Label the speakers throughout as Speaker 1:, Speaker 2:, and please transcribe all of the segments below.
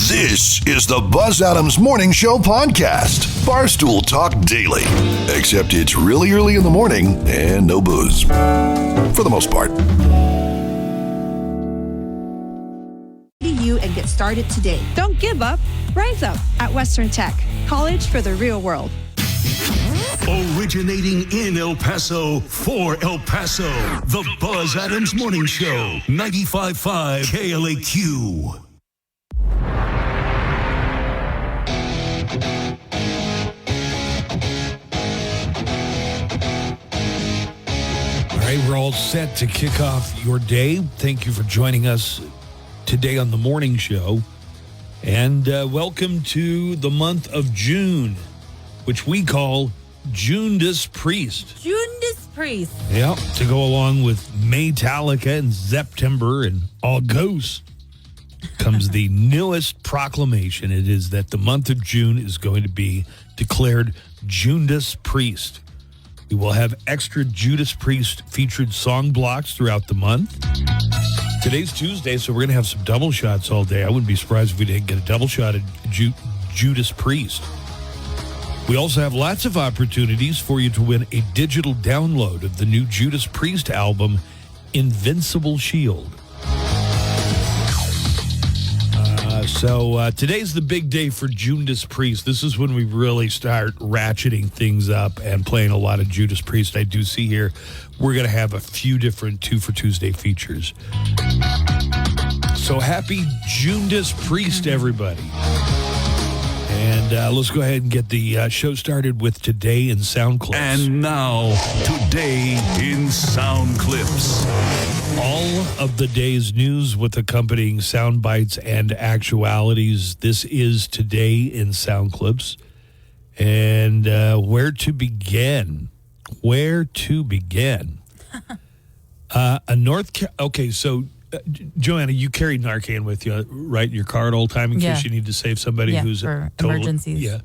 Speaker 1: This is the Buzz Adams Morning Show podcast. Barstool Talk Daily. Except it's really early in the morning and no booze. For the most part.
Speaker 2: You and get started today.
Speaker 3: Don't give up. Rise up at Western Tech. College for the real world.
Speaker 4: Originating in El Paso, for El Paso, the Buzz Adams Morning Show, 95.5 KLAQ.
Speaker 5: All right, we're all set to kick off your day. Thank you for joining us today on the morning show. And welcome to the month of June, which we call Judas Priest.
Speaker 6: Judas Priest.
Speaker 5: Yeah, to go along with Maytalica and September and August comes the newest proclamation. It is that the month of June is going to be declared Judas Priest. We will have extra Judas Priest featured song blocks throughout the month. Today's Tuesday, so we're going to have some double shots all day. I wouldn't be surprised if we didn't get a double shot at Judas Priest. We also have lots of opportunities for you to win a digital download of the new Judas Priest album, Invincible Shield. So today's the big day for Judas Priest. This is when we really start ratcheting things up and playing a lot of Judas Priest. I do see here we're going to have a few different 2 for Tuesday features. So happy Judas Priest, everybody. And let's go ahead and get the show started with Today in Sound Clips.
Speaker 4: And now, Today in Sound Clips.
Speaker 5: All of the day's news with accompanying sound bites and actualities. This is Today in Sound Clips. And where to begin? Okay, so Joanna, you carry Narcan with you, right, in your car at all time in case you need to save somebody who's
Speaker 6: for emergencies.
Speaker 5: Yeah.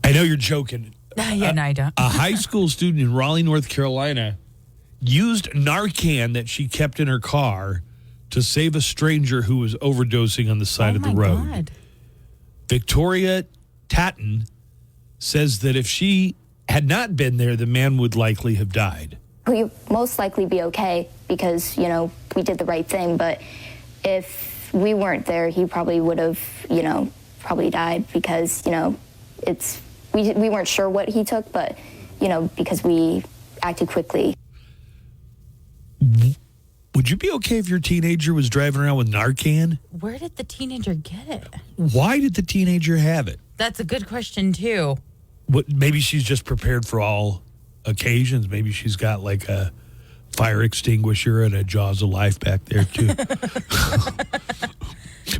Speaker 5: I know you're joking.
Speaker 6: No, I don't.
Speaker 5: A high school student in Raleigh, North Carolina, used Narcan that she kept in her car to save a stranger who was overdosing on the side of the road.
Speaker 6: God.
Speaker 5: Victoria Tatton says that if she had not been there, the man would likely have died.
Speaker 7: He'd most likely be okay because, we did the right thing. But if we weren't there, he probably would have, probably died because, we weren't sure what he took, but, because we acted quickly.
Speaker 5: Would you be okay if your teenager was driving around with Narcan?
Speaker 6: Where did the teenager get it?
Speaker 5: Why did the teenager have it?
Speaker 6: That's a good question, too.
Speaker 5: Maybe she's just prepared for all occasions. Maybe she's got like a fire extinguisher and a Jaws of Life back there too.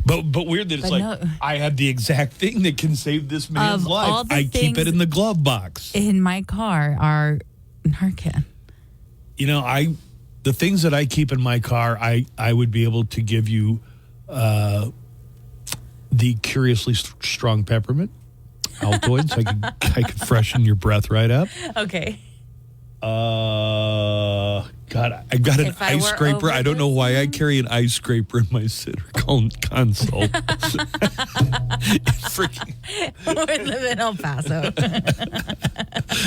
Speaker 5: but weird that it's I have the exact thing that can save this man's life. I keep it in the glove box.
Speaker 6: In my car are Narcan.
Speaker 5: The things that I keep in my car, I would be able to give you the Curiously Strong Peppermint Altoids. I could freshen your breath right up.
Speaker 6: Okay.
Speaker 5: God, I got an ice scraper. I don't know why I carry an ice scraper in my center console.
Speaker 6: We live in El Paso.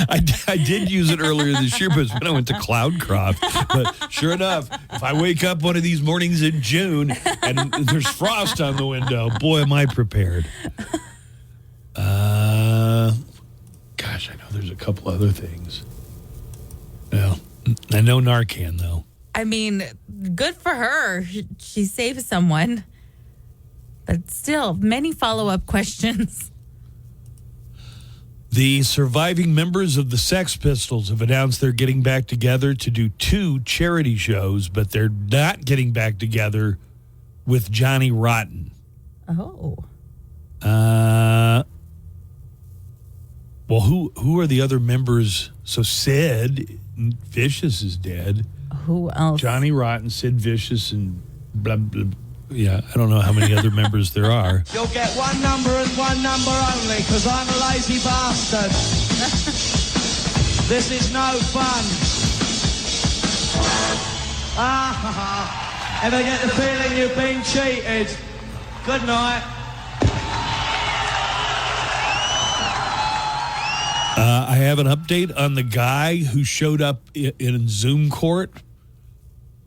Speaker 5: I did use it earlier this year, but it was when I went to Cloudcroft. But sure enough, if I wake up one of these mornings in June and there's frost on the window, boy, am I prepared. Gosh, I know there's a couple other things. Yeah, I know Narcan, though.
Speaker 6: I mean, good for her. She saved someone. But still, many follow-up questions.
Speaker 5: The surviving members of the Sex Pistols have announced they're getting back together to do 2 charity shows, but they're not getting back together with Johnny Rotten.
Speaker 6: Oh.
Speaker 5: Well, who are the other members? So Sid Vicious is dead.
Speaker 6: Who else?
Speaker 5: Johnny Rotten, Sid Vicious, and blah, blah. Yeah, I don't know how many other members there are.
Speaker 8: You'll get one number and one number only, because I'm a lazy bastard. This is no fun. Ever get the feeling you've been cheated? Good night.
Speaker 5: I have an update on the guy who showed up in Zoom court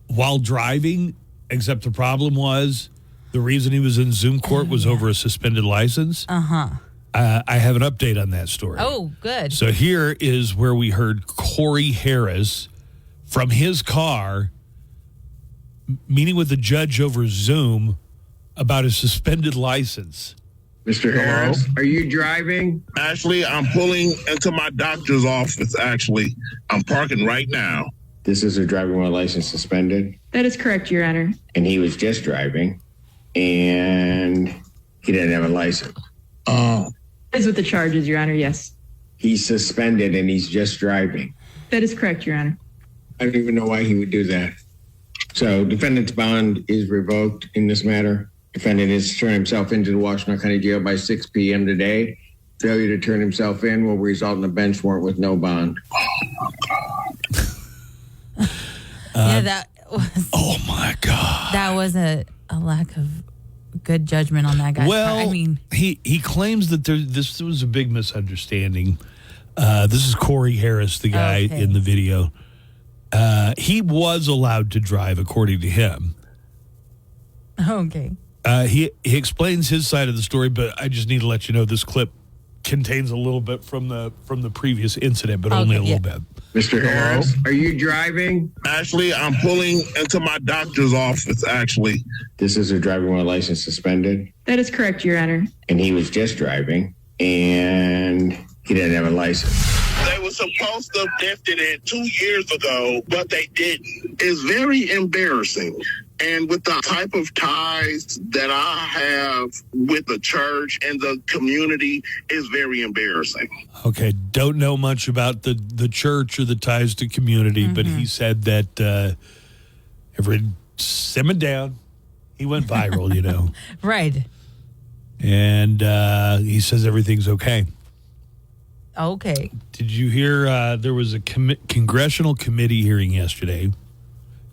Speaker 5: while driving, except the problem was the reason he was in Zoom court was over a suspended license. I have an update on that story.
Speaker 6: Oh, good.
Speaker 5: So here is where we heard Corey Harris from his car meeting with the judge over Zoom about his suspended license.
Speaker 9: Mr. Harris, are you driving?
Speaker 10: Actually, I'm pulling into my doctor's office, actually. I'm parking right now.
Speaker 9: This is a driving while license suspended?
Speaker 11: That is correct, Your Honor.
Speaker 9: And he was just driving, and he didn't have a license.
Speaker 11: That is with the charges, Your Honor, yes.
Speaker 9: He's suspended, and he's just driving.
Speaker 11: That is correct, Your Honor.
Speaker 9: I don't even know why he would do that. So defendant's bond is revoked in this matter. Defendant has turned himself into the Washington County Jail by 6 p.m. today. Failure to turn himself in will result in a bench warrant with no bond.
Speaker 6: That was.
Speaker 5: Oh my God!
Speaker 6: That was a lack of good judgment on that guy.
Speaker 5: Well,
Speaker 6: I mean,
Speaker 5: he claims that this was a big misunderstanding. This is Corey Harris, the guy in the video. He was allowed to drive, according to him.
Speaker 6: Okay.
Speaker 5: He explains his side of the story, but I just need to let you know this clip contains a little bit from the previous incident, but only a little bit.
Speaker 9: Mr. Harris, are you driving?
Speaker 10: Actually, I'm pulling into my doctor's office, actually.
Speaker 9: This is a driving while license suspended?
Speaker 11: That is correct, Your Honor.
Speaker 9: And he was just driving, and he didn't have a license.
Speaker 10: They were supposed to have lifted it 2 years ago, but they didn't. It's very embarrassing. And with the type of ties that I have with the church and the community, is very embarrassing.
Speaker 5: Okay, don't know much about the church or the ties to community, but he said that everyone simmered down. He went viral, you know.
Speaker 6: Right.
Speaker 5: And he says everything's okay.
Speaker 6: Okay.
Speaker 5: Did you hear there was a congressional committee hearing yesterday,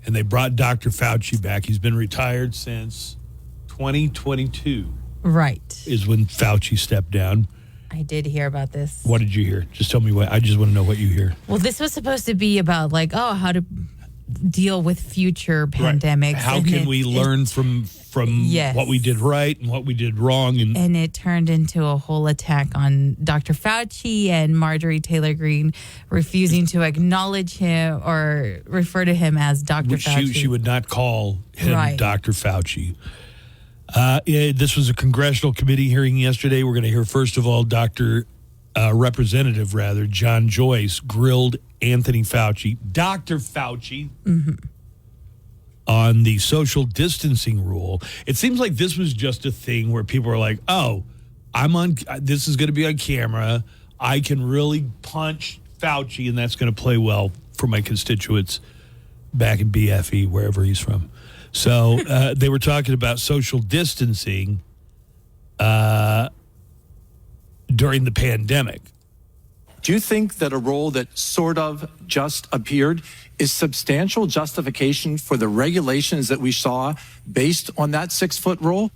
Speaker 5: and they brought Dr. Fauci back. He's been retired since 2022.
Speaker 6: Right.
Speaker 5: Is when Fauci stepped down.
Speaker 6: I did hear about this.
Speaker 5: What did you hear? Just tell me what. I just want to know what you hear.
Speaker 6: Well, this was supposed to be about how to deal with future pandemics.
Speaker 5: How can we learn from what we did right and what we did wrong?
Speaker 6: And it turned into a whole attack on Dr. Fauci and Marjorie Taylor Greene refusing to acknowledge him or refer to him as Dr. Fauci.
Speaker 5: She would not call him Dr. Fauci. This was a congressional committee hearing yesterday. We're going to hear, first of all, Representative John Joyce grilled Anthony Fauci, Dr. Fauci, on the social distancing rule. It seems like this was just a thing where people are like, oh, this is going to be on camera. I can really punch Fauci, and that's going to play well for my constituents back in BFE, wherever he's from. So they were talking about social distancing during the pandemic.
Speaker 12: Do you think that a rule that sort of just appeared is substantial justification for the regulations that we saw based on that 6-foot rule?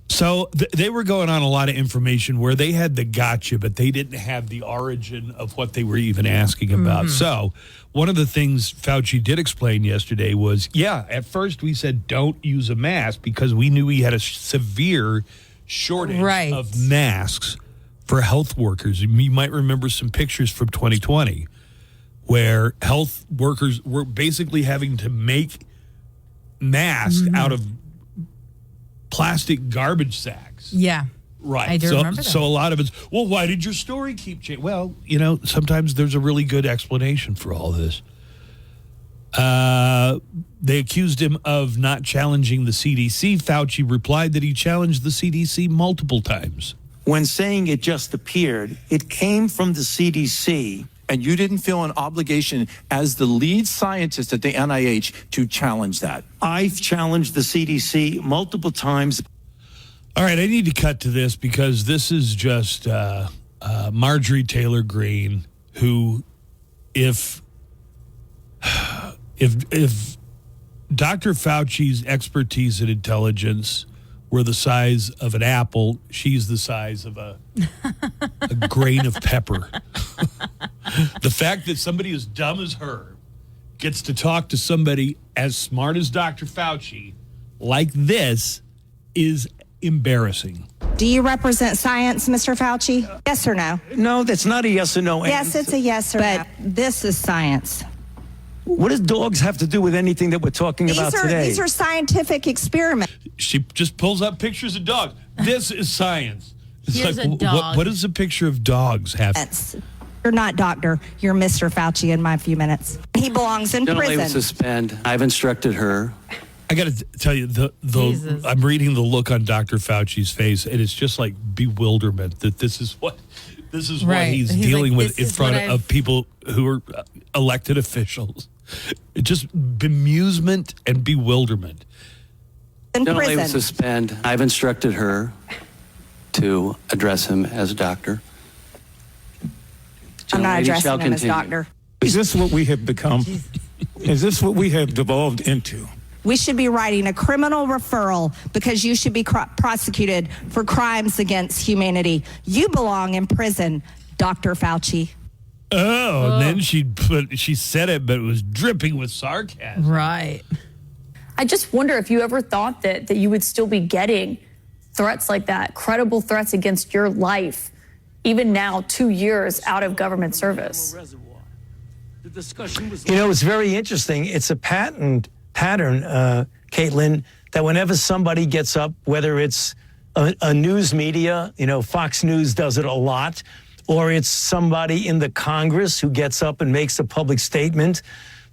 Speaker 5: So they were going on a lot of information where they had the gotcha, but they didn't have the origin of what they were even asking about. So one of the things Fauci did explain yesterday was, at first we said don't use a mask because we knew we had a severe shortage of masks for health workers. You might remember some pictures from 2020 where health workers were basically having to make masks out of plastic garbage sacks.
Speaker 6: Yeah.
Speaker 5: Right.
Speaker 6: I do remember that.
Speaker 5: So a lot of it's, well, why did your story keep changing? Well, sometimes there's a really good explanation for all this. They accused him of not challenging the CDC. Fauci replied that he challenged the CDC multiple times.
Speaker 13: When saying it just appeared, it came from the CDC.
Speaker 12: And you didn't feel an obligation as the lead scientist at the NIH to challenge that?
Speaker 13: I've challenged the CDC multiple times.
Speaker 5: All right, I need to cut to this because this is just Marjorie Taylor Greene, who, if Dr. Fauci's expertise and intelligence were the size of an apple. She's the size of a grain of pepper. The fact that somebody as dumb as her gets to talk to somebody as smart as Dr. Fauci like this is embarrassing.
Speaker 14: Do you represent science, Mr. Fauci? Yes or no?
Speaker 13: No, that's not a yes or no answer.
Speaker 14: Yes, it's a yes or no. But this is science.
Speaker 13: What does dogs have to do with anything that we're talking about today?
Speaker 14: These are scientific experiments.
Speaker 5: She just pulls up pictures of dogs. This is science. It's
Speaker 6: Here's
Speaker 5: like,
Speaker 6: a dog.
Speaker 5: what does a picture of dogs have?
Speaker 14: You're not doctor. You're Mr. Fauci in my few minutes. He belongs in prison.
Speaker 15: Suspend. I've instructed her.
Speaker 5: I got to tell you, I'm reading the look on Dr. Fauci's face, and it's just like bewilderment that this is what he's dealing with in front of people who are elected officials. Just bemusement and bewilderment.
Speaker 15: Generally would suspend. I've instructed her to address him as a doctor.
Speaker 14: I'm not addressing him as doctor.
Speaker 16: Is this what we have become? Is this what we have devolved into?
Speaker 14: We should be writing a criminal referral because you should be prosecuted for crimes against humanity. You belong in prison, Dr. Fauci.
Speaker 5: Oh, and then she said it, but it was dripping with sarcasm.
Speaker 6: Right.
Speaker 17: I just wonder if you ever thought that you would still be getting threats like that, credible threats against your life, even now, 2 years out of government service.
Speaker 13: It's very interesting. It's a pattern, Caitlin, that whenever somebody gets up, whether it's a news media, Fox News does it a lot, or it's somebody in the Congress who gets up and makes a public statement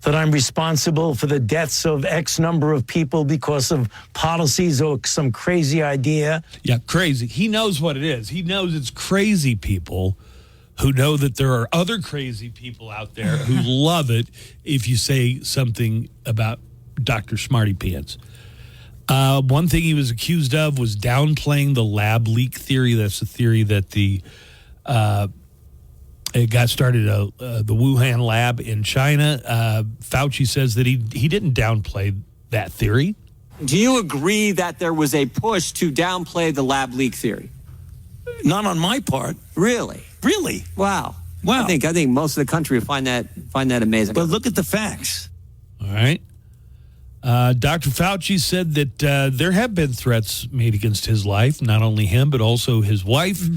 Speaker 13: that I'm responsible for the deaths of X number of people because of policies or some crazy idea.
Speaker 5: Yeah, crazy. He knows what it is. He knows it's crazy people who know that there are other crazy people out there who love it if you say something about Dr. Smarty Pants. One thing he was accused of was downplaying the lab leak theory. That's the theory that it got started the Wuhan lab in China. Fauci says that he didn't downplay that theory.
Speaker 18: Do you agree that there was a push to downplay the lab leak theory?
Speaker 13: Not on my part.
Speaker 18: Really?
Speaker 13: Really?
Speaker 18: Wow. I think most of the country would find that amazing.
Speaker 13: But look at the facts.
Speaker 5: All right. Dr. Fauci said that there have been threats made against his life, not only him, but also his wife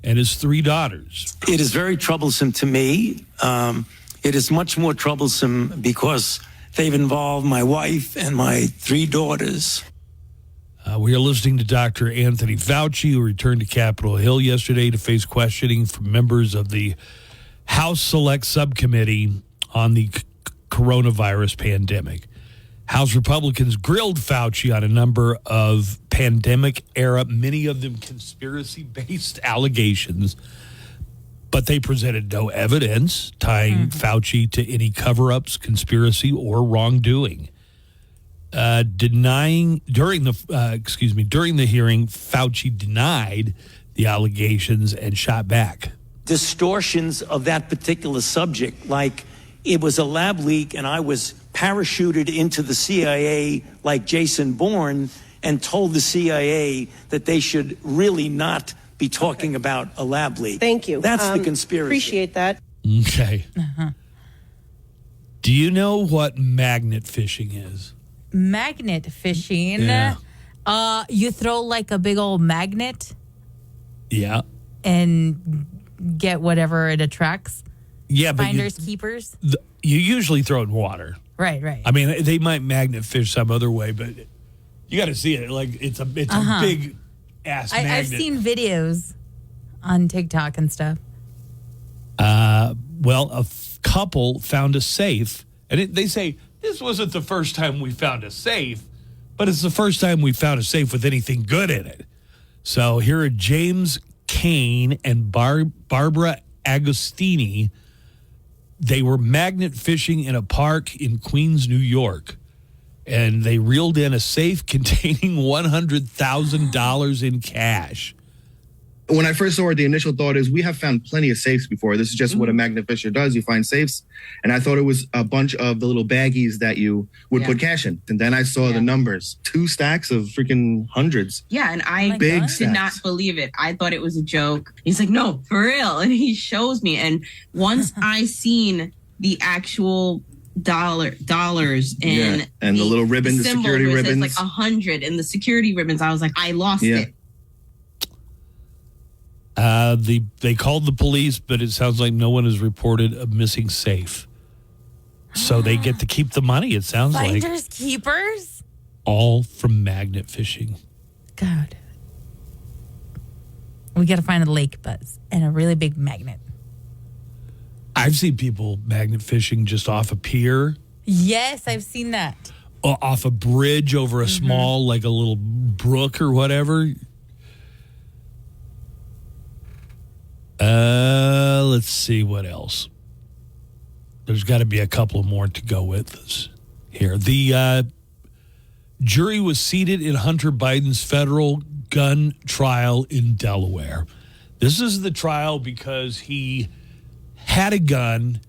Speaker 5: and his 3 daughters.
Speaker 13: It is very troublesome to me. It is much more troublesome because they've involved my wife and my 3 daughters.
Speaker 5: We are listening to Dr. Anthony Fauci, who returned to Capitol Hill yesterday to face questioning from members of the House Select Subcommittee on the coronavirus pandemic. House Republicans grilled Fauci on a number of pandemic-era, many of them conspiracy-based allegations, but they presented no evidence tying Fauci to any cover-ups, conspiracy, or wrongdoing. During the hearing, Fauci denied the allegations and shot back.
Speaker 13: Distortions of that particular subject, like it was a lab leak and I was parachuted into the CIA like Jason Bourne and told the CIA that they should really not be talking about a lab leak.
Speaker 19: Thank you.
Speaker 13: That's the conspiracy.
Speaker 19: Appreciate that.
Speaker 5: Okay. Do you know what magnet fishing is?
Speaker 6: Magnet fishing?
Speaker 5: Yeah.
Speaker 6: You throw like a big old magnet
Speaker 5: Yeah.
Speaker 6: and get whatever it attracts.
Speaker 5: Yeah, but
Speaker 6: Finders, keepers.
Speaker 5: You usually throw it in water.
Speaker 6: Right.
Speaker 5: I mean, they might magnet fish some other way, but you got to see it. Like it's a big ass magnet.
Speaker 6: I've seen videos on TikTok and stuff.
Speaker 5: Well, a couple found a safe, and they say this wasn't the first time we found a safe, but it's the first time we found a safe with anything good in it. So here are James Kane and Barbara Agostini. They were magnet fishing in a park in Queens, New York, and they reeled in a safe containing $100,000 in cash.
Speaker 19: When I first saw it, the initial thought is we have found plenty of safes before. This is just what a magnet fisher does. You find safes. And I thought it was a bunch of the little baggies that you would put cash in. And then I saw the numbers, 2 stacks of freaking hundreds.
Speaker 20: Yeah, and I
Speaker 19: Big
Speaker 20: did not believe it. I thought it was a joke. He's like, no, for real. And he shows me. And once I seen the actual dollars and
Speaker 19: the little ribbon, the security ribbons,
Speaker 20: like 100 and the security ribbons, I was like, I lost it.
Speaker 5: They called the police, but it sounds like no one has reported a missing safe. So they get to keep the money, it sounds like.
Speaker 6: Finders keepers?
Speaker 5: All from magnet fishing.
Speaker 6: God. We got to find a lake, Buzz, and a really big magnet.
Speaker 5: I've seen people magnet fishing just off a pier.
Speaker 6: Yes, I've seen that.
Speaker 5: Off a bridge over a small, like a little brook or whatever. Let's see what else. There's got to be a couple more to go with us here. The jury was seated in Hunter Biden's federal gun trial in Delaware. This is the trial because he had a gun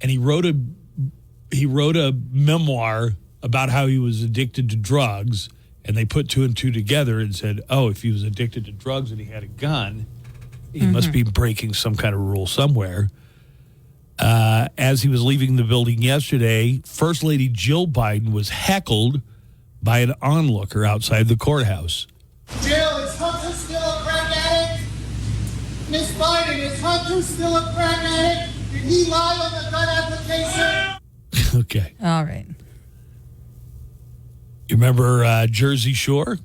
Speaker 5: and he wrote a memoir about how he was addicted to drugs, and they put 2 and 2 together and said, oh, if he was addicted to drugs and he had a gun, he must be breaking some kind of rule somewhere. As he was leaving the building yesterday, First Lady Jill Biden was heckled by an onlooker outside the courthouse.
Speaker 21: Jill, is Hunter still a crack addict? Miss Biden, is Hunter still a crack addict? Did he lie on the gun application?
Speaker 5: Okay.
Speaker 6: All right.
Speaker 5: You remember Jersey Shore?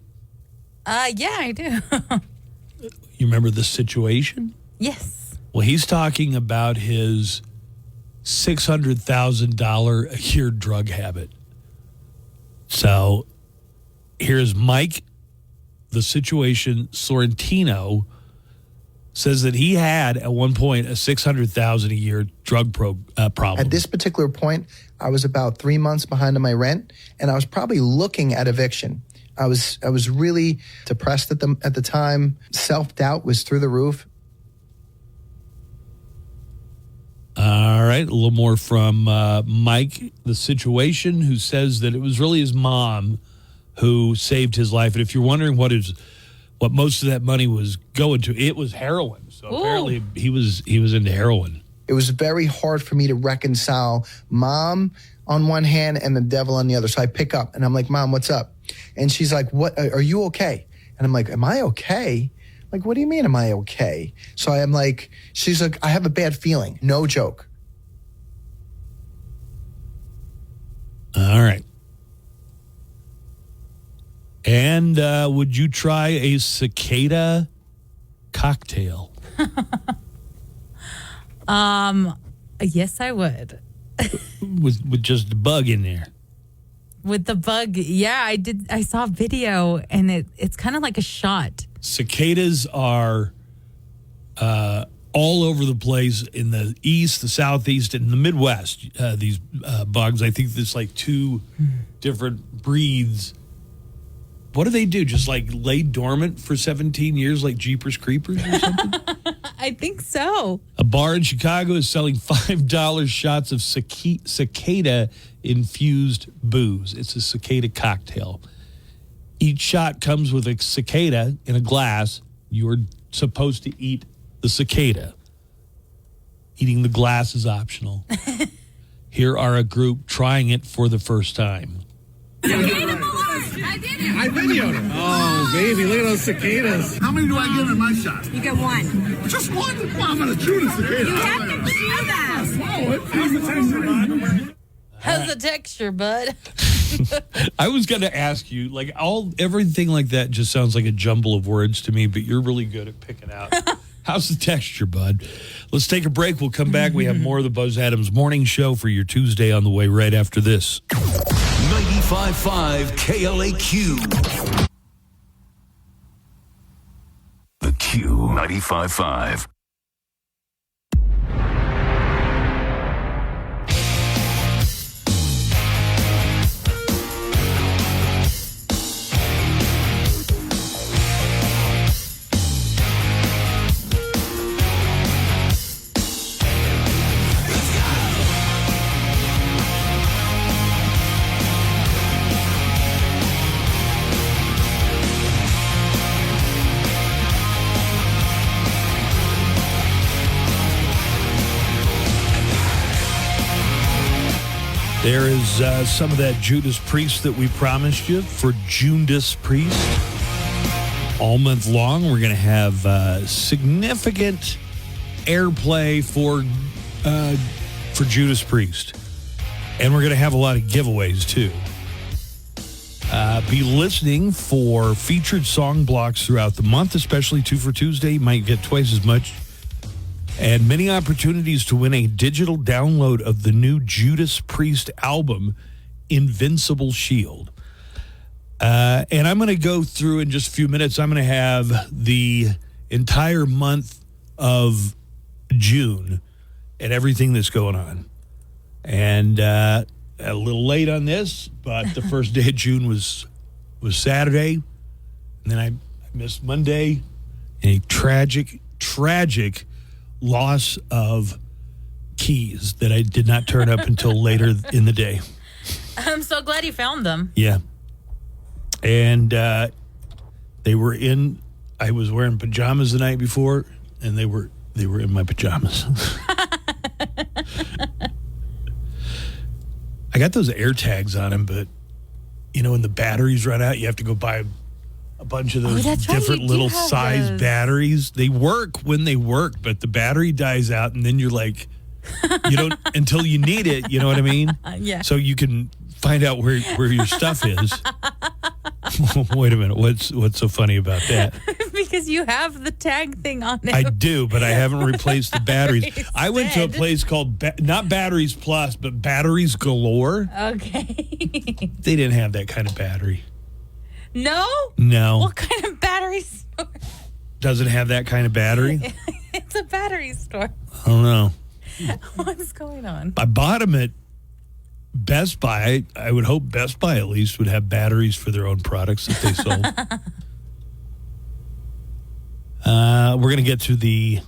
Speaker 6: Yeah, I do.
Speaker 5: You remember the situation?
Speaker 6: Yes.
Speaker 5: Well, he's talking about his $600,000 a year drug habit. So here's Mike, the situation Sorrentino, says that he had at one point a $600,000 a year drug problem.
Speaker 22: At this particular point, I was about 3 months behind on my rent, and I was probably looking at eviction. I was really depressed at the time. Self-doubt was through the roof.
Speaker 5: All right, a little more from Mike, the situation, who says that it was really his mom who saved his life. And if you're wondering what most of that money was going to, it was heroin. So apparently he was into heroin.
Speaker 22: It was very hard for me to reconcile mom on one hand and the devil on the other. So I pick up and I'm like, Mom, what's up? And she's like, what, are you okay? And I'm like, am I okay? Like, what do you mean, am I okay? So I am like, she's like, I have a bad feeling. No joke.
Speaker 5: All right. And would you try a cicada cocktail?
Speaker 6: Yes, I would.
Speaker 5: with just a bug in there.
Speaker 6: With the bug, yeah, I did. I saw a video, and it's kind of like a shot.
Speaker 5: Cicadas are all over the place in the east, the southeast, and the Midwest. These bugs, I think there's like 2 different breeds. What do they do? Just like lay dormant for 17 years like Jeepers Creepers or something?
Speaker 6: I think so.
Speaker 5: A bar in Chicago is selling $5 shots of cicada-infused booze. It's a cicada cocktail. Each shot comes with a cicada in a glass. You're supposed to eat the cicada. Eating the glass is optional. Here are a group trying it for the first time.
Speaker 21: I videoed it. Oh, baby, look at those cicadas. How many do I get in my shot?
Speaker 23: You get 1.
Speaker 21: Just 1? Well, I'm going to chew the cicada.
Speaker 23: You have to chew that.
Speaker 21: How's the texture, bud?
Speaker 6: How's the texture, bud?
Speaker 5: I was going to ask you, like, everything like that just sounds like a jumble of words to me, but you're really good at picking out. How's the texture, bud? Let's take a break. We'll come back. We have more of the Buzz Adams Morning Show for your Tuesday on the way right after this.
Speaker 4: 95.5 KLAQ. The Q 95.5.
Speaker 5: There is some of that Judas Priest that we promised you for Judas Priest. All month long, we're going to have significant airplay for Judas Priest. And we're going to have a lot of giveaways, too. Be listening for featured song blocks throughout the month, especially 2 for Tuesday. You might get twice as much. And many opportunities to win a digital download of the new Judas Priest album, Invincible Shield. And I'm going to go through in just a few minutes. I'm going to have the entire month of June and everything that's going on. And a little late on this, but the first day of June was Saturday. And then I missed Monday. A tragic loss of keys that I did not turn up until later in the day.
Speaker 6: I'm so glad you found them.
Speaker 5: Yeah. And they were in, I was wearing pajamas the night before, and they were in my pajamas. I got those air tags on them, but, when the batteries run out, you have to go buy a bunch of those different little size batteries. They work when they work, but the battery dies out, and then you're like, you don't, until you need it, you know what I mean?
Speaker 6: Yeah.
Speaker 5: So you can find out where your stuff is. Wait a minute. What's so funny about that?
Speaker 6: Because you have the tag thing on it.
Speaker 5: I do, but I haven't replaced the batteries. I went to a place called, not Batteries Plus, but Batteries Galore.
Speaker 6: Okay.
Speaker 5: They didn't have that kind of battery.
Speaker 6: No?
Speaker 5: No.
Speaker 6: What kind of battery store?
Speaker 5: Doesn't have that kind of battery?
Speaker 6: It's a battery store.
Speaker 5: I don't know.
Speaker 6: What's going on?
Speaker 5: I bought them at Best Buy. I would hope Best Buy at least would have batteries for their own products that they sold. We're going to get to the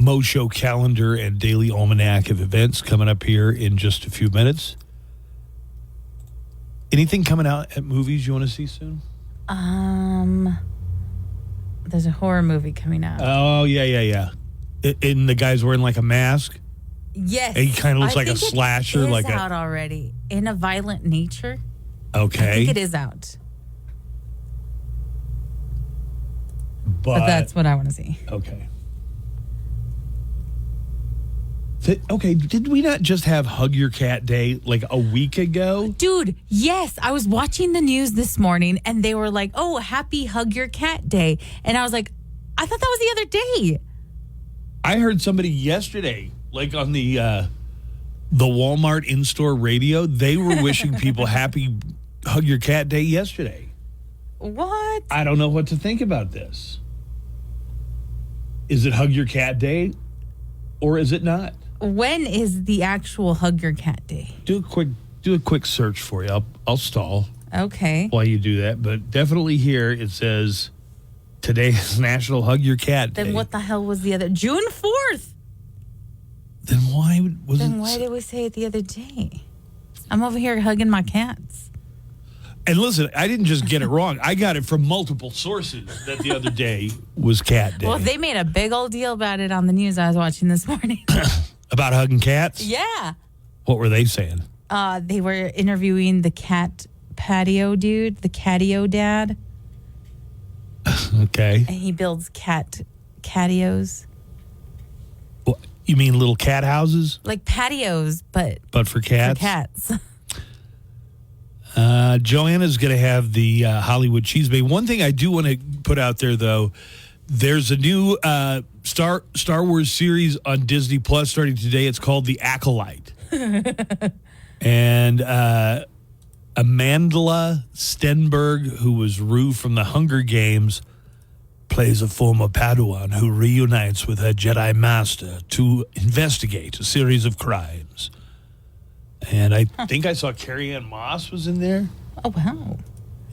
Speaker 5: Mo Show calendar and daily almanac of events coming up here in just a few minutes. Anything coming out at movies you want to see soon?
Speaker 6: There's a horror movie coming out.
Speaker 5: Oh, yeah. And the guy's wearing like a mask?
Speaker 6: Yes.
Speaker 5: And he kind of looks like a slasher.
Speaker 6: It is out already. In a Violent Nature.
Speaker 5: Okay.
Speaker 6: I think it is out. But that's what I want to see.
Speaker 5: Okay. Okay, did we not just have Hug Your Cat Day like a week ago?
Speaker 6: Dude, yes. I was watching the news this morning and they were like, oh, happy Hug Your Cat Day. And I was like, I thought that was the other day.
Speaker 5: I heard somebody yesterday, like on the Walmart in-store radio, they were wishing people happy Hug Your Cat Day yesterday.
Speaker 6: What?
Speaker 5: I don't know what to think about this. Is it Hug Your Cat Day or is it not?
Speaker 6: When is the actual Hug Your Cat Day?
Speaker 5: Do a quick search for you. I'll stall.
Speaker 6: Okay.
Speaker 5: While you do that, but definitely here it says today is National Hug Your Cat Day.
Speaker 6: Then what the hell was the other? June 4th.
Speaker 5: Then why was
Speaker 6: Then why did we say it the other day? I'm over here hugging my cats.
Speaker 5: And listen, I didn't just get it wrong. I got it from multiple sources that the other day was Cat Day.
Speaker 6: Well, they made a big old deal about it on the news I was watching this morning.
Speaker 5: About hugging cats?
Speaker 6: Yeah.
Speaker 5: What were they saying?
Speaker 6: They were interviewing the cat patio dude, the catio dad.
Speaker 5: Okay.
Speaker 6: And he builds catios.
Speaker 5: Well, you mean little cat houses?
Speaker 6: Like patios, but
Speaker 5: for cats?
Speaker 6: For cats.
Speaker 5: Joanna's going to have the Hollywood Cheese Bay. One thing I do want to put out there, though, there's a new Star Wars series on Disney Plus starting today. It's called The Acolyte. And Amandla Stenberg, who was Rue from the Hunger Games, plays a former Padawan who reunites with her Jedi Master to investigate a series of crimes. And I think I saw Carrie-Anne Moss was in there.
Speaker 6: Oh, wow.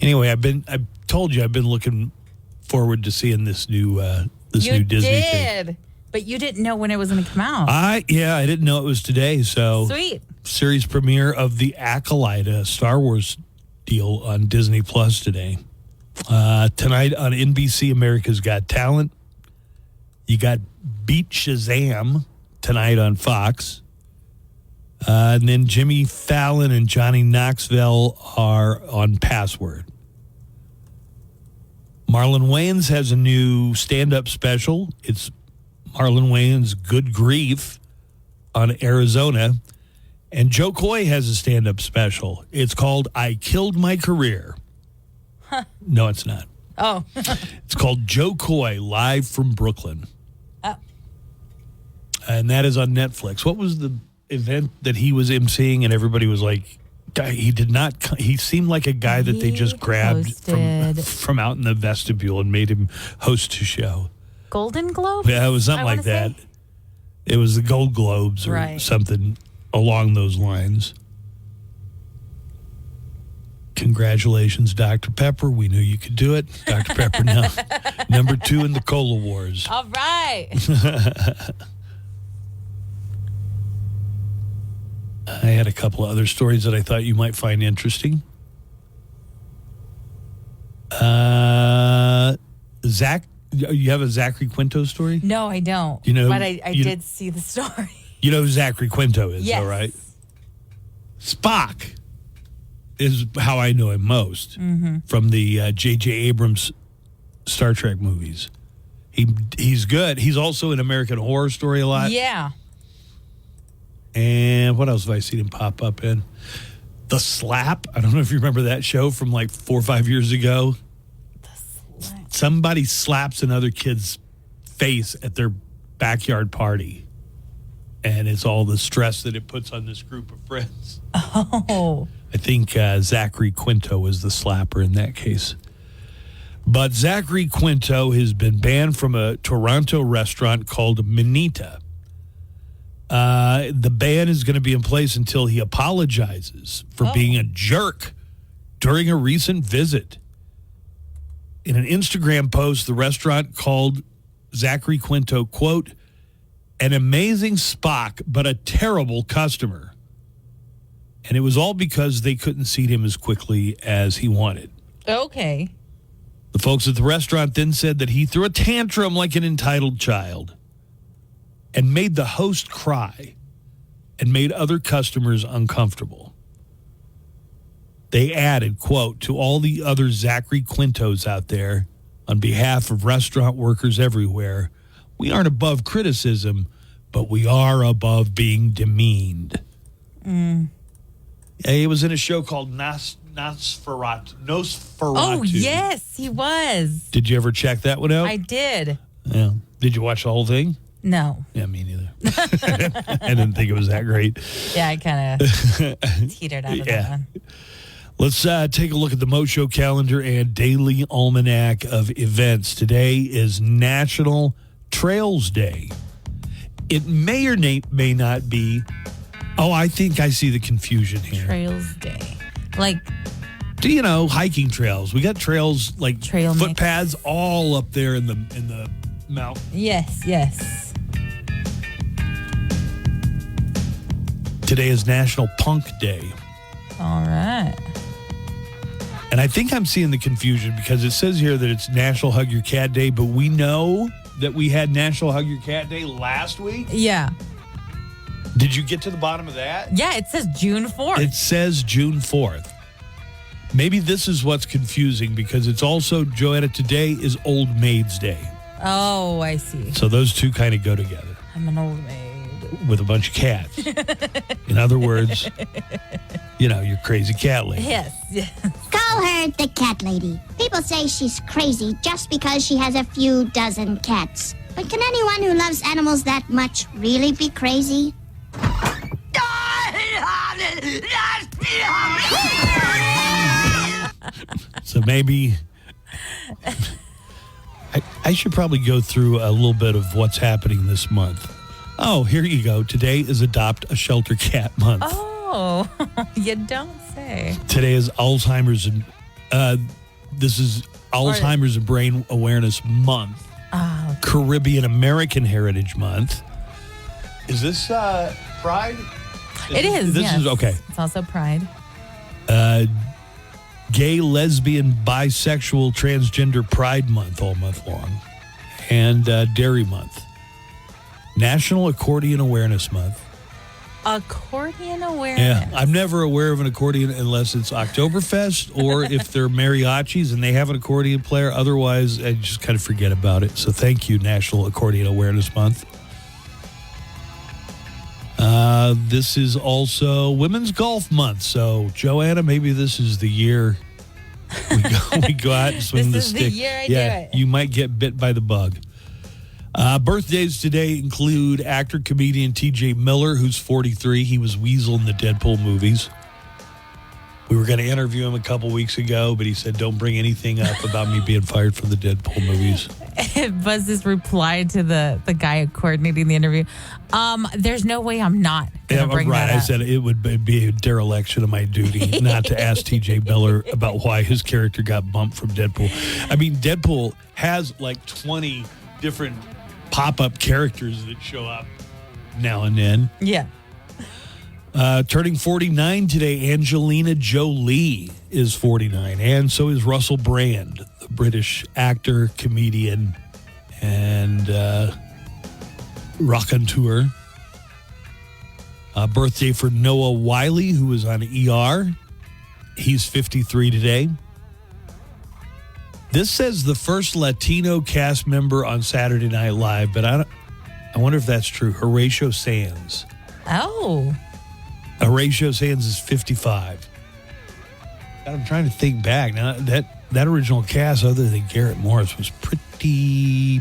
Speaker 5: Anyway, I told you I've been looking forward to seeing this new new Disney thing.
Speaker 6: But you didn't know when it was going to come out.
Speaker 5: I didn't know it was today. So
Speaker 6: sweet.
Speaker 5: Series premiere of The Acolyte, a Star Wars deal on Disney Plus today. Tonight on NBC America's Got Talent. You got Beat Shazam tonight on Fox. And then Jimmy Fallon and Johnny Knoxville are on Password. Marlon Wayans has a new stand-up special. It's Marlon Wayans' Good Grief on Arizona. And Joe Coy has a stand-up special. It's called I Killed My Career.
Speaker 6: Huh.
Speaker 5: No, it's not.
Speaker 6: Oh.
Speaker 5: It's called Joe Coy, Live from Brooklyn.
Speaker 6: Oh.
Speaker 5: And that is on Netflix. What was the event that he was emceeing and everybody was like, he seemed like a guy that they just grabbed from out in the vestibule and made him host a show.
Speaker 6: Golden Globes?
Speaker 5: Yeah, it was something like that. It was the Gold Globes or something along those lines. Congratulations, Dr. Pepper. We knew you could do it. Dr. Pepper now number 2 in the Cola Wars.
Speaker 6: All right.
Speaker 5: I had a couple of other stories that I thought you might find interesting. Zach, you have a Zachary Quinto story?
Speaker 6: No, I don't. But I did see the story.
Speaker 5: You know who Zachary Quinto is,
Speaker 6: yes.
Speaker 5: though, right? Spock is how I know him most from the J.J. Abrams Star Trek movies. He's good. He's also in American Horror Story a lot.
Speaker 6: Yeah.
Speaker 5: And what else have I seen him pop up in? The Slap. I don't know if you remember that show from like 4 or 5 years ago. Somebody slaps another kid's face at their backyard party. And it's all the stress that it puts on this group of friends.
Speaker 6: Oh.
Speaker 5: I think Zachary Quinto was the slapper in that case. But Zachary Quinto has been banned from a Toronto restaurant called Minita. The ban is going to be in place until he apologizes for being a jerk during a recent visit. In an Instagram post, the restaurant called Zachary Quinto, quote, an amazing Spock, but a terrible customer. And it was all because they couldn't seat him as quickly as he wanted.
Speaker 6: Okay.
Speaker 5: The folks at the restaurant then said that he threw a tantrum like an entitled child and made the host cry and made other customers uncomfortable. They added, quote, to all the other Zachary Quintos out there, on behalf of restaurant workers everywhere, we aren't above criticism, but we are above being demeaned. He was in a show called Nosferatu.
Speaker 6: Oh, yes, he was.
Speaker 5: Did you ever check that one out?
Speaker 6: I did.
Speaker 5: Yeah. Did you watch the whole thing?
Speaker 6: No.
Speaker 5: Yeah, me neither. I didn't think it was that great.
Speaker 6: Yeah, I kind of teetered out of that one.
Speaker 5: Let's take a look at the Mo Show calendar and daily almanac of events. Today is National Trails Day. It may or may not be. Oh, I think I see the confusion here.
Speaker 6: Trails Day. Like,
Speaker 5: do you know hiking trails? We got trails like
Speaker 6: trail
Speaker 5: footpaths all up there in the mountain.
Speaker 6: Yes.
Speaker 5: Today is National Punk Day.
Speaker 6: All right.
Speaker 5: And I think I'm seeing the confusion because it says here that it's National Hug Your Cat Day, but we know that we had National Hug Your Cat Day last week.
Speaker 6: Yeah.
Speaker 5: Did you get to the bottom of that?
Speaker 6: Yeah, it says June 4th.
Speaker 5: It says June 4th. Maybe this is what's confusing because it's also, Joanna, today is Old Maid's Day.
Speaker 6: Oh, I see.
Speaker 5: So those two kind of go together.
Speaker 6: I'm an old maid.
Speaker 5: With a bunch of cats. In other words, you're crazy cat lady.
Speaker 6: Yes.
Speaker 1: Call her the cat lady. People say she's crazy just because she has a few dozen cats. But can anyone who loves animals that much really be crazy?
Speaker 5: So maybe I should probably go through a little bit of what's happening this month. Oh, here you go. Today is Adopt a Shelter Cat Month.
Speaker 6: Oh, you don't say.
Speaker 5: Today is Alzheimer's and this is Alzheimer's and Brain Awareness Month.
Speaker 6: Oh, okay.
Speaker 5: Caribbean American Heritage Month. Is this Pride?
Speaker 6: It is.
Speaker 5: This is okay.
Speaker 6: It's also Pride.
Speaker 5: Gay, lesbian, bisexual, transgender Pride Month all month long. And Dairy Month. National Accordion Awareness Month.
Speaker 6: Accordion awareness.
Speaker 5: Yeah, I'm never aware of an accordion unless it's Oktoberfest or if they're mariachis and they have an accordion player. Otherwise, I just kind of forget about it. So thank you, National Accordion Awareness Month. This is also Women's Golf Month. So, Joanna, maybe this is the year we go out and swing the stick.
Speaker 6: This is the year I do it.
Speaker 5: You might get bit by the bug. Birthdays today include actor, comedian T.J. Miller, who's 43. He was Weasel in the Deadpool movies. We were going to interview him a couple weeks ago, but he said, don't bring anything up about me being fired from the Deadpool movies.
Speaker 6: Buzz's reply to the guy coordinating the interview. There's no way I'm not going to bring that up.
Speaker 5: I said it would be a dereliction of my duty not to ask T.J. Miller about why his character got bumped from Deadpool. I mean, Deadpool has like 20 different pop-up characters that show up now and then.
Speaker 6: Yeah.
Speaker 5: Turning 49 today, Angelina Jolie is 49, and so is Russell Brand, the British actor, comedian, and raconteur. Birthday for Noah Wyle, who was on ER. He's 53 today. This says the first Latino cast member on Saturday Night Live, but I wonder if that's true. Horatio Sanz.
Speaker 6: Oh.
Speaker 5: Horatio Sanz is 55. God, I'm trying to think back. Now, that original cast, other than Garrett Morris, was pretty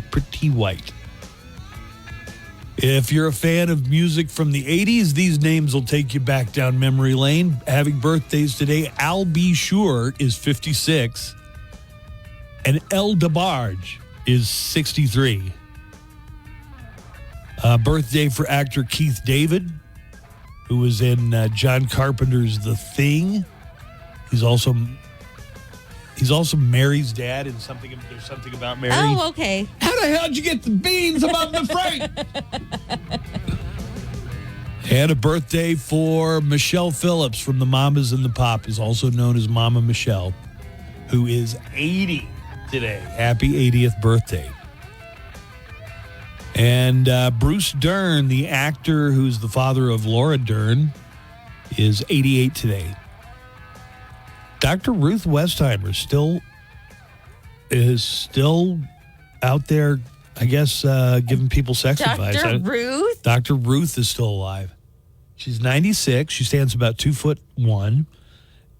Speaker 5: white. If you're a fan of music from the 80s, these names will take you back down memory lane. Having birthdays today, Al B. Sure is 56. And El DeBarge is 63. Birthday for actor Keith David, who was in John Carpenter's The Thing. He's also Mary's dad in There's Something About Mary.
Speaker 6: Oh, okay.
Speaker 5: How the hell did you get the beans above the freight? And a birthday for Michelle Phillips from the Mamas and the Papas, also known as Mama Michelle, who is 80 today. Happy 80th birthday. And Bruce Dern, the actor who's the father of Laura Dern, is 88 today. Dr. Ruth Westheimer is still out there, I guess, giving people sex advice.
Speaker 6: Dr. Ruth?
Speaker 5: Dr. Ruth is still alive. She's 96. She stands about 2'1",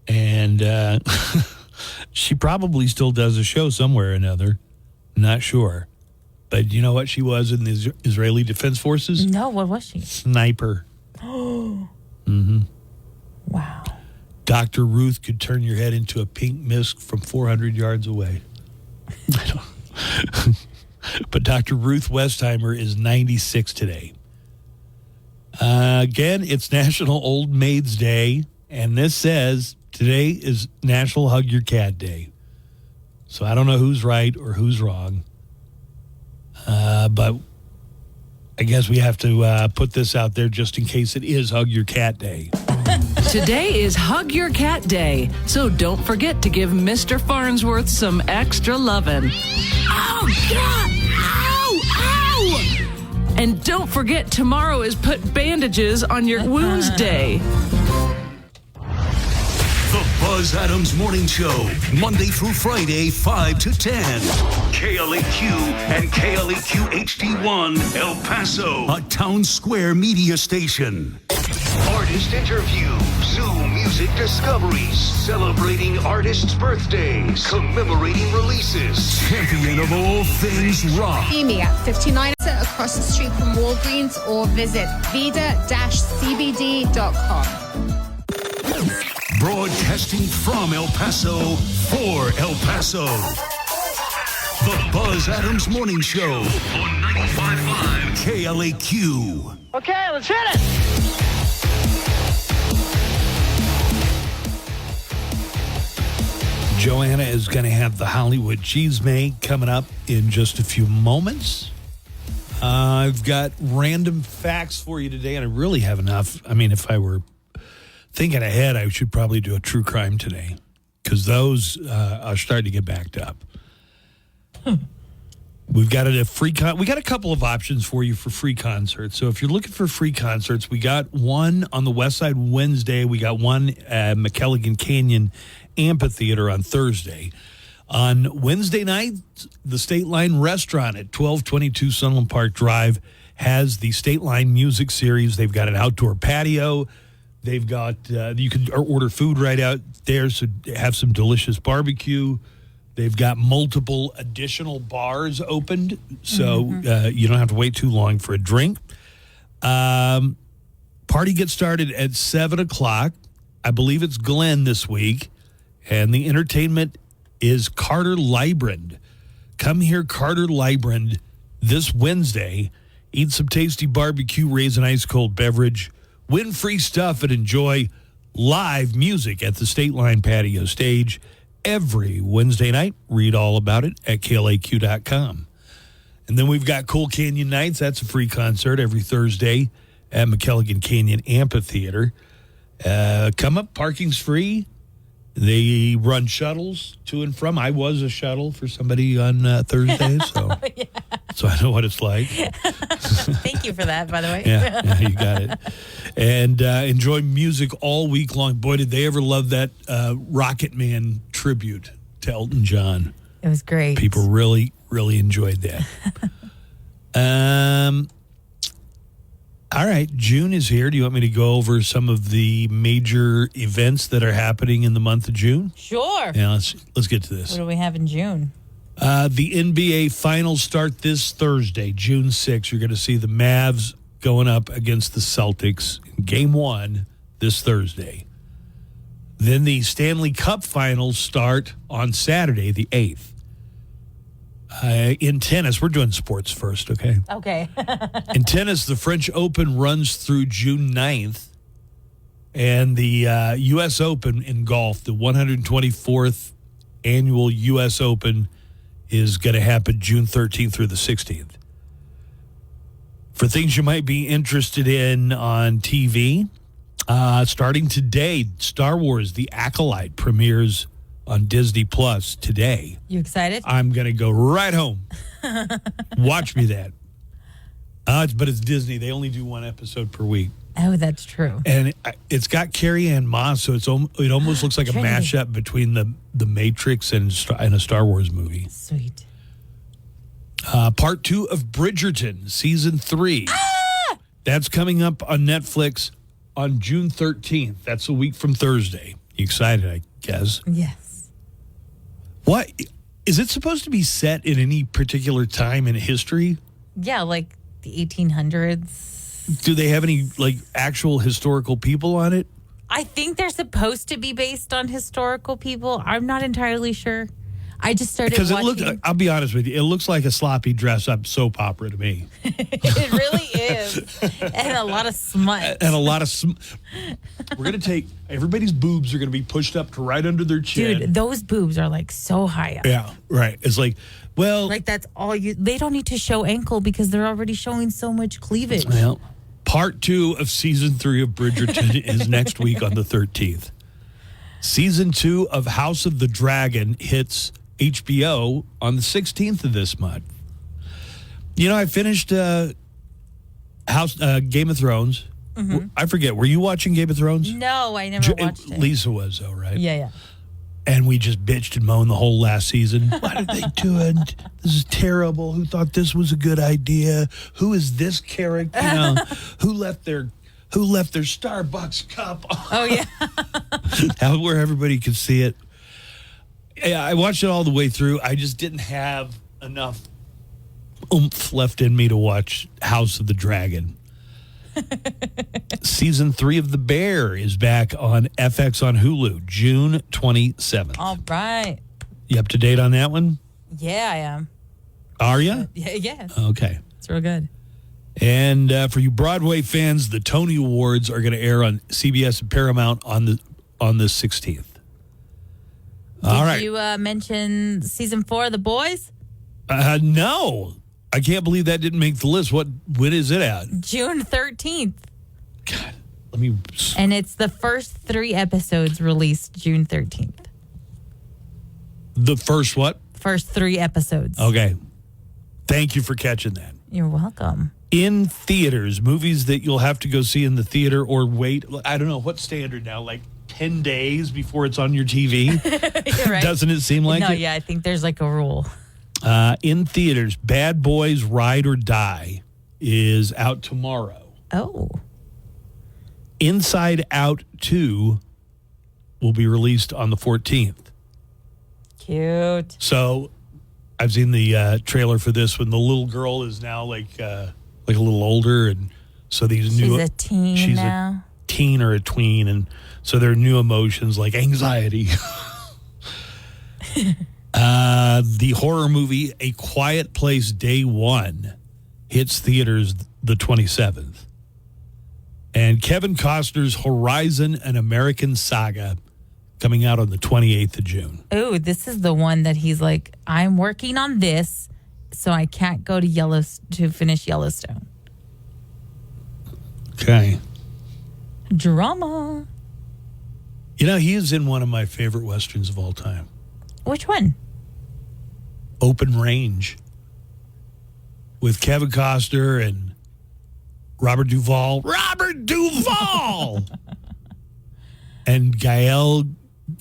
Speaker 5: and she probably still does a show somewhere or another. Not sure. But you know what she was in the Israeli Defense Forces?
Speaker 6: No, what was she?
Speaker 5: Sniper. Mm-hmm.
Speaker 6: Wow.
Speaker 5: Dr. Ruth could turn your head into a pink mist from 400 yards away. But Dr. Ruth Westheimer is 96 today. Again, it's National Old Maids Day, and this says today is National Hug Your Cat Day. So I don't know who's right or who's wrong. But I guess we have to put this out there just in case it is Hug Your Cat Day.
Speaker 2: Today is Hug Your Cat Day, so don't forget to give Mr. Farnsworth some extra lovin'. Oh, God! Ow! Ow! And don't forget tomorrow is Put Bandages on Your Wounds Day.
Speaker 4: The Buzz Adams Morning Show, Monday through Friday, 5 to 10. KLAQ and KLAQ HD1, El Paso, a Town Square media station. Artist interviews, new music discoveries, celebrating artists' birthdays, commemorating releases, champion of all things rock.
Speaker 3: See me at 59 across the street from Walgreens or visit vida-cbd.com.
Speaker 4: Broadcasting from El Paso for El Paso. The Buzz Adams Morning Show on 95.5 KLAQ.
Speaker 23: Okay, let's hit it.
Speaker 5: Joanna is going to have the Hollywood Cheesemate coming up in just a few moments. I've got random facts for you today, and I really have enough. I mean, if I were thinking ahead, I should probably do a true crime today because those are starting to get backed up. We've got a free we got a couple of options for you for free concerts. So if you're looking for free concerts, we got one on the West Side Wednesday. We got one at McKelligan Canyon Amphitheater on Thursday. On Wednesday night, the State Line Restaurant at 1222 Sunland Park Drive has the State Line Music Series. They've got an outdoor patio. They've got, you can order food right out there, so have some delicious barbecue. They've got multiple additional bars opened, so you don't have to wait too long for a drink. Party gets started at 7 o'clock. I believe it's Glenn this week, and the entertainment is Carter Librand. Come here, Carter Librand, this Wednesday. Eat some tasty barbecue, raise an ice-cold beverage, win free stuff, and enjoy live music at the State Line Patio Stage every Wednesday night. Read all about it at KLAQ.com. And then we've got Cool Canyon Nights. That's a free concert every Thursday at McKelligan Canyon Amphitheater. Come up, parking's free. They run shuttles to and from. I was a shuttle for somebody on Thursday, so I know what it's like.
Speaker 6: Thank you for that, by the way.
Speaker 5: Yeah, you got it. And enjoy music all week long. Boy, did they ever love that Rocket Man tribute to Elton John.
Speaker 6: It was great.
Speaker 5: People really, really enjoyed that. All right, June is here. Do you want me to go over some of the major events that are happening in the month of June?
Speaker 6: Sure.
Speaker 5: Yeah, let's get to this.
Speaker 6: What do we have in June?
Speaker 5: The NBA Finals start this Thursday, June 6th. You're going to see the Mavs going up against the Celtics in Game 1 this Thursday. Then the Stanley Cup Finals start on Saturday, the 8th. In tennis, we're doing sports first, okay?
Speaker 6: Okay.
Speaker 5: In tennis, the French Open runs through June 9th. And the U.S. Open in golf, the 124th annual U.S. Open, is going to happen June 13th through the 16th. For things you might be interested in on TV, starting today, Star Wars The Acolyte premieres on Disney Plus today.
Speaker 6: You excited?
Speaker 5: I'm going to go right home. Watch me that. But it's Disney. They only do one episode per week.
Speaker 6: Oh, that's true.
Speaker 5: And it's got Carrie-Anne Moss, so it almost looks like a mashup between the Matrix and a Star Wars movie.
Speaker 6: Sweet.
Speaker 5: Part 2 of Bridgerton, Season 3. That's coming up on Netflix on June 13th. That's a week from Thursday. You excited, I guess?
Speaker 6: Yes.
Speaker 5: What? Is it supposed to be set in any particular time in history?
Speaker 6: Yeah, like the 1800s.
Speaker 5: Do they have any actual historical people on it?
Speaker 6: I think they're supposed to be based on historical people. I'm not entirely sure. I just started watching.
Speaker 5: I'll be honest with you, it looks like a sloppy dress-up soap opera to me.
Speaker 6: It really is. And a lot of smut.
Speaker 5: And a lot of we're going to take, everybody's boobs are going to be pushed up to right under their chin.
Speaker 6: Dude, those boobs are so high up.
Speaker 5: Yeah, right. It's
Speaker 6: that's all they don't need to show ankle because they're already showing so much cleavage.
Speaker 5: Well, part 2 of Season 3 of Bridgerton is next week on the 13th. Season 2 of House of the Dragon hits HBO on the 16th of this month. You know, I finished Game of Thrones. Mm-hmm. I forget, were you watching Game of Thrones?
Speaker 6: No, I never watched it.
Speaker 5: Lisa was, though, right?
Speaker 6: Yeah.
Speaker 5: And we just bitched and moaned the whole last season. Why did they do it? This is terrible. Who thought this was a good idea? Who is this character? You know, who left their Starbucks cup on?
Speaker 6: Oh, yeah.
Speaker 5: Where everybody could see it. Yeah, I watched it all the way through. I just didn't have enough oomph left in me to watch House of the Dragon. Season 3 of The Bear is back on FX on Hulu, June 27th.
Speaker 6: All right.
Speaker 5: You up to date on that one?
Speaker 6: Yeah, I am.
Speaker 5: Are you?
Speaker 6: Yeah.
Speaker 5: Okay.
Speaker 6: It's real good.
Speaker 5: And for you Broadway fans, the Tony Awards are going to air on CBS and Paramount on the 16th. All right.
Speaker 6: Did you mention season 4 of The Boys?
Speaker 5: No. I can't believe that didn't make the list. When is it at?
Speaker 6: June 13th.
Speaker 5: God, let me.
Speaker 6: And it's the first 3 episodes released June 13th.
Speaker 5: The first what?
Speaker 6: First 3 episodes.
Speaker 5: Okay. Thank you for catching that.
Speaker 6: You're welcome.
Speaker 5: In theaters, movies that you'll have to go see in the theater or wait, I don't know, what's standard now, like 10 days before it's on your TV?
Speaker 6: Right?
Speaker 5: Doesn't it seem like it?
Speaker 6: Yeah, I think there's like a rule.
Speaker 5: In theaters, Bad Boys Ride or Die is out tomorrow.
Speaker 6: Oh.
Speaker 5: Inside Out 2 will be released on the 14th.
Speaker 6: Cute.
Speaker 5: So I've seen the trailer for this when the little girl is now like a little older. And so these
Speaker 6: She's a teen now.
Speaker 5: A teen or a tween. And so there are new emotions like anxiety. The horror movie A Quiet Place Day 1 hits theaters the 27th. And Kevin Costner's Horizon, An American Saga, coming out on the 28th of June.
Speaker 6: Oh, this is the one that he's like, I'm working on this, so I can't go to finish Yellowstone.
Speaker 5: Okay.
Speaker 6: Drama.
Speaker 5: You know, he is in one of my favorite Westerns of all time.
Speaker 6: Which one?
Speaker 5: Open Range. With Kevin Costner and Robert Duvall. Robert Duvall! And Gael,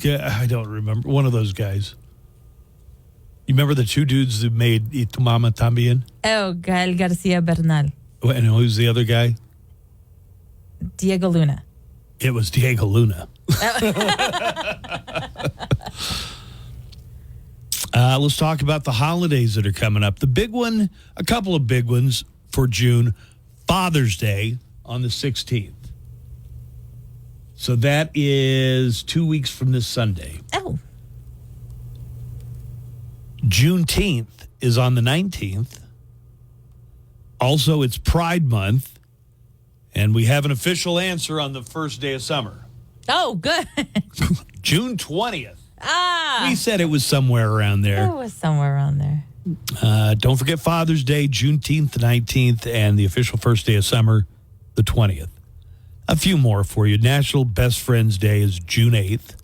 Speaker 5: I don't remember, one of those guys. You remember the two dudes who made Y Tu Mama Tambien?
Speaker 6: Oh, Gael Garcia Bernal.
Speaker 5: And who's the other guy?
Speaker 6: Diego Luna.
Speaker 5: It was Diego Luna. Let's talk about the holidays that are coming up. The big one, a couple of big ones for June. Father's Day on the 16th. So that is 2 weeks from this Sunday.
Speaker 6: Oh.
Speaker 5: Juneteenth is on the 19th. Also, it's Pride Month. And we have an official answer on the first day of summer.
Speaker 6: Oh, good.
Speaker 5: June 20th.
Speaker 6: Ah.
Speaker 5: We said it was somewhere around there.
Speaker 6: It was somewhere around there.
Speaker 5: Don't forget Father's Day, Juneteenth, the 19th, and the official first day of summer, the 20th. A few more for you. National Best Friends Day is June 8th.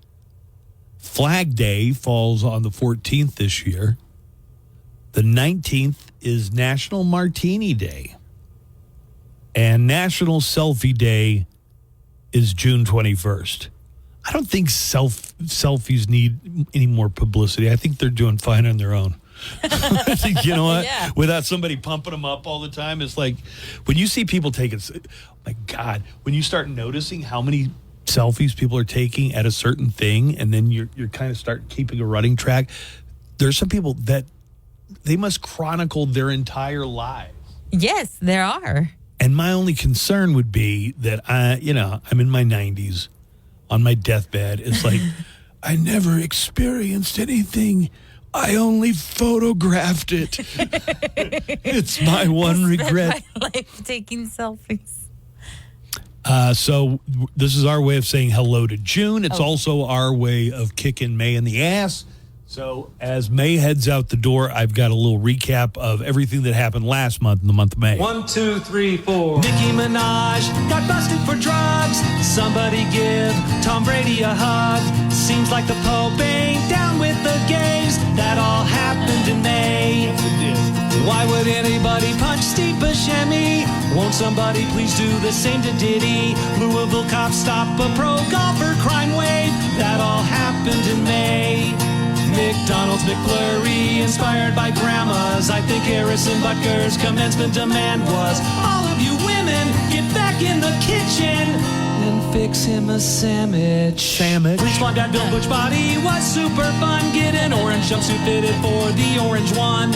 Speaker 5: Flag Day falls on the 14th this year. The 19th is National Martini Day. And National Selfie Day is June 21st. I don't think selfies need any more publicity. I think they're doing fine on their own. I think, you know what?
Speaker 6: Yeah.
Speaker 5: Without somebody pumping them up all the time, it's like when you see people taking, oh my God, when you start noticing how many selfies people are taking at a certain thing, and then you're kind of start keeping a running track. There's some people that they must chronicle their entire lives.
Speaker 6: Yes, there are.
Speaker 5: And my only concern would be that I'm in my 90s on my deathbed. It's like, I never experienced anything. I only photographed it. It's my one regret.
Speaker 6: My life taking selfies.
Speaker 5: So this is our way of saying hello to June. It's also our way of kicking May in the ass. So as May heads out the door, I've got a little recap of everything that happened last month in the month of May.
Speaker 7: 1, 2, 3, 4. Nicki Minaj got busted for drugs. Somebody give Tom Brady a hug. Seems like the Pope ain't down with the gays. That all happened in May.
Speaker 5: Yes, it did.
Speaker 7: Why would anybody punch Steve Buscemi? Won't somebody please do the same to Diddy? Louisville cops stop a pro golfer crime wave. That all happened in May. McDonald's McFlurry, inspired by grandmas. I think Harrison Butker's commencement demand was, all of you women, get back in the kitchen and fix him a sandwich. Bleach blonde dad Bill Butch body was super fun. Get an orange jumpsuit fitted for the orange one.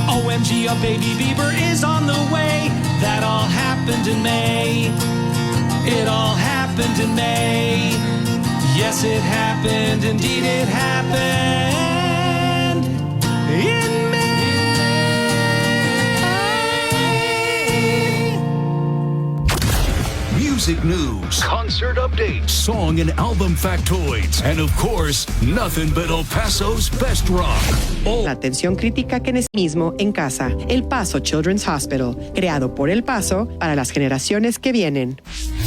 Speaker 7: OMG, a baby Bieber is on the way. That all happened in May. It all happened in May. Yes, it happened. Indeed, it happened. In May.
Speaker 4: Music news, concert updates, song and album factoids, and of course, nothing but El Paso's best rock.
Speaker 8: La atención crítica que es mismo en casa. El Paso Children's Hospital, creado por El Paso para las generaciones que vienen.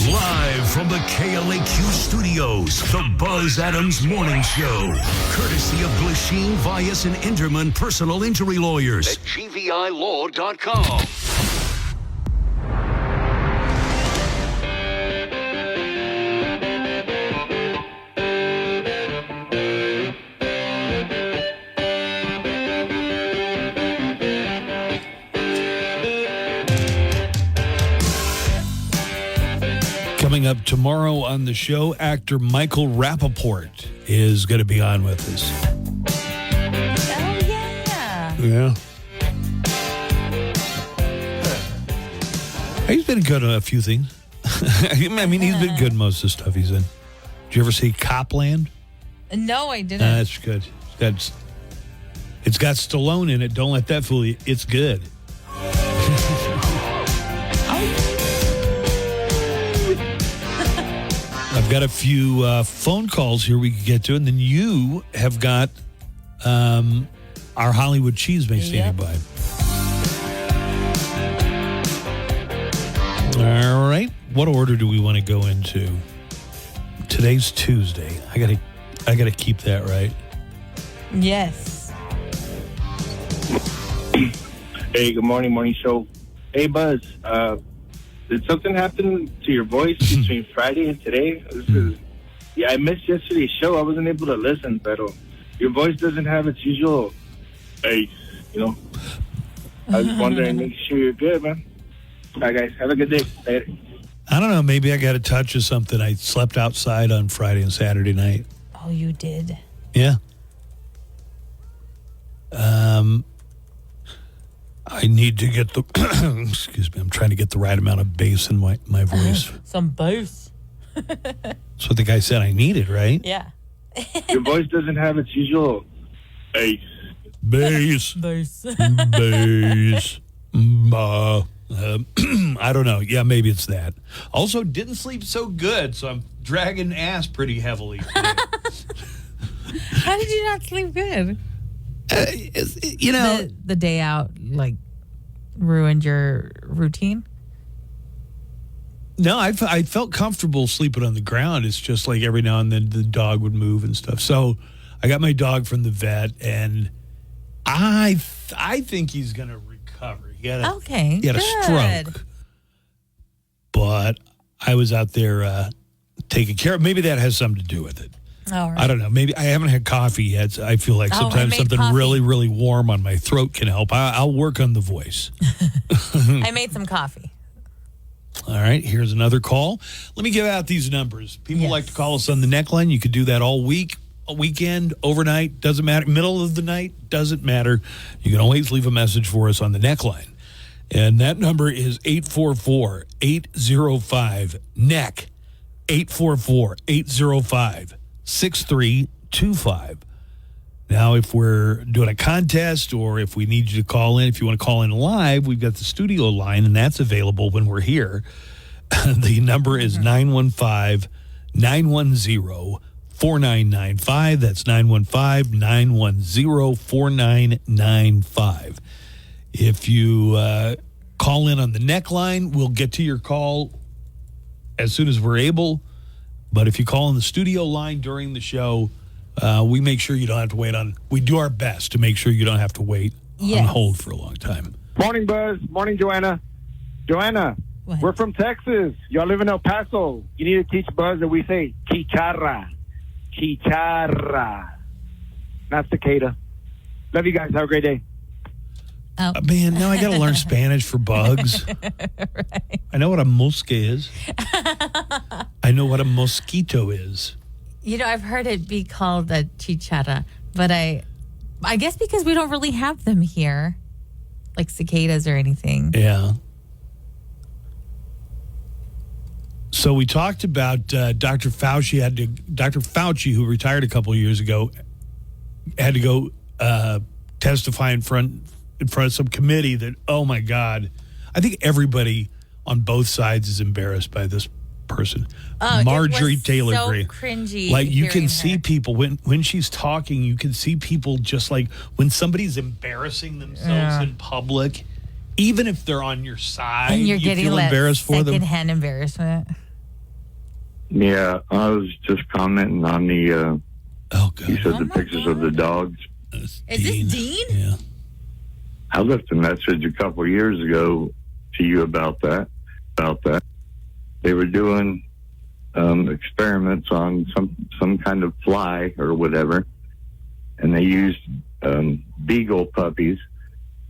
Speaker 4: Live from the KLAQ studios, the Buzz Adams Morning Show. Courtesy of Glasheen, Vyas, and Enderman Personal Injury Lawyers at GVILaw.com.
Speaker 5: Coming up tomorrow on the show, actor Michael Rappaport is going to be on with us.
Speaker 6: Oh, yeah.
Speaker 5: Yeah. He's been good on a few things. I mean, he's been good in most of the stuff he's in. Did you ever see Copland?
Speaker 6: No, I didn't.
Speaker 5: That's good. It's got Stallone in it. Don't let that fool you. It's good. I've got a few phone calls here we can get to, and then you have got our Hollywood Cheesemate standing by. All right. What order do we want to go into? Today's Tuesday. I gotta keep that right.
Speaker 6: Yes.
Speaker 9: Hey, good morning show. Hey, Buzz. Did something happen to your voice between Friday and today? I missed yesterday's show. I wasn't able to listen, but your voice doesn't have its usual bass, I was wondering, make sure you're good, man. All right, guys. Have a good day. Later.
Speaker 5: I don't know. Maybe I got a touch of something. I slept outside on Friday and Saturday night.
Speaker 6: Oh, you did?
Speaker 5: Yeah. I need to get the excuse me, I'm trying to get the right amount of bass in my voice.
Speaker 6: Some bass.
Speaker 5: That's what the guy said I needed, right?
Speaker 6: Yeah.
Speaker 9: Your voice doesn't have its usual bass.
Speaker 5: Bass.
Speaker 6: Bass.
Speaker 5: Bass. I don't know. Yeah, maybe it's that. Also, didn't sleep so good, so I'm dragging ass pretty heavily today.
Speaker 6: How did you not sleep good? The day out ruined your routine.
Speaker 5: No, I felt comfortable sleeping on the ground. It's just like every now and then the dog would move and stuff. So I got my dog from the vet, and I think he's going to recover. He had a stroke, but I was out there taking care of. Maybe that has something to do with it.
Speaker 6: All right.
Speaker 5: I don't know. Maybe I haven't had coffee yet. So I feel like sometimes something really, really warm on my throat can help. I'll work on the voice.
Speaker 6: I made some coffee.
Speaker 5: All right. Here's another call. Let me give out these numbers. People like to call us on the neckline. You could do that all week, a weekend, overnight. Doesn't matter. Middle of the night. Doesn't matter. You can always leave a message for us on the neckline. And that number is 844-805-NECK. 844-805-6325. Now, if we're doing a contest or if we need you to call in, if you want to call in live, we've got the studio line, and that's available when we're here. The number is 915-910-4995. That's 915-910-4995. If you call in on the neckline, we'll get to your call as soon as we're able. But if you call in the studio line during the show, we make sure you don't have to wait on. We do our best to make sure you don't have to wait on hold for a long time.
Speaker 9: Morning, Buzz. Morning, Joanna. Joanna, we're from Texas. Y'all live in El Paso. You need to teach Buzz that we say chicharra. Chicharra. Not cicada. Love you guys. Have a great day.
Speaker 6: Oh.
Speaker 5: Man, now I got to learn Spanish for bugs.
Speaker 6: Right.
Speaker 5: I know what a mosca is. I know what a mosquito is.
Speaker 6: I've heard it be called a chicharra, but I guess because we don't really have them here, like cicadas or anything.
Speaker 5: Yeah. So we talked about Dr. Fauci. Dr. Fauci, who retired a couple of years ago, had to go testify in front of some committee that, oh my God, I think everybody on both sides is embarrassed by this person. Marjorie Taylor Greene.
Speaker 6: Cringy.
Speaker 5: Like you can see people when she's talking, you can see people just like when somebody's embarrassing themselves in public, even if they're on your side,
Speaker 6: and you're
Speaker 5: you
Speaker 6: getting
Speaker 5: feel embarrassed for them.
Speaker 6: Secondhand embarrassment.
Speaker 10: Yeah, I was just commenting on the. You said the pictures of the dogs.
Speaker 6: Is this Dean?
Speaker 5: Yeah.
Speaker 10: I left a message a couple of years ago to you about that. They were doing experiments on some kind of fly or whatever, and they used beagle puppies,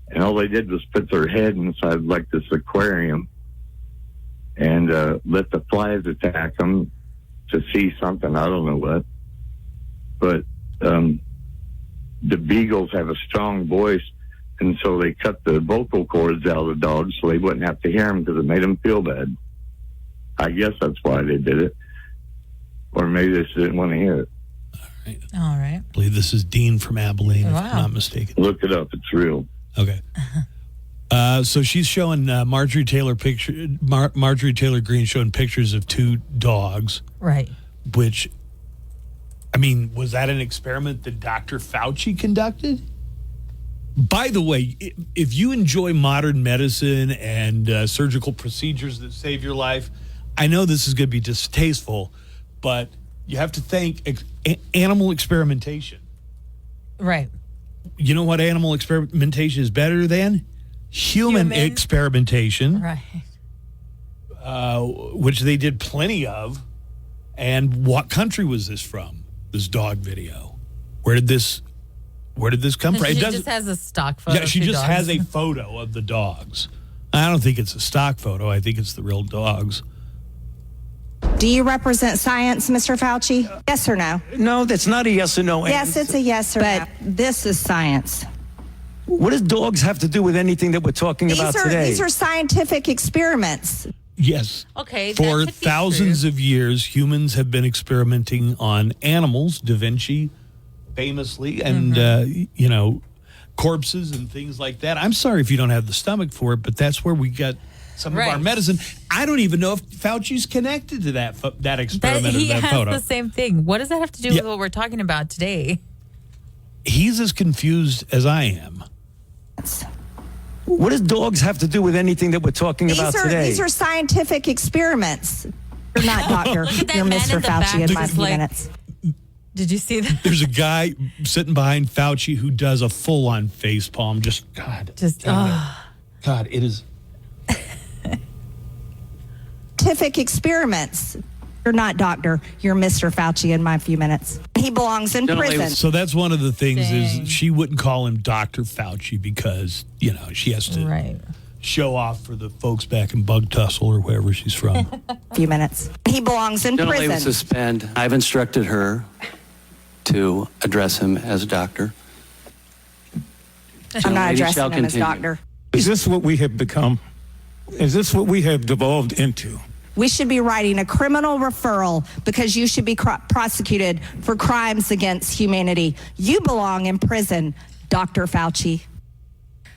Speaker 10: and all they did was put their head inside like this aquarium and let the flies attack them to see something. I don't know what. But the beagles have a strong voice, and so they cut the vocal cords out of the dogs so they wouldn't have to hear them because it made them feel bad. I guess that's why they did it. Or maybe they just didn't want to hear it.
Speaker 6: All right.
Speaker 5: I believe this is Dean from Abilene, if I'm not mistaken.
Speaker 10: Look it up. It's real.
Speaker 5: Okay. So she's showing Marjorie Taylor Greene showing pictures of two dogs.
Speaker 6: Right.
Speaker 5: Which, I mean, was that an experiment that Dr. Fauci conducted? By the way, if you enjoy modern medicine and surgical procedures that save your life, I know this is going to be distasteful, but you have to thank animal experimentation.
Speaker 6: Right.
Speaker 5: You know what animal experimentation is better than? Human experimentation.
Speaker 6: Right.
Speaker 5: Which they did plenty of. And what country was this from? This dog video. Where did this come from?
Speaker 6: She just has a stock photo.
Speaker 5: Yeah, she just has a photo of the dogs. I don't think it's a stock photo. I think it's the real dogs.
Speaker 14: Do you represent science, Mr. Fauci? Yes or no?
Speaker 13: No, that's not a yes or no
Speaker 14: Yes,
Speaker 13: answer.
Speaker 14: it's a yes or no. But this is science.
Speaker 13: What does dogs have to do with anything that we're talking about today?
Speaker 14: These are scientific experiments.
Speaker 5: Yes.
Speaker 6: Okay.
Speaker 5: For thousands of years, humans have been experimenting on animals, Da Vinci famously, and, corpses and things like that. I'm sorry if you don't have the stomach for it, but that's where we got some of our medicine. I don't even know if Fauci's connected to that experiment
Speaker 6: He
Speaker 5: or that
Speaker 6: has
Speaker 5: photo.
Speaker 6: the same thing. What does that have to do with what we're talking about today?
Speaker 5: He's as confused as I am.
Speaker 13: What does dogs have to do with anything that we're talking about today?
Speaker 14: These are scientific experiments. You're not doctor. You're Mr. Fauci in my few minutes.
Speaker 6: Did you see that?
Speaker 5: There's a guy sitting behind Fauci who does a full-on face palm. God, it is.
Speaker 14: Scientific experiments. You're not doctor. You're Mr. Fauci in my few minutes. He belongs in prison.
Speaker 5: So that's one of the things is she wouldn't call him Dr. Fauci because, she has to show off for the folks back in Bug Tussle or wherever she's from.
Speaker 14: Few minutes. He belongs in
Speaker 15: Generally
Speaker 14: prison.
Speaker 15: would suspend. I've instructed her to address him as a doctor.
Speaker 14: I'm not addressing him as doctor.
Speaker 16: Is this what we have become? Is this what we have devolved into?
Speaker 14: We should be writing a criminal referral because you should be prosecuted for crimes against humanity. You belong in prison, Dr. Fauci.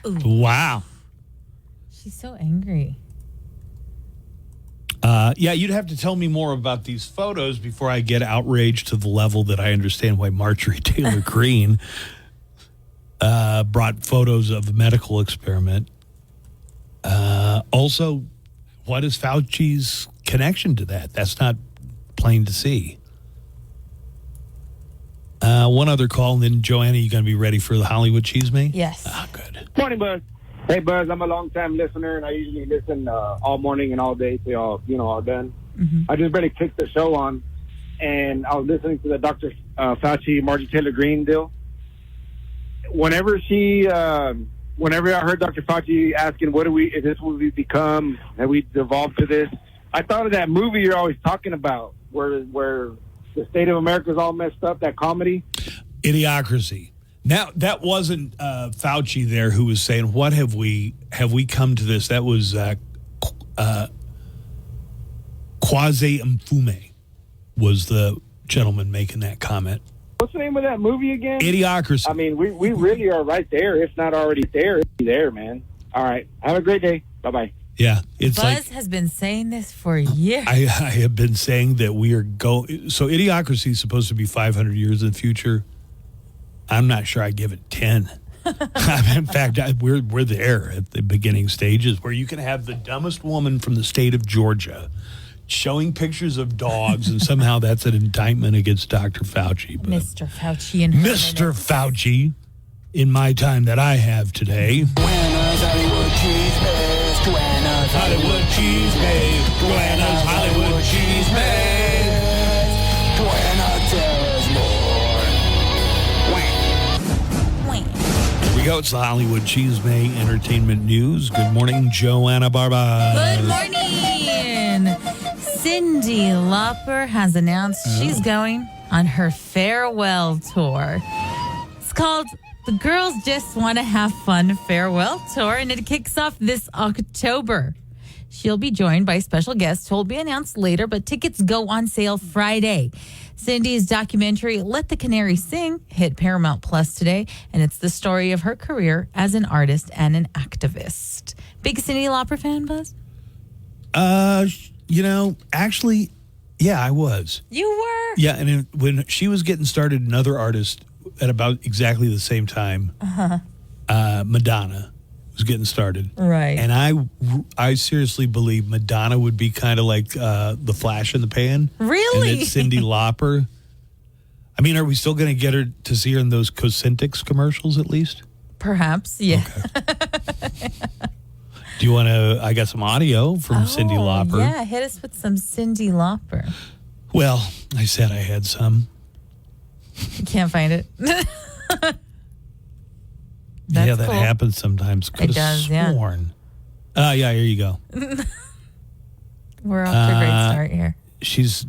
Speaker 5: Wow.
Speaker 6: She's so angry.
Speaker 5: You'd have to tell me more about these photos before I get outraged to the level that I understand why Marjorie Taylor Greene brought photos of a medical experiment. Also, what is Fauci's connection to that? That's not plain to see. One other call, and then Joanna, you going to be ready for the Hollywood Cheesemate?
Speaker 6: Yes.
Speaker 5: Good.
Speaker 11: Morning, Buzz. Hey, Buzz, I'm a long-time listener, and I usually listen all morning and all day till all done. I just barely clicked the show on, and I was listening to the Dr. Fauci, Marjorie Taylor Greene deal. Whenever I heard Dr. Fauci asking, is this what we become? Have we devolved to this? I thought of that movie you're always talking about, where the state of America is all messed up, that comedy.
Speaker 5: Idiocracy. Now, that wasn't Fauci there who was saying, what have we come to this? That was Kwasi Mfume was the gentleman making that comment.
Speaker 11: What's the name of that movie again?
Speaker 5: Idiocracy.
Speaker 11: I mean, we really are right there, if not already there. It's there, man. All right. Have a great day. Bye-bye.
Speaker 5: Yeah. It's
Speaker 6: Buzz has been saying this for years.
Speaker 5: I have been saying that we are going. So Idiocracy is supposed to be 500 years in the future. I'm not sure I give it 10. In fact, we're there at the beginning stages where you can have the dumbest woman from the state of Georgia showing pictures of dogs, and somehow that's an indictment against Dr. Fauci. But
Speaker 6: Mr. Fauci and
Speaker 5: Mr. Fauci, in my time that I have today.
Speaker 23: Buena's Hollywood Cheese Babe. Buena's
Speaker 5: Hollywood Cheese Babe. Buena's Hollywood Cheese Babe.
Speaker 23: Buena, tell us more.
Speaker 5: Here we go. It's the Hollywood Cheese Babe Entertainment News. Good morning, Joanna Barba.
Speaker 6: Good morning. Cyndi Lauper has announced she's going on her farewell tour. It's called The Girls Just Want to Have Fun Farewell Tour, and it kicks off this October. She'll be joined by special guests who will be announced later, but tickets go on sale Friday. Cyndi's documentary, Let the Canary Sing, hit Paramount Plus today, and it's the story of her career as an artist and an activist. Big Cyndi Lauper fan, Buzz?
Speaker 5: Actually, yeah, I was.
Speaker 6: You were?
Speaker 5: Yeah, and when she was getting started, another artist at about exactly the same time, Madonna was getting started.
Speaker 6: Right.
Speaker 5: And I seriously believe Madonna would be kind of like the flash in the pan.
Speaker 6: Really?
Speaker 5: And that Cyndi Lauper. I mean, are we still going to get her to see her in those Cosmetics commercials at least?
Speaker 6: Perhaps, yeah.
Speaker 5: Okay. Do you want to? I got some audio from Cyndi Lauper.
Speaker 6: Yeah, hit us with some Cyndi Lauper.
Speaker 5: Well, I said I had some.
Speaker 6: You can't find it.
Speaker 5: Yeah, that
Speaker 6: cool.
Speaker 5: happens sometimes. Could
Speaker 6: It does, yeah.
Speaker 5: sworn. Yeah, here you go.
Speaker 6: We're off to a great start here.
Speaker 5: She's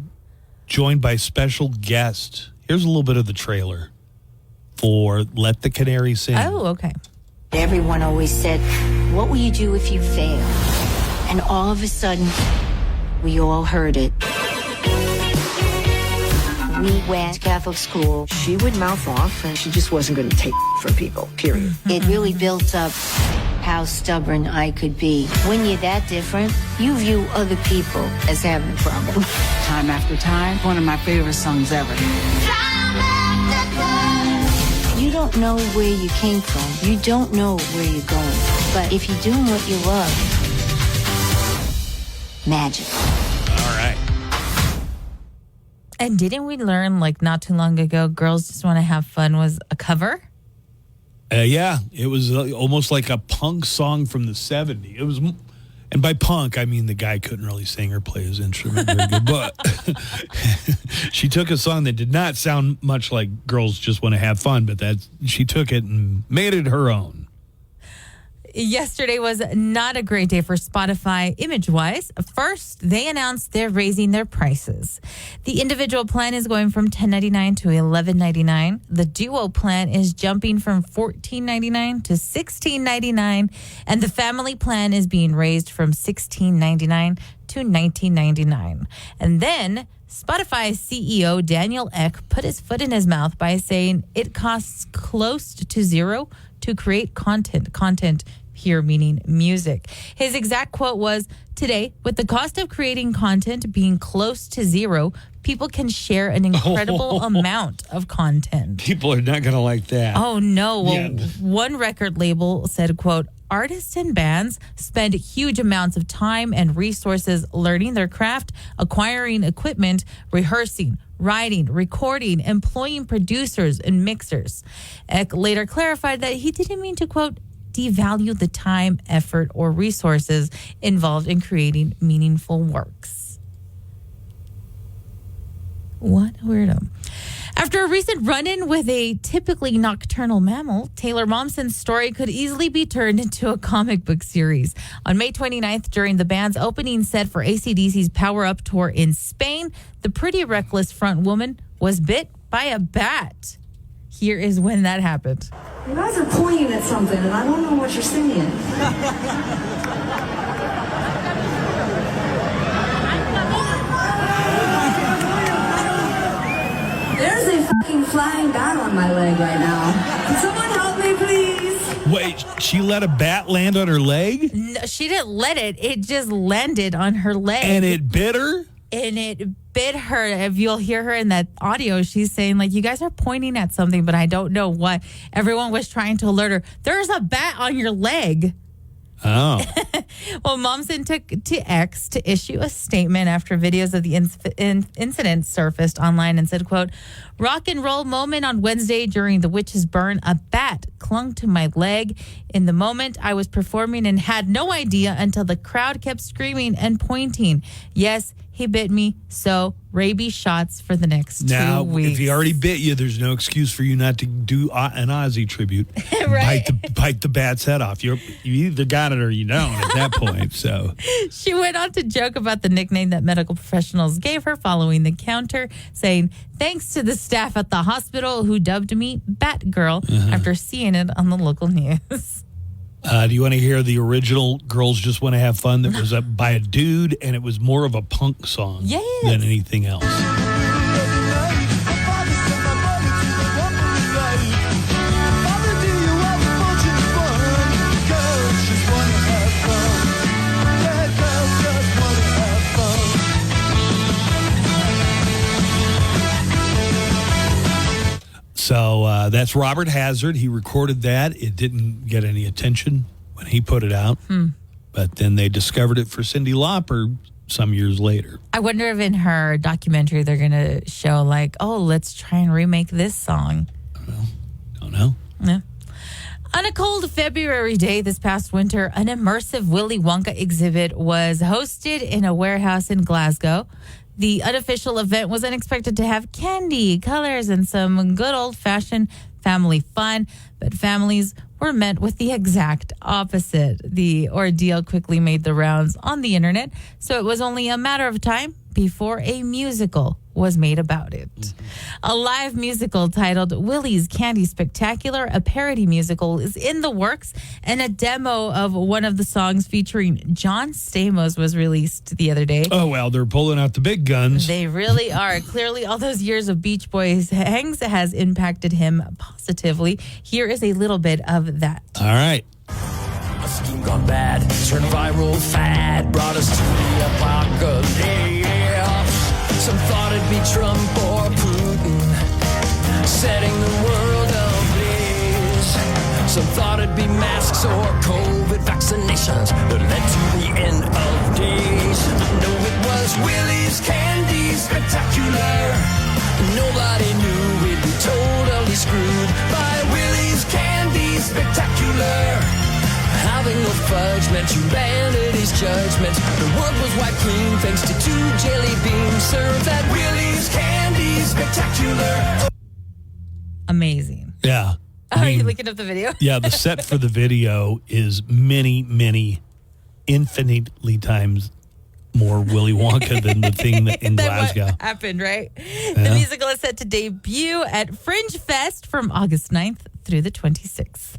Speaker 5: joined by special guest. Here's a little bit of the trailer for Let the Canary Sing.
Speaker 6: Oh, okay.
Speaker 12: Everyone always said, what will you do if you fail? And all of a sudden, we all heard it. We went to Catholic school. She would mouth off, and she just wasn't going to take from people, period. It really built up how stubborn I could be. When you're that different, you view other people as having a problem.
Speaker 17: Time after time, one of my favorite songs ever.
Speaker 12: You don't know where you came from. You don't know where you're going. But if you're doing what you love, magic.
Speaker 5: All right.
Speaker 6: And didn't we learn, like, not too long ago, Girls Just Want to Have Fun was a cover?
Speaker 5: Yeah, it was almost like a punk song from the 70s. It was, and by punk, I mean the guy couldn't really sing or play his instrument very good. But she took a song that did not sound much like Girls Just Want to Have Fun, but she took it and made it her own.
Speaker 6: Yesterday was not a great day for Spotify image-wise. First, they announced they're raising their prices. The individual plan is going from $10.99 to $11.99. The duo plan is jumping from $14.99 to $16.99. And the family plan is being raised from $16.99 to $19.99. And then Spotify CEO Daniel Ek put his foot in his mouth by saying it costs close to zero to create content here meaning music. His exact quote was, "Today, with the cost of creating content being close to zero, people can share an incredible amount of content."
Speaker 5: People are not going to like that.
Speaker 6: Oh, no. Well,
Speaker 5: Yeah.
Speaker 6: one record label said, quote, "Artists and bands spend huge amounts of time and resources learning their craft, acquiring equipment, rehearsing, writing, recording, employing producers and mixers." Eck later clarified that he didn't mean to, quote, devalue the time, effort, or resources involved in creating meaningful works. What a weirdo. After a recent run-in with a typically nocturnal mammal, Taylor Momsen's story could easily be turned into a comic book series. On May 29th, during the band's opening set for AC/DC's Power Up tour in Spain, the pretty reckless front woman was bit by a bat. Here is when that happened.
Speaker 18: You guys are pointing at something, and I don't know what you're saying. There's a fucking flying bat on my leg right now. Can someone help me, please?
Speaker 5: Wait, she let a bat land on her leg?
Speaker 6: No, she didn't let it. It just landed on her leg.
Speaker 5: And it bit her?
Speaker 6: And it bit her. If you'll hear her in that audio, she's saying, like, you guys are pointing at something, but I don't know what. Everyone was trying to alert her. There's a bat on your leg.
Speaker 5: Oh.
Speaker 6: Well, Momsen took to X to issue a statement after videos of the incident surfaced online and said, quote, "Rock and roll moment on Wednesday during the witch's burn. A bat clung to my leg. In the moment, I was performing and had no idea until the crowd kept screaming and pointing. Yes, he bit me, so rabies shots for the next 2 weeks."
Speaker 5: If he already bit you, there's no excuse for you not to do an Ozzy tribute.
Speaker 6: Right.
Speaker 5: Bite the bat's head off. You either got it or you don't at that point. So
Speaker 6: She went on to joke about the nickname that medical professionals gave her following the encounter, saying, "Thanks to the staff at the hospital who dubbed me Batgirl after seeing it on the local news."
Speaker 5: do you want to hear the original Girls Just Want to Have Fun that was by a dude, and it was more of a punk song than anything else? So that's Robert Hazard. He recorded that. It didn't get any attention when he put it out. But then they discovered it for Cyndi Lauper some years later.
Speaker 6: I wonder if in her documentary they're going to show like, oh, let's try and remake this song.
Speaker 5: Don't know.
Speaker 6: Yeah. On a cold February day this past winter, an immersive Willy Wonka exhibit was hosted in a warehouse in Glasgow. The unofficial event was unexpected to have candy, colors, and some good old-fashioned family fun, but families were met with the exact opposite. The ordeal quickly made the rounds on the internet, so it was only a matter of time before a musical was made about it. A live musical titled Willy's Candy Spectacular, a parody musical, is in the works, and a demo of one of the songs featuring John Stamos was released the other day.
Speaker 5: Oh, well, they're pulling out the big guns.
Speaker 6: They really are. Clearly, all those years of Beach Boys hangs has impacted him positively. Here is a little bit of that.
Speaker 5: All right.
Speaker 23: A scheme gone bad, turned viral fad, brought us to the apocalypse. Some thought it'd be Trump or Putin, setting the world ablaze. Some thought it'd be masks or COVID vaccinations that led to the end of days. No, it was Willy's Candy Spectacular. Nobody knew we'd be totally screwed by Willy's Candy Spectacular. Having no fudge meant you banded his judgment. The world was wiped clean thanks to 2 jelly beans served at Willy's Candy Spectacular.
Speaker 6: Amazing.
Speaker 5: Yeah.
Speaker 6: Are you looking up the video?
Speaker 5: Yeah, the set for the video is many, many, infinitely times more Willy Wonka than the thing in Glasgow.
Speaker 6: What happened, right? The musical is set to debut at Fringe Fest from August 9th through the 26th.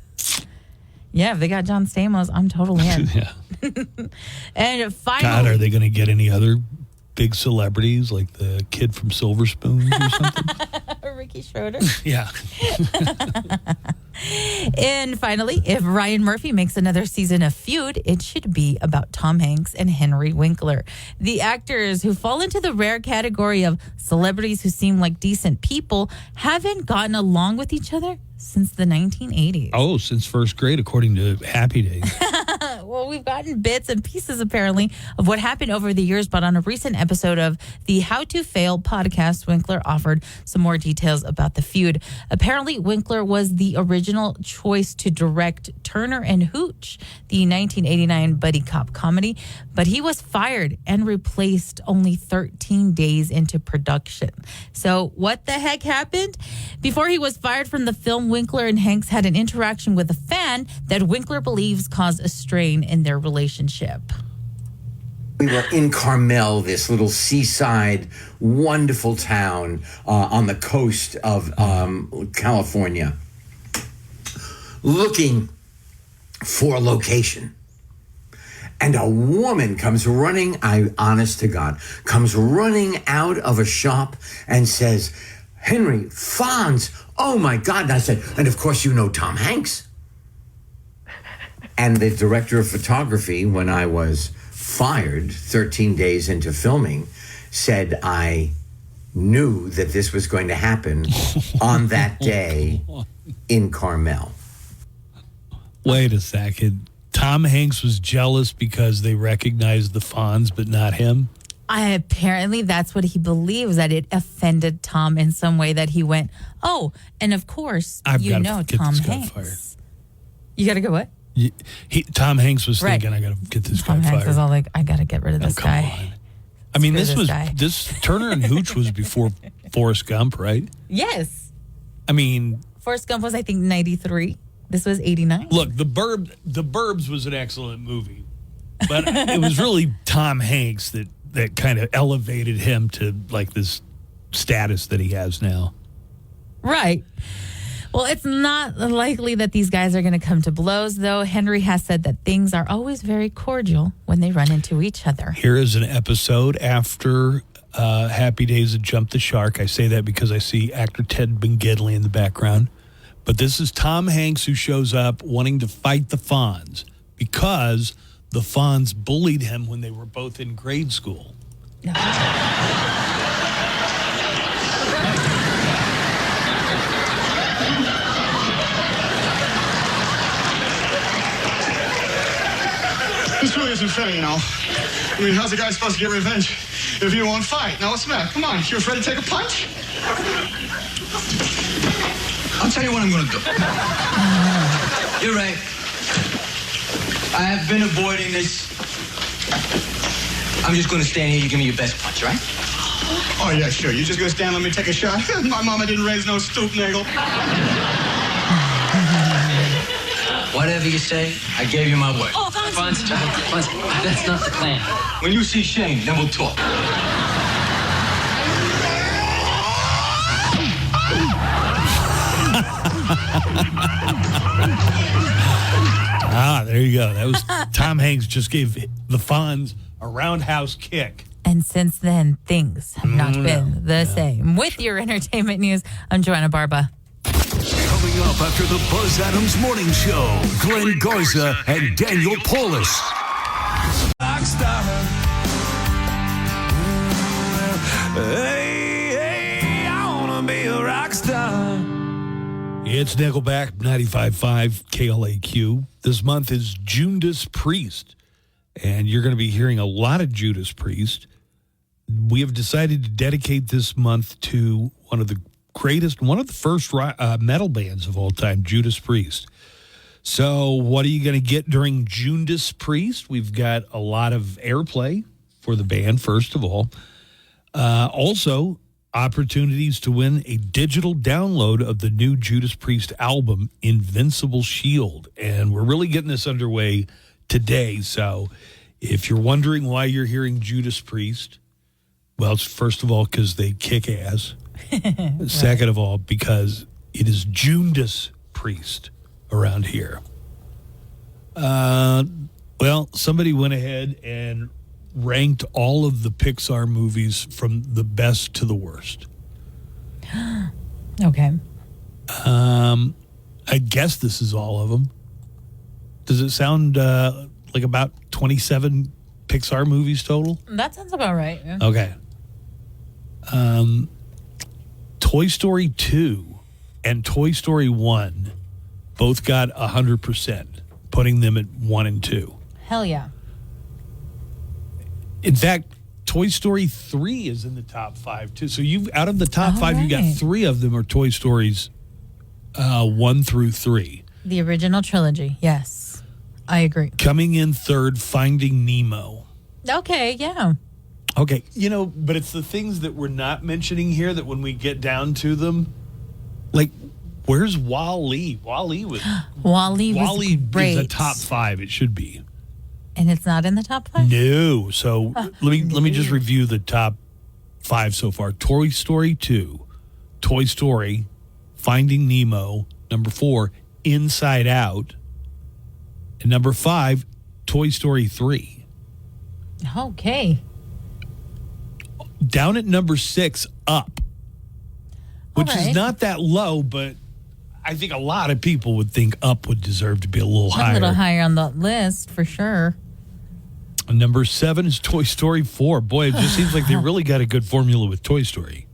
Speaker 6: Yeah, if they got John Stamos, I'm totally in.
Speaker 5: Yeah.
Speaker 6: And finally,
Speaker 5: God, are they going to get any other big celebrities like the kid from Silver Spoons or something?
Speaker 6: Ricky Schroeder.
Speaker 5: Yeah.
Speaker 6: And finally, if Ryan Murphy makes another season of Feud, it should be about Tom Hanks and Henry Winkler. The actors who fall into the rare category of celebrities who seem like decent people haven't gotten along with each other since the 1980s.
Speaker 5: Oh, since first grade, according to Happy Days.
Speaker 6: Well, we've gotten bits and pieces, apparently, of what happened over the years, but on a recent episode of the How to Fail podcast, Winkler offered some more details about the feud. Apparently, Winkler was the original choice to direct Turner and Hooch, the 1989 buddy cop comedy, but he was fired and replaced only 13 days into production. So what the heck happened? Before he was fired from the film, Winkler and Hanks had an interaction with a fan that Winkler believes caused a strain in their relationship.
Speaker 19: We were in Carmel, this little seaside, wonderful town on the coast of California, looking for a location. And a woman comes running, honest to God, comes running out of a shop and says, "Henry, Fonz, oh my God." And I said, "And of course you know Tom Hanks." And the director of photography, when I was fired 13 days into filming, said I knew that this was going to happen on that day in Carmel.
Speaker 5: Wait a second. Tom Hanks was jealous because they recognized the Fonz, but not him.
Speaker 6: Apparently, that's what he believes, that it offended Tom in some way, that he went, oh, and of course,
Speaker 5: I've
Speaker 6: you
Speaker 5: gotta
Speaker 6: know
Speaker 5: get
Speaker 6: Tom
Speaker 5: this guy
Speaker 6: Hanks.
Speaker 5: fired.
Speaker 6: You got to go what?
Speaker 5: Tom Hanks was
Speaker 6: Right.
Speaker 5: thinking, I got to get this
Speaker 6: Tom
Speaker 5: guy
Speaker 6: Hanks
Speaker 5: fired.
Speaker 6: was all like, I got to get rid of this
Speaker 5: come
Speaker 6: guy.
Speaker 5: on. I mean,
Speaker 6: Screw guy.
Speaker 5: this Turner and Hooch was before Forrest Gump, right?
Speaker 6: Yes.
Speaker 5: I mean,
Speaker 6: Forrest Gump was, I think, 93. This was 89.
Speaker 5: look, The Burbs was an excellent movie, but it was really Tom Hanks that kind of elevated him to like this status that he has now.
Speaker 6: Right. Well, it's not likely that these guys are going to come to blows, though. Henry has said that things are always very cordial when they run into each other.
Speaker 5: Here is an episode after Happy Days of Jump the Shark. I say that because I see actor Ted Bengidley in the background. But this is Tom Hanks who shows up wanting to fight the Fonz because the Fonz bullied him when they were both in grade school.
Speaker 20: This really isn't fair, you know. I mean, how's a guy supposed to get revenge if you won't fight? Now, what's the matter? Come on, you afraid to take a punch?
Speaker 21: I'll tell you what I'm going to do. You're right. I have been avoiding this. I'm just going to stand here. You give me your best punch, right?
Speaker 20: Oh, yeah, sure. You just gonna stand and let me take a shot? My mama didn't raise no stoop niggle.
Speaker 21: Whatever you say, I gave you my word.
Speaker 23: Oh, Fonz, that's not the plan.
Speaker 21: When you see Shane, then we'll talk.
Speaker 5: There you go. That was Tom Hanks just gave the Fonz a roundhouse kick.
Speaker 6: And since then, things have not been the same. With your entertainment news, I'm Joanna Barba.
Speaker 4: Coming up after the Buzz Adams Morning Show, Glenn Garza and Daniel Paulus.
Speaker 7: Rockstar. Hey, I wanna be a rock star.
Speaker 5: It's Nickelback, 95.5 KLAQ. This month is Judas Priest, and you're going to be hearing a lot of Judas Priest. We have decided to dedicate this month to one of the first metal bands of all time, Judas Priest. So what are you going to get during Judas Priest? We've got a lot of airplay for the band, first of all. Also, opportunities to win a digital download of the new Judas Priest album, Invincible Shield. And we're really getting this underway today. So if you're wondering why you're hearing Judas Priest, well, it's first of all because they kick ass. Second of all, because it is Judas Priest around here. Well, somebody went ahead and ranked all of the Pixar movies from the best to the worst.
Speaker 6: Okay.
Speaker 5: I guess this is all of them. Does it sound like about 27 Pixar movies total?
Speaker 6: That sounds about right. Yeah.
Speaker 5: Okay. Toy Story 2 and Toy Story 1 both got 100%, putting them at 1 and 2.
Speaker 6: Hell yeah.
Speaker 5: In fact, Toy Story 3 is in the top 5 too. So out of the top 5, you got 3 of them are Toy Stories 1 through 3.
Speaker 6: The original trilogy. Yes. I agree.
Speaker 5: Coming in third, Finding Nemo.
Speaker 6: Okay, yeah.
Speaker 5: Okay, but it's the things that we're not mentioning here that when we get down to them, like, where's Wall-E? Wall-E was
Speaker 6: great.
Speaker 5: is a top 5. It should be.
Speaker 6: And it's not in the top 5?
Speaker 5: No. So let me just review the top 5 so far. Toy Story 2, Toy Story, Finding Nemo, number 4, Inside Out, and number 5, Toy Story 3.
Speaker 6: Okay.
Speaker 5: Down at number 6, Up, which is not that low, but I think a lot of people would think Up would deserve to be a little higher.
Speaker 6: A little higher on the list, for sure.
Speaker 5: Number 7 is Toy Story 4. Boy, it just seems like they really got a good formula with Toy Story.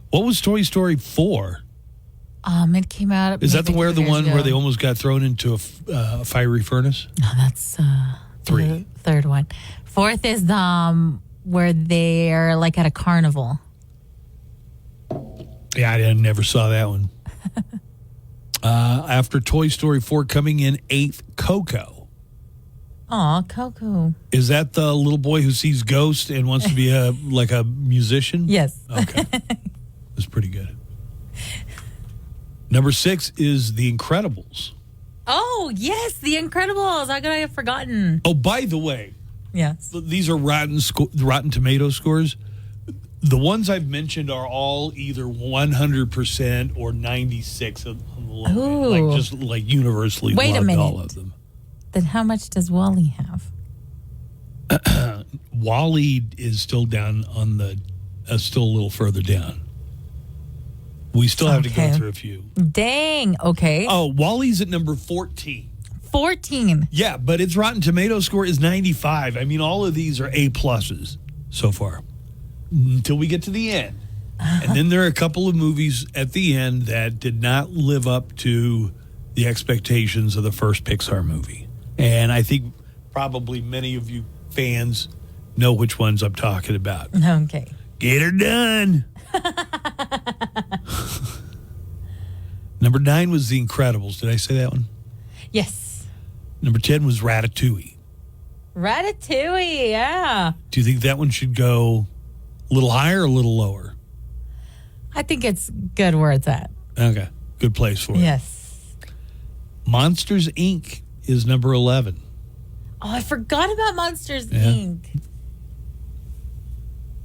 Speaker 5: What was Toy Story 4?
Speaker 6: It came out.
Speaker 5: Is that the
Speaker 6: maybe
Speaker 5: where
Speaker 6: 2
Speaker 5: the
Speaker 6: years
Speaker 5: one
Speaker 6: ago.
Speaker 5: where they almost got thrown into a fiery furnace?
Speaker 6: No, that's
Speaker 5: 3.
Speaker 6: the third one. Fourth is where they're like at a carnival.
Speaker 5: Yeah, I never saw that one. After Toy Story 4, coming in 8th, Coco.
Speaker 6: Aw, Coco.
Speaker 5: Is that the little boy who sees ghosts and wants to be a musician?
Speaker 6: Yes.
Speaker 5: Okay. That's pretty good. Number 6 is The Incredibles.
Speaker 6: Oh, yes, The Incredibles. How could I have forgotten?
Speaker 5: Oh, by the way,
Speaker 6: yes,
Speaker 5: these are Rotten Tomato scores. The ones I've mentioned are all either 100% or 96 on the low end.
Speaker 6: Ooh.
Speaker 5: Just universally
Speaker 6: Wait a
Speaker 5: loved
Speaker 6: minute.
Speaker 5: all of them.
Speaker 6: Then how much does Wally have?
Speaker 5: Wall-E is still down on the, still a little further down. We still have to go through a few.
Speaker 6: Dang. Okay.
Speaker 5: Oh, Wall-E's at number 14.
Speaker 6: 14.
Speaker 5: Yeah, but its Rotten Tomato score is 95. I mean, all of these are A pluses so far until we get to the end. And then there are a couple of movies at the end that did not live up to the expectations of the first Pixar movie. And I think probably many of you fans know which ones I'm talking about.
Speaker 6: Okay.
Speaker 5: Get her done. Number 9 was The Incredibles. Did I say that one?
Speaker 6: Yes.
Speaker 5: Number 10 was Ratatouille.
Speaker 6: Ratatouille, yeah.
Speaker 5: Do you think that one should go a little higher or a little lower?
Speaker 6: I think it's good where it's at.
Speaker 5: Okay. Good place for it.
Speaker 6: Yes.
Speaker 5: Monsters, Inc. is number 11.
Speaker 6: Oh, I forgot about Monsters,
Speaker 5: Yeah.
Speaker 6: Inc.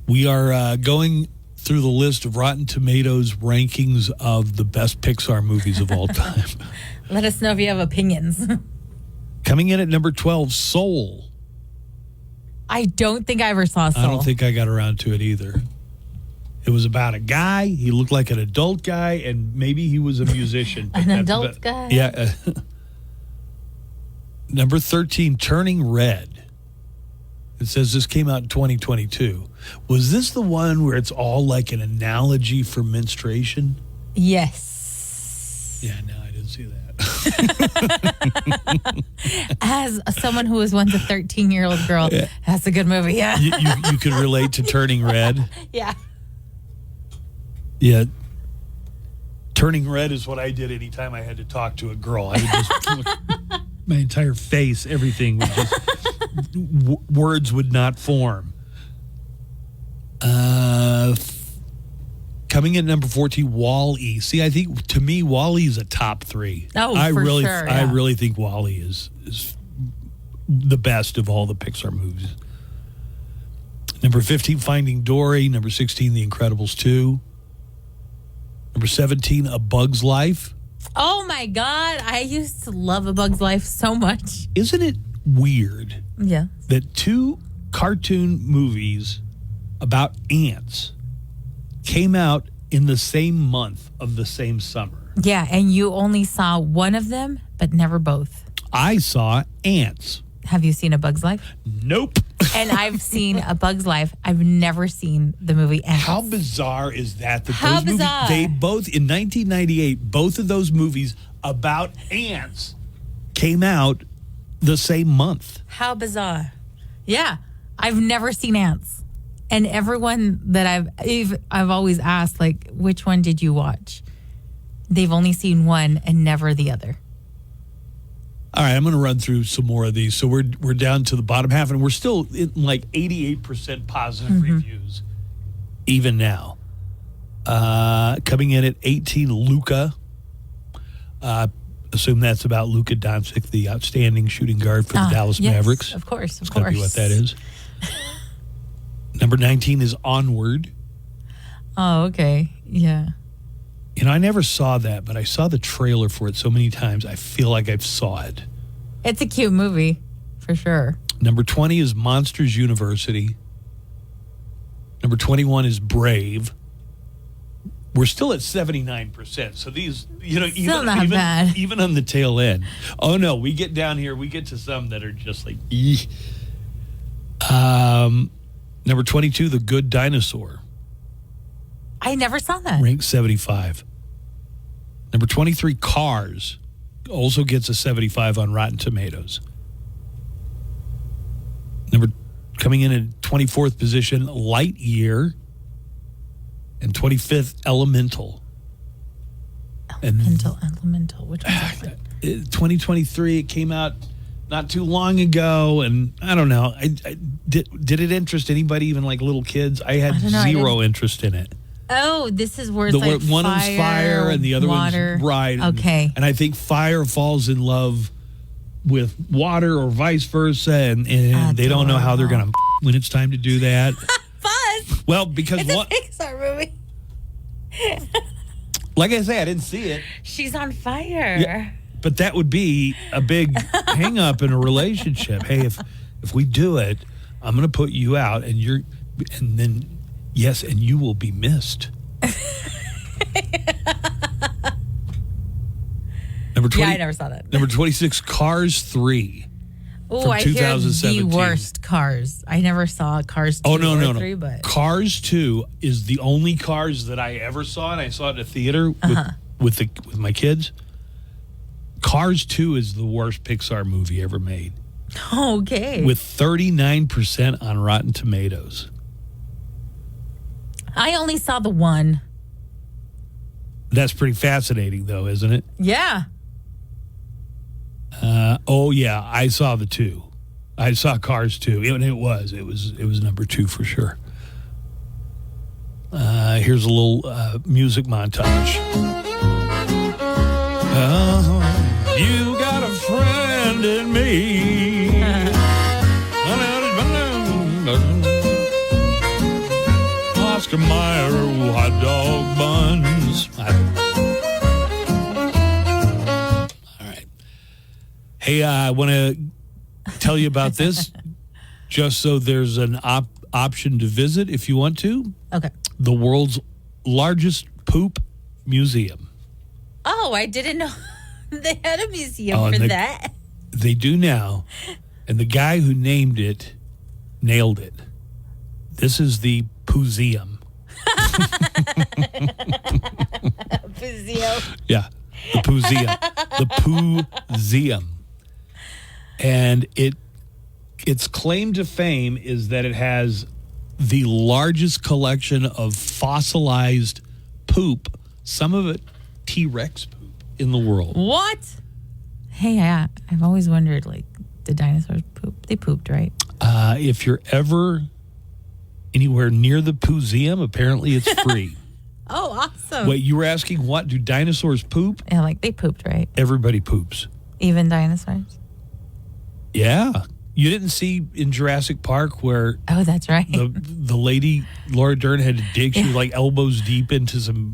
Speaker 5: We are going through the list of Rotten Tomatoes rankings of the best Pixar movies of all time.
Speaker 6: Let us know if you have opinions.
Speaker 5: Coming in at number 12, Soul.
Speaker 6: I don't think I ever saw Soul.
Speaker 5: I don't think I got around to it either. It was about a guy. He looked like an adult guy, and maybe he was a musician.
Speaker 6: An adult guy?
Speaker 5: Yeah. Number 13, Turning Red. It says this came out in 2022. Was this the one where it's all like an analogy for menstruation?
Speaker 6: Yes.
Speaker 5: Yeah, no, I didn't see that.
Speaker 6: As someone who was once a 13-year-old girl, that's a good movie, yeah.
Speaker 5: You could relate to Turning Red?
Speaker 6: Yeah.
Speaker 5: Yeah. Turning red is what I did anytime I had to talk to a girl. I would just, my entire face, everything would just, words would not form. Coming in number 14, Wall-E. See, I think to me, Wall-E is a top 3.
Speaker 6: Oh,
Speaker 5: I
Speaker 6: for
Speaker 5: really,
Speaker 6: sure,
Speaker 5: I
Speaker 6: yeah.
Speaker 5: really think Wall-E is the best of all the Pixar movies. Number 15, Finding Dory. Number 16, The Incredibles 2. Number 17, A Bug's Life.
Speaker 6: Oh, my God. I used to love A Bug's Life so much.
Speaker 5: Isn't it weird
Speaker 6: Yeah.
Speaker 5: that 2 cartoon movies about ants came out in the same month of the same summer?
Speaker 6: Yeah, and you only saw one of them, but never both.
Speaker 5: I saw Ants.
Speaker 6: Have you seen A Bug's Life?
Speaker 5: Nope.
Speaker 6: And I've seen A Bug's Life. I've never seen the movie Ants.
Speaker 5: How bizarre is that?
Speaker 6: How
Speaker 5: those
Speaker 6: bizarre.
Speaker 5: Movies, they both, in 1998, both of those movies about ants came out the same month.
Speaker 6: How bizarre. Yeah, I've never seen Ants. And everyone that I've always asked, like, which one did you watch? They've only seen one and never the other.
Speaker 5: All right, I'm going to run through some more of these. So we're down to the bottom half, and we're still in like 88% positive reviews, even now. Coming in at 18, Luka. Assume that's about Luka Doncic, the outstanding shooting guard for the Dallas
Speaker 6: yes,
Speaker 5: Mavericks.
Speaker 6: Of course, of
Speaker 5: That's gotta
Speaker 6: course.
Speaker 5: be what that is. Number 19 is Onward.
Speaker 6: Oh, okay. Yeah.
Speaker 5: You know, I never saw that, but I saw the trailer for it so many times, I feel like I've saw it.
Speaker 6: It's a cute movie, for sure.
Speaker 5: Number 20 is Monsters University. Number 21 is Brave. We're still at 79%. So these, you know,
Speaker 6: Still not bad.
Speaker 5: even on the tail end. Oh, no, we get down here, we get to some that are just like, eeh. Number 22, The Good Dinosaur.
Speaker 6: I never saw that.
Speaker 5: Ranked 75. Number 23, Cars, also gets a 75 on Rotten Tomatoes. Coming in at 24th position, Lightyear, and 25th, Elemental.
Speaker 6: Elemental. Which one's that?
Speaker 5: 2023, it came out not too long ago, and I don't know. Did it interest anybody, even like little kids? I had zero interest in it.
Speaker 6: Oh, this is where it's like
Speaker 5: one one's fire and the other
Speaker 6: water.
Speaker 5: one's right.
Speaker 6: Okay.
Speaker 5: And I think fire falls in love with water or vice versa, and they don't know how they're going to when it's time to do that.
Speaker 6: Buzz.
Speaker 5: Well, because
Speaker 6: it's a Pixar movie.
Speaker 5: Like I say, I didn't see it.
Speaker 6: She's on fire.
Speaker 5: Yeah, but that would be a big hang up in a relationship. Hey, if we do it, I'm going to put you out, and then you will be missed. Number 20,
Speaker 6: yeah, I never saw that.
Speaker 5: Number 26, Cars 3.
Speaker 6: Oh, I hear the worst Cars. I never saw Cars 2 or 3, but
Speaker 5: Cars 2 is the only Cars that I ever saw, and I saw it in a theater with my kids. Cars 2 is the worst Pixar movie ever made.
Speaker 6: Okay.
Speaker 5: With 39% on Rotten Tomatoes.
Speaker 6: I only saw the one.
Speaker 5: That's pretty fascinating, though, isn't it?
Speaker 6: Yeah.
Speaker 5: I saw the 2. I saw Cars 2, and it was number 2 for sure. Here's a little music montage. You got a friend in me. Oscar Mayer hot dog buns. All right. Hey, I want to tell you about this just so there's an option to visit if you want to.
Speaker 6: Okay.
Speaker 5: The world's largest poop museum.
Speaker 6: Oh, I didn't know they had a museum for that.
Speaker 5: They do now. And the guy who named it nailed it. This is the Pooseum.
Speaker 6: Pooseum.
Speaker 5: Yeah, the Pooseum. The Pooseum. And its claim to fame is that it has the largest collection of fossilized poop, some of it T-Rex poop, in the world.
Speaker 6: What? Hey, I've always wondered, like, did dinosaurs poop? They pooped, right?
Speaker 5: If you're ever anywhere near the Pooseum, apparently it's free.
Speaker 6: Oh, awesome.
Speaker 5: Wait, you were asking what? Do dinosaurs poop?
Speaker 6: Yeah, like they pooped, right?
Speaker 5: Everybody poops.
Speaker 6: Even dinosaurs?
Speaker 5: Yeah. You didn't see in Jurassic Park where...
Speaker 6: Oh, that's right.
Speaker 5: The lady, Laura Dern, had to dig. She was like elbows deep into some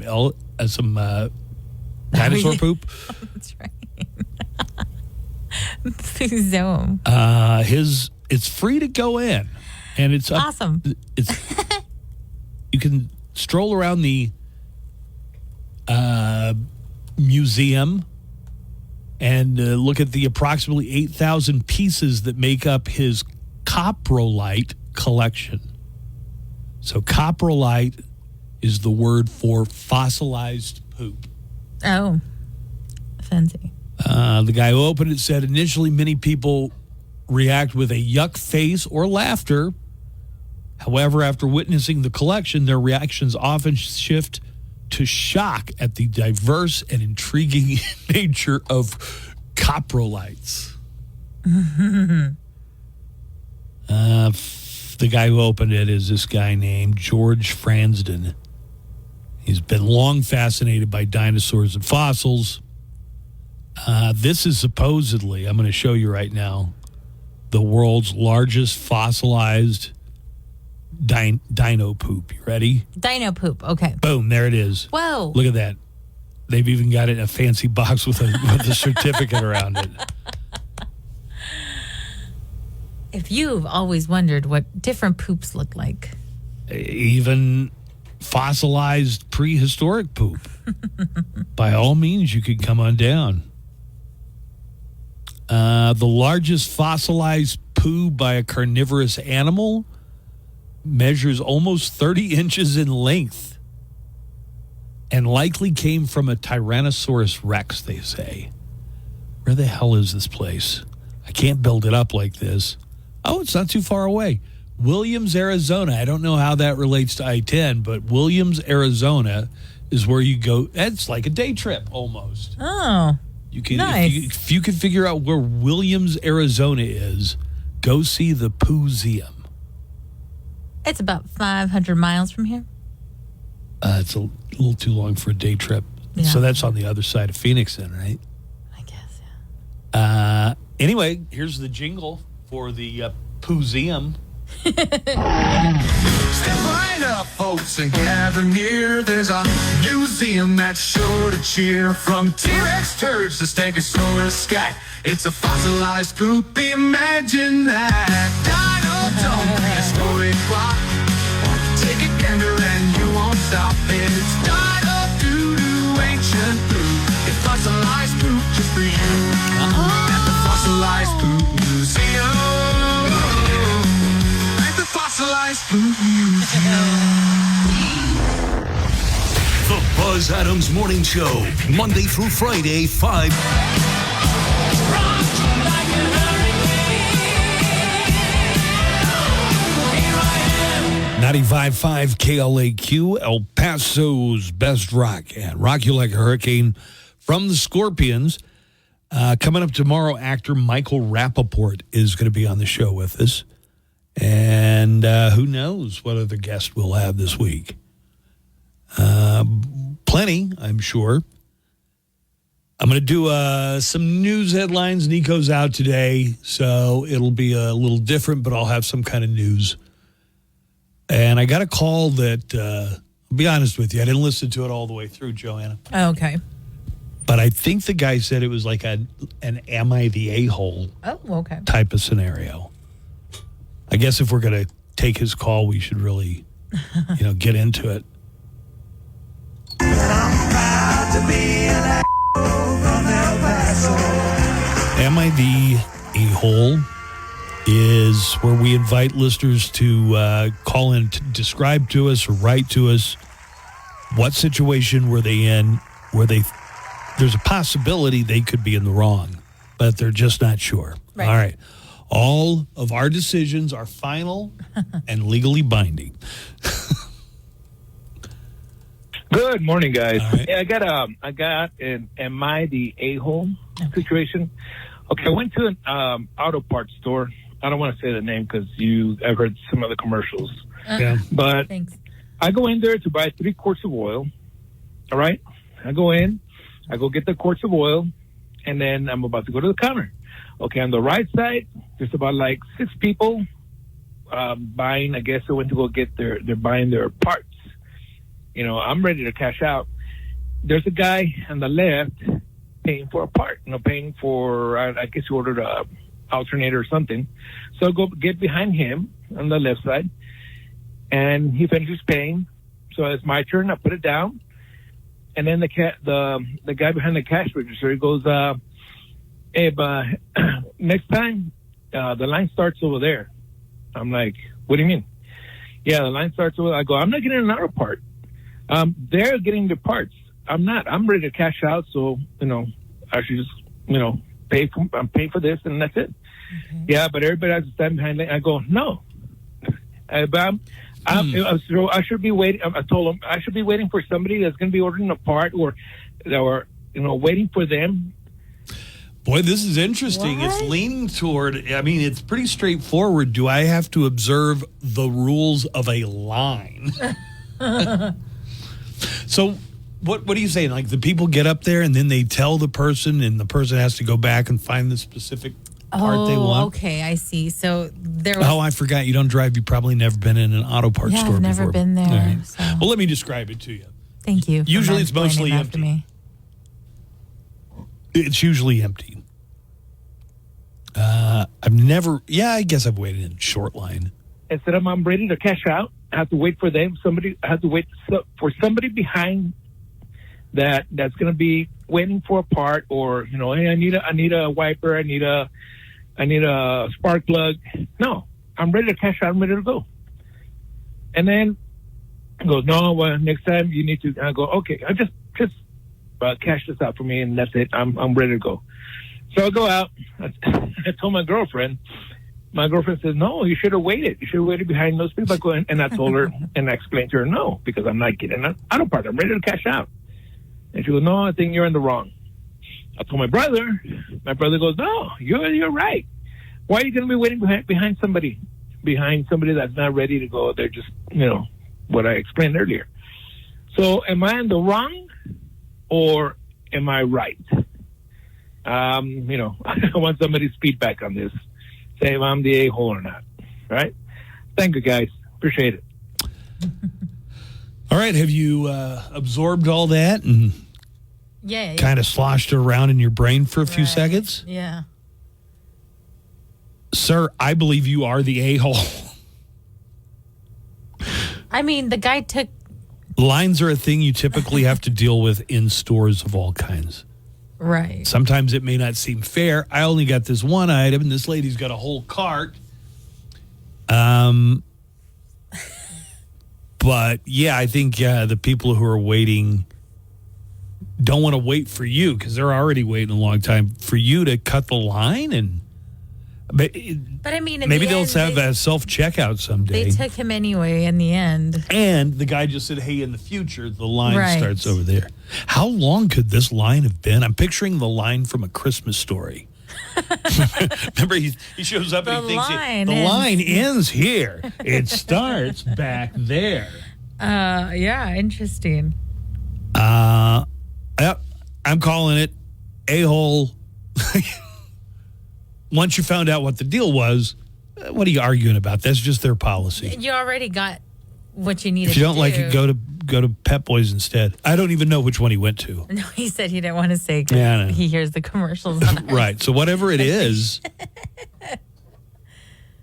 Speaker 5: dinosaur poop.
Speaker 6: Oh, that's right. Pooseum.
Speaker 5: It's free to go in. And it's
Speaker 6: awesome.
Speaker 5: You can stroll around the museum and look at the approximately 8,000 pieces that make up his coprolite collection. So coprolite is the word for fossilized poop.
Speaker 6: Oh, fancy.
Speaker 5: The guy who opened it said initially many people react with a yuck face or laughter. However, after witnessing the collection, their reactions often shift to shock at the diverse and intriguing nature of coprolites. The guy who opened it is this guy named George Fransden. He's been long fascinated by dinosaurs and fossils. This is supposedly, I'm going to show you right now, the world's largest fossilized dino poop. You ready?
Speaker 6: Dino poop. Okay.
Speaker 5: Boom, there it is.
Speaker 6: Whoa.
Speaker 5: Look at that. They've even got it in a fancy box with a certificate around it.
Speaker 6: If you've always wondered what different poops look like.
Speaker 5: Even fossilized prehistoric poop. By all means, you could come on down. The largest fossilized poo by a carnivorous animal measures almost 30 inches in length. and likely came from a Tyrannosaurus Rex, they say. Where the hell is this place? I can't build it up like this. Oh, it's not too far away. Williams, Arizona. I don't know how that relates to I-10, but Williams, Arizona is where you go. It's like a day trip almost.
Speaker 6: Oh,
Speaker 5: you can,
Speaker 6: nice.
Speaker 5: If you can figure out where Williams, Arizona is, go see the Pooseum.
Speaker 6: It's about 500 miles from here.
Speaker 5: It's a little too long for a day trip.
Speaker 6: Yeah.
Speaker 5: So that's on the other side of Phoenix then, right?
Speaker 6: I guess, yeah.
Speaker 5: Anyway, here's the jingle for the Pooseum.
Speaker 20: Step right up, folks, and gather near. There's a museum that's sure to cheer. From T-Rex turds to Stegosaurus scat, it's a fossilized group. Imagine that. Dino Dome, prehistoric rock. Take a gander and you won't stop. It's Dino Doo-Doo, ancient group. It's fossilized group just for you. At the Fossilized Group Museum. Fossilized Food Museum.
Speaker 4: The Buzz Adams Morning Show, Monday through Friday, 5.
Speaker 5: 95.5 KLAQ, El Paso's best rock, and Rock You Like a Hurricane from the Scorpions. Coming up tomorrow, actor Michael Rappaport is going to be on the show with us. And who knows what other guest we'll have this week. Plenty, I'm sure. I'm going to do some news headlines. Nico's out today, so it'll be a little different, but I'll have some kind of news. And I got a call that, I'll be honest with you, I didn't listen to it all the way through, Joanna.
Speaker 6: Oh, okay.
Speaker 5: But I think the guy said it was like an am I the a-hole
Speaker 6: Oh, okay.
Speaker 5: type of scenario. I guess if we're going to take his call, we should really, get into it. Am I the a-hole is where we invite listeners to call in to describe to us or write to us what situation were they in where there's a possibility they could be in the wrong, but they're just not sure.
Speaker 6: Right.
Speaker 5: All right. All of our decisions are final and legally binding.
Speaker 9: Good morning, guys.
Speaker 5: Right.
Speaker 9: Yeah, I got an am I the a-hole situation. Okay, I went to an auto parts store. I don't want to say the name because I've heard some of the commercials.
Speaker 5: Yeah.
Speaker 9: But
Speaker 6: Thanks.
Speaker 9: I go in there to buy 3 quarts of oil. All right? I go in, I go get the quarts of oil, and then I'm about to go to the counter. Okay, on the right side, there's about like 6 people buying. I guess they went to go get they're buying their parts. I'm ready to cash out. There's a guy on the left paying for a part, paying for, I guess he ordered a alternator or something. So I go get behind him on the left side, and he finishes paying. So it's my turn. I put it down, and then the guy behind the cash register, he goes, "Hey, but next time the line starts over there." I'm like, "What do you mean?" "Yeah, the line starts over." I go, "I'm not getting an auto part. They're getting the parts. I'm not. I'm ready to cash out. So I should just pay for this, and that's it." Okay. Yeah, but everybody has to stand behind it. I go, "No." I should be waiting. I told him I should be waiting for somebody that's going to be ordering a part, or waiting for them.
Speaker 5: Boy, this is interesting. What? It's leaning toward, it's pretty straightforward. Do I have to observe the rules of a line? So what are you saying? Like the people get up there and then they tell the person, and the person has to go back and find the specific part they want?
Speaker 6: Okay, I see. So there was...
Speaker 5: Oh, I forgot. You don't drive. You've probably never been in an auto parts store before.
Speaker 6: I've never been there.
Speaker 5: Right.
Speaker 6: So.
Speaker 5: Well, let me describe it to you.
Speaker 6: Thank you.
Speaker 5: Usually it's mostly empty.
Speaker 6: Me.
Speaker 5: It's usually empty. I guess I've waited in short line.
Speaker 9: Instead of I'm ready to cash out, I have to wait for them. I have to wait for somebody behind that's going to be waiting for a part, or hey, I need a wiper, I need a spark plug. No, I'm ready to cash out. I'm ready to go. And then
Speaker 11: He goes, no, well, next time you need to. I go, okay, I just cash this out for me, and that's it. I'm ready to go. So I go out. I told my girlfriend. My girlfriend says, no, you should have waited. You should have waited behind those people. And I told her, and I explained to her, no, because I'm not getting an auto part. I'm ready to cash out. And she goes, no, I think you're in the wrong. I told my brother. My brother goes, no, you're right. Why are you going to be waiting behind somebody that's not ready to go? They're just, what I explained earlier. So am I in the wrong or am I right? I want somebody's feedback on this. Say if I'm the a-hole or not. Right? Thank you, guys. Appreciate it.
Speaker 5: All right. Have you absorbed all that and kind of sloshed it around in your brain for a few seconds?
Speaker 6: Yeah.
Speaker 5: Sir, I believe you are the a-hole.
Speaker 6: I mean, the guy took...
Speaker 5: Lines are a thing you typically have to deal with in stores of all kinds.
Speaker 6: Right.
Speaker 5: Sometimes it may not seem fair. I only got this one item, and this lady's got a whole cart. But, yeah, I think the people who are waiting don't want to wait for you because they're already waiting a long time for you to cut the line. But
Speaker 6: I mean,
Speaker 5: maybe they'll have a self-checkout someday.
Speaker 6: They took him anyway in the end.
Speaker 5: And the guy just said, hey, in the future, the line starts over there. How long could this line have been? I'm picturing the line from A Christmas Story. Remember, he shows up and he thinks, the line ends here. It starts back there.
Speaker 6: Yeah, interesting.
Speaker 5: Yep, I'm calling it a-hole. Once you found out what the deal was, what are you arguing about? That's just their policy.
Speaker 6: You already got what you needed.
Speaker 5: If you don't like it, go to Pep Boys instead. I don't even know which one he went to.
Speaker 6: No, he said he didn't want to say because
Speaker 5: Yeah, I know.
Speaker 6: he hears the commercials. On
Speaker 5: Right. So whatever it is,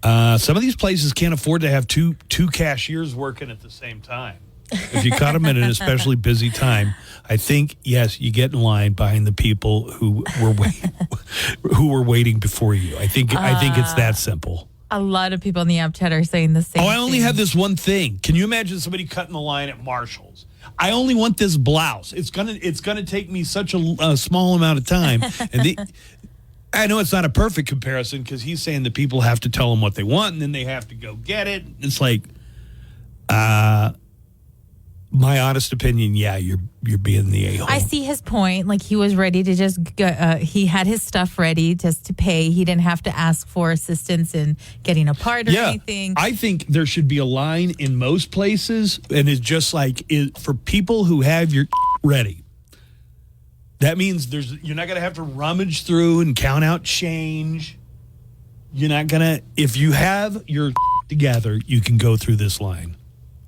Speaker 5: some of these places can't afford to have two cashiers working at the same time. If you caught them at an especially busy time, I think, yes, you get in line behind the people who were waiting before you. I think it's that simple.
Speaker 6: A lot of people in the app chat are saying the same
Speaker 5: I only
Speaker 6: thing.
Speaker 5: have this one thing. Can you imagine somebody cutting the line at Marshall's? I only want this blouse. It's gonna take me such a small amount of time. And I know it's not a perfect comparison because he's saying that people have to tell them what they want and then they have to go get it. It's like, my honest opinion, yeah, you're being the a-hole.
Speaker 6: I see his point. Like, he was ready to just go, he had his stuff ready just to pay. He didn't have to ask for assistance in getting a part or anything.
Speaker 5: I think there should be a line in most places, and it's just like for people who have your ready. That means you're not going to have to rummage through and count out change. You're not going to, if you have your together, you can go through this line.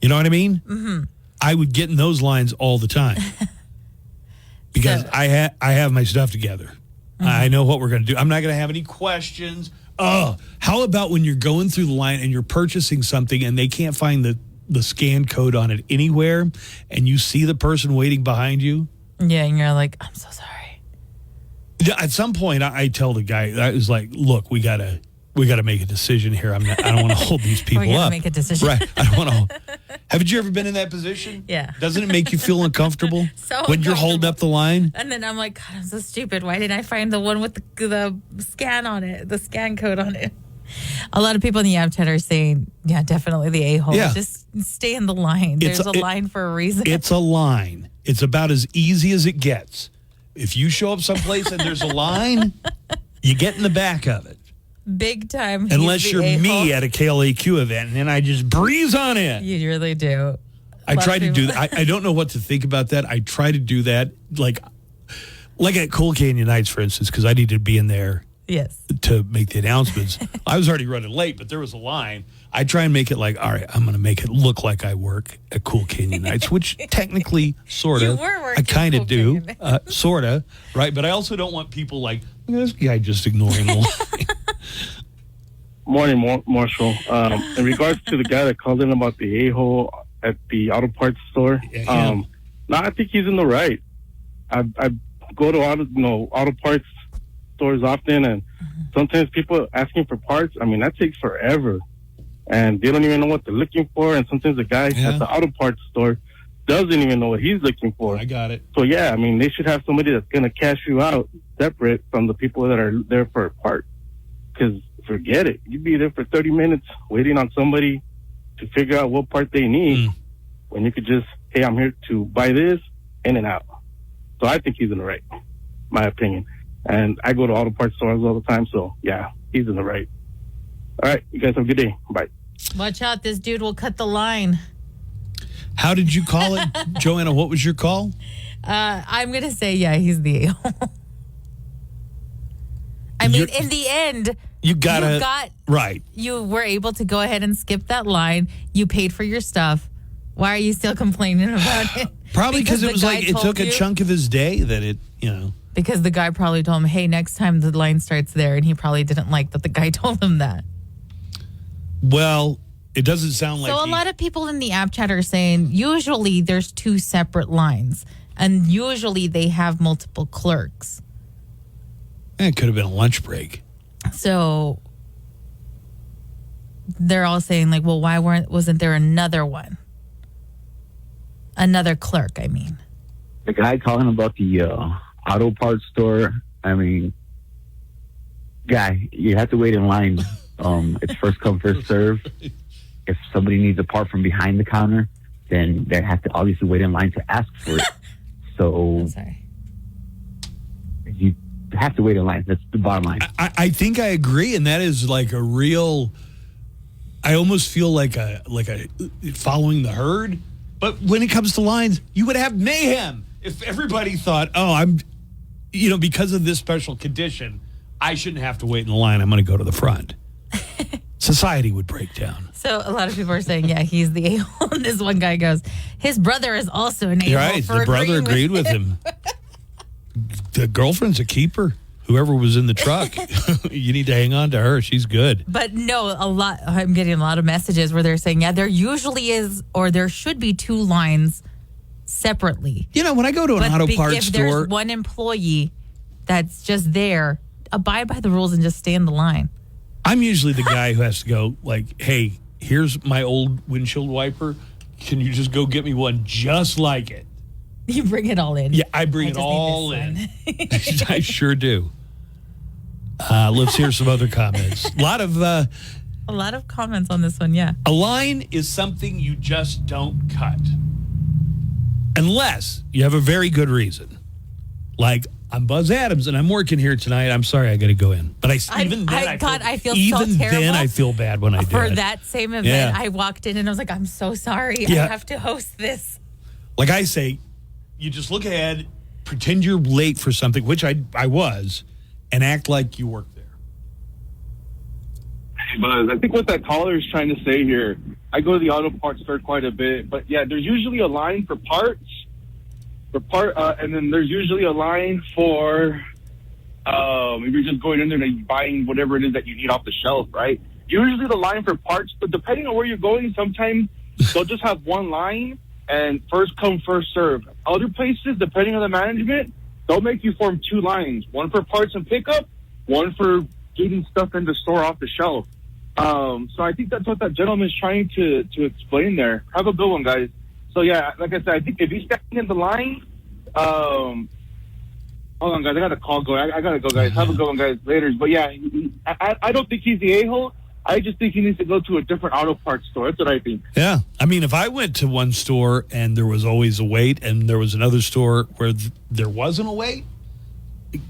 Speaker 5: You know what I mean?
Speaker 6: Mm-hmm.
Speaker 5: I would get in those lines all the time because I have my stuff together. Mm-hmm. I know what we're going to do. I'm not going to have any questions. Oh, how about when you're going through the line and you're purchasing something and they can't find the scan code on it anywhere and you see the person waiting behind you?
Speaker 6: Yeah, and you're like, I'm so sorry.
Speaker 5: At some point, I tell the guy, I was like, look, we got to make a decision here. I don't want to hold these people
Speaker 6: we gotta
Speaker 5: up.
Speaker 6: Make a decision.
Speaker 5: Right. I don't want to. Haven't you ever been in that position?
Speaker 6: Yeah.
Speaker 5: Doesn't it make you feel uncomfortable
Speaker 6: So
Speaker 5: when you're holding up the line?
Speaker 6: And then I'm like, God, I'm so stupid. Why didn't I find the one with the scan on it, the scan code on it? A lot of people in the app chat are saying, yeah, definitely the a-hole.
Speaker 5: Yeah.
Speaker 6: Just stay in the line. There's a line for a reason.
Speaker 5: It's a line. It's about as easy as it gets. If you show up someplace and there's a line, you get in the back of it.
Speaker 6: Big time.
Speaker 5: Unless you're me at a KLAQ event, and then I just breeze on in.
Speaker 6: You really do.
Speaker 5: I try to do that. I don't know what to think about that. I try to do that like at Cool Canyon Nights, for instance, because I needed to be in there to make the announcements. I was already running late, but there was a line. I try and make it like, all right, I'm going to make it look like I work at Cool Canyon Nights, which technically, sort of, I kind of do, sort of, right? But I also don't want people like, this guy just ignoring the line.
Speaker 9: Morning, Marshall. In regards to the guy that called in about the a-hole at the auto parts store, no, I think he's in the right. I go to auto parts stores often, and sometimes people asking for parts. I mean, that takes forever.
Speaker 1: and they don't even know what they're looking for. And sometimes the guy at the auto parts store doesn't even know what he's looking for.
Speaker 5: I got it.
Speaker 1: So yeah, I mean, they should have somebody that's going to cash you out separate from the people that are there for a part. Because forget it, you'd be there for 30 minutes waiting on somebody to figure out what part they need when you could just, hey, I'm here to buy this, in and out. So I think he's in the right, my opinion. And I go to auto parts stores all the time, so yeah, he's in the right. All right, you guys have a good day. Bye.
Speaker 6: Watch out, this dude will cut the line.
Speaker 5: How did you call it, Joanna? What was your call?
Speaker 6: I'm going to say, yeah, he's the a-hole. I mean, in the end,
Speaker 5: you right.
Speaker 6: You were able to go ahead and skip that line. You paid for your stuff. Why are you still complaining about it?
Speaker 5: Probably because it was like it took a chunk of his day that it,
Speaker 6: Because the guy probably told him, hey, next time the line starts there. And he probably didn't like that the guy told him that.
Speaker 5: Well, it doesn't sound like
Speaker 6: So a lot of people in the app chat are saying usually there's 2 separate lines. And usually they have multiple clerks.
Speaker 5: It could have been a lunch break.
Speaker 6: So they're all saying like, well, why wasn't there another one? Another clerk, I mean.
Speaker 2: The guy talking about the auto parts store, I mean, guy, you have to wait in line. It's first come, first serve. If somebody needs a part from behind the counter, then they have to obviously wait in line to ask for it. So you have to wait in line. That's the bottom line.
Speaker 5: I think I agree, and that is like a real. I almost feel like a following the herd. But when it comes to lines, you would have mayhem if everybody thought, "Oh, I'm, because of this special condition, I shouldn't have to wait in the line. I'm going to go to the front." Society would break down.
Speaker 6: So a lot of people are saying, yeah, he's the a-hole. And this one guy goes, his brother is also an a-hole.
Speaker 5: Right, the brother agreed with him. The girlfriend's a keeper. Whoever was in the truck, you need to hang on to her. She's good.
Speaker 6: But no, I'm getting a lot of messages where they're saying, yeah, there usually is, or there should be 2 lines separately.
Speaker 5: When I go to an auto parts
Speaker 6: if
Speaker 5: store,
Speaker 6: there's one employee that's just there, abide by the rules and just stay in the line.
Speaker 5: I'm usually the guy who has to go like, hey, here's my old windshield wiper. Can you just go get me one just like it?
Speaker 6: You bring it all in.
Speaker 5: Yeah, I bring it all in. I sure do. Let's hear some other comments. A lot of
Speaker 6: comments on this one, yeah.
Speaker 5: A line is something you just don't cut. Unless you have a very good reason. Like, I'm Buzz Adams and I'm working here tonight. I'm sorry I got to go in. But I feel terrible. Then I feel bad when I do
Speaker 6: For that same event, I walked in and I was like, I'm so sorry. I have to host this.
Speaker 5: Like I say, you just look ahead, pretend you're late for something, which I was, and act like you work there.
Speaker 9: Hey, Buzz, I think what that caller is trying to say here, I go to the auto parts store quite a bit, but yeah, there's usually a line for parts, and then there's usually a line for if you're just going in there and buying whatever it is that you need off the shelf, right? Usually the line for parts, but depending on where you're going, sometimes they'll just have one line and first come, first serve. Other places, depending on the management, they'll make you form 2 lines, one for parts and pickup, one for getting stuff in the store off the shelf. So I think that's what that gentleman's trying to explain there. Have a good one, guys. So yeah, like I said, I think if he's standing in the line, hold on, guys, I got a call going. I gotta go, guys. Have a good one, guys. Later. But yeah, I don't think he's the a-hole. I just think he needs to go to a different auto parts store. That's what I think.
Speaker 5: Yeah. I mean, if I went to one store and there was always a wait and there was another store where there wasn't a wait,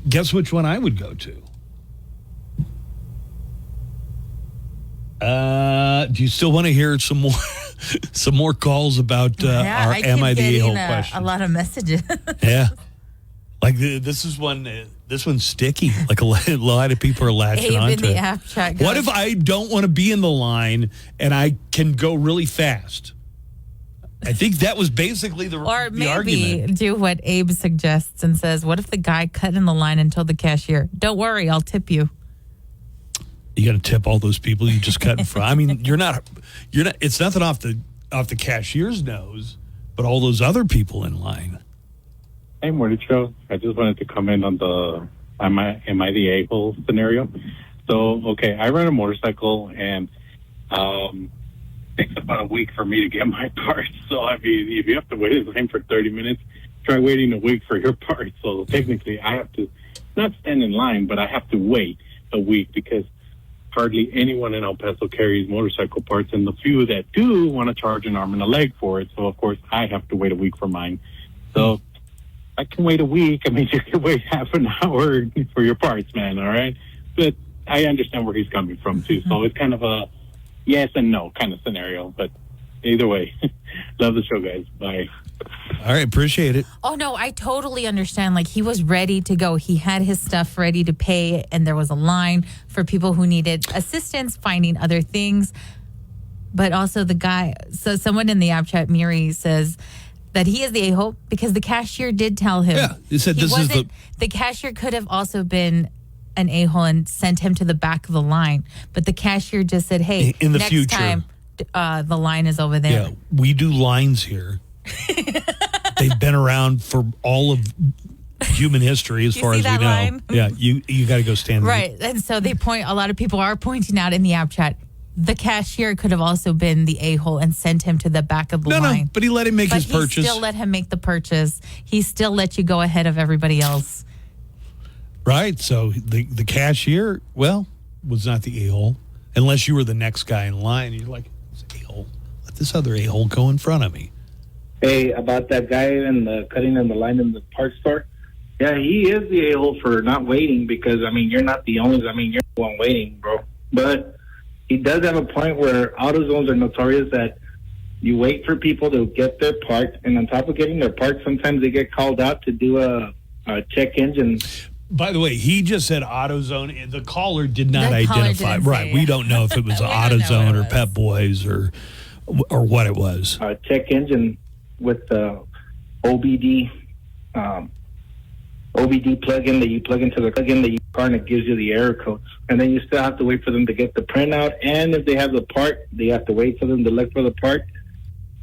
Speaker 5: guess which one I would go to? Do you still want to hear some more calls about our Am I the A-hole question?
Speaker 6: A lot of messages.
Speaker 5: Yeah. Like this is one. This one's sticky. Like a lot of people are latching
Speaker 6: Abe
Speaker 5: onto
Speaker 6: in the
Speaker 5: it.
Speaker 6: app chat goes,
Speaker 5: What if I don't want to be in the line and I can go really fast? I think that was basically the
Speaker 6: maybe
Speaker 5: argument.
Speaker 6: Do what Abe suggests and says, what if the guy cut in the line and told the cashier, don't worry, I'll tip you.
Speaker 5: You got to tip all those people you just cut in front. I mean, you're not. It's nothing off the cashier's nose, but all those other people in line.
Speaker 22: Hey, Morning Show. I just wanted to comment on the am I the a-hole scenario. So, okay, I rent a motorcycle, and Takes about a week for me to get my parts. So, I mean, if you have to wait in line for 30 minutes, try waiting a week for your parts. So, technically, I have to not stand in line, but I have to wait a week because hardly anyone in El Paso carries motorcycle parts, and the few that do want to charge an arm and a leg for it. So, of course, I have to wait a week for mine. So, I can wait a week. I mean, you can wait half an hour for your parts, man, all right? But I understand where he's coming from, too. So, it's kind of a yes and no kind of scenario, but either way, love the show, guys. Bye.
Speaker 5: All right, appreciate it.
Speaker 6: Oh, no, I totally understand. Like, he was ready to go. He had his stuff ready to pay, and there was a line for people who needed assistance finding other things. But also the guy, so someone in the app chat, Miri, says that he is the a-hole because the cashier did tell him.
Speaker 5: Yeah, he said this is
Speaker 6: the cashier could have also been an a-hole and sent him to the back of the line. But the cashier just said, hey,
Speaker 5: in the
Speaker 6: next
Speaker 5: future,
Speaker 6: time, the line is over there.
Speaker 5: Yeah, we do lines here. They've been around for all of human history as far as we know.
Speaker 6: Line?
Speaker 5: Yeah, you got to go stand there.
Speaker 6: Right. And so a lot of people are pointing out in the app chat, the cashier could have also been the a-hole and sent him to the back of the line.
Speaker 5: No, but he let him make his purchase.
Speaker 6: He still let him make the purchase. He still let you go ahead of everybody else.
Speaker 5: Right. So the cashier, well, was not the a-hole. Unless you were the next guy in line. You're like, this a-hole. Let this other a-hole go in front of me.
Speaker 3: Hey, about that guy in the cutting in the line in the parts store. Yeah, he is the a-hole for not waiting because, I mean, you're not the only, I mean, you're the one waiting, bro. But he does have a point where AutoZones are notorious that you wait for people to get their part, and on top of getting their part, sometimes they get called out to do a check engine.
Speaker 5: By the way, he just said AutoZone. The caller did not identify. Right. We don't know if it was AutoZone or Pep Boys or what it was.
Speaker 3: Check engine with the OBD plug-in that you plug into the plug-in that you car, and it gives you the error codes. And then you still have to wait for them to get the printout. And if they have the part, they have to wait for them to look for the part.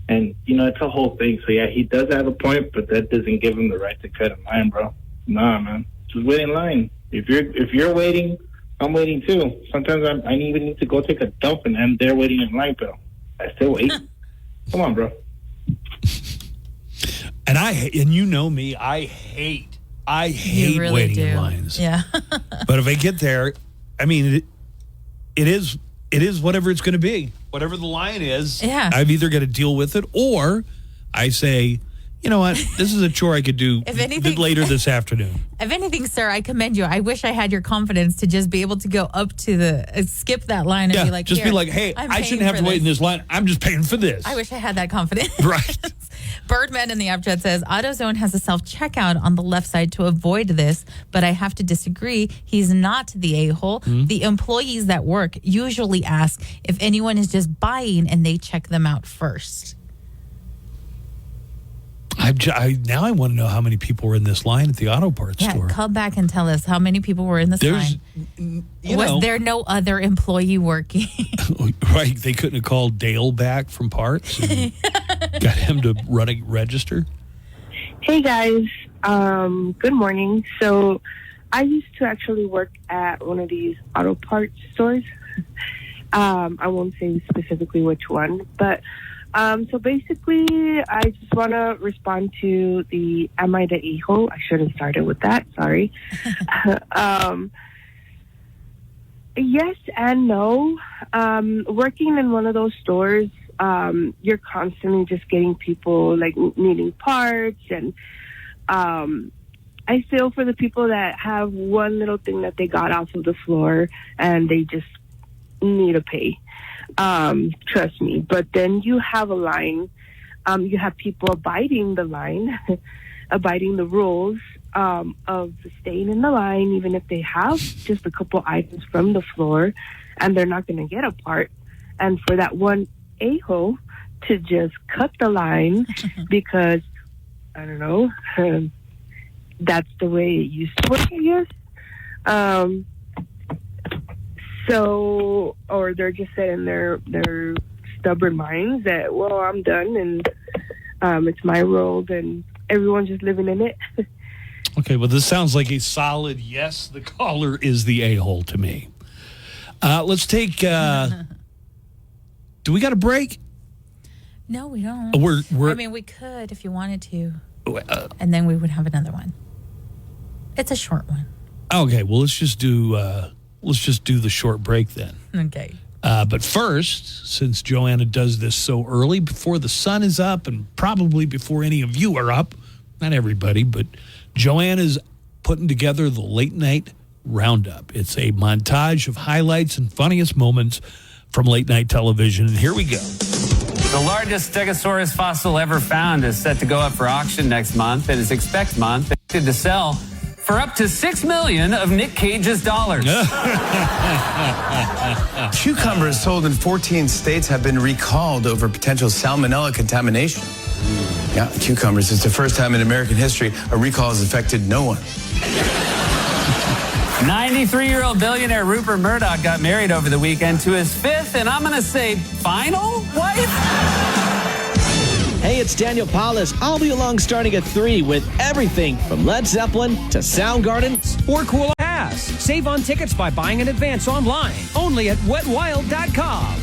Speaker 3: And, you know, it's a whole thing. So, yeah, he does have a point, but that doesn't give him the right to cut in line, bro. Nah, man. Just wait in line. If you're waiting, I'm waiting too. Sometimes I even need to go take a dump, and they're waiting in line, but I still wait. Come on, bro.
Speaker 5: And you know me, I hate
Speaker 6: really
Speaker 5: waiting in
Speaker 6: do.
Speaker 5: lines.
Speaker 6: Yeah.
Speaker 5: But if I get there, I mean, it is whatever it's going to be. Whatever the line is,
Speaker 6: yeah.
Speaker 5: I've either got to deal with it, or I say, you know what, this is a chore I could do later this afternoon.
Speaker 6: If anything, sir, I commend you. I wish I had your confidence to just be able to go up to skip that line and be like,
Speaker 5: just be like, hey, I shouldn't have to wait in this line. I'm just paying for this.
Speaker 6: I wish I had that confidence.
Speaker 5: Right.
Speaker 6: Birdman in the app chat says, AutoZone has a self-checkout on the left side to avoid this, but I have to disagree. He's not the a-hole. Mm-hmm. The employees that work usually ask if anyone is just buying, and they check them out first.
Speaker 5: Now I want to know how many people were in this line at the auto parts store.
Speaker 6: Come back and tell us how many people were in this line. Was there no other employee working?
Speaker 5: Right. They couldn't have called Dale back from parts and got him to run a register.
Speaker 8: Hey, guys. Good morning. So I used to actually work at one of these auto parts stores. I won't say specifically which one, but so basically, I just want to respond to the "Am I the a-hole?" I should have started with that. Sorry. Yes and no. Working in one of those stores, you're constantly just getting people like needing parts, and I feel for the people that have one little thing that they got off of the floor and they just need to pay. Trust me. But then you have a line. You have people abiding the line, abiding the rules of staying in the line, even if they have just a couple items from the floor, and they're not going to get a part. And for that one a-hole to just cut the line because, I don't know, that's the way it used to work, I guess. So, or they're just set in their stubborn minds that, well, I'm done, and it's my world, and everyone's just living in it.
Speaker 5: Okay, well, this sounds like a solid yes. The caller is the a-hole to me. Let's take Do we got a break?
Speaker 6: No, we don't. I mean, we could if you wanted to. And then we would have another one. It's a short one.
Speaker 5: Okay, well, let's just do the short break then.
Speaker 6: Okay.
Speaker 5: But first, since Joanna does this so early, before the sun is up and probably before any of you are up, not everybody, but Joanna's putting together the late night roundup. It's a montage of highlights and funniest moments from late night television. And here we go.
Speaker 10: The largest Stegosaurus fossil ever found is set to go up for auction next month. It is expected to sell for up to $6 million of Nick Cage's dollars.
Speaker 13: Cucumbers sold in 14 states have been recalled over potential salmonella contamination. Yeah, cucumbers. It's the first time in American history a recall has affected no one.
Speaker 10: 93-year-old billionaire Rupert Murdoch got married over the weekend to his fifth, and I'm going to say final wife?
Speaker 15: Hey, it's Daniel Paulus. I'll be along starting at 3 with everything from Led Zeppelin to Soundgarden or Cool Pass.
Speaker 24: Save on tickets by buying in advance online, only at wetwild.com.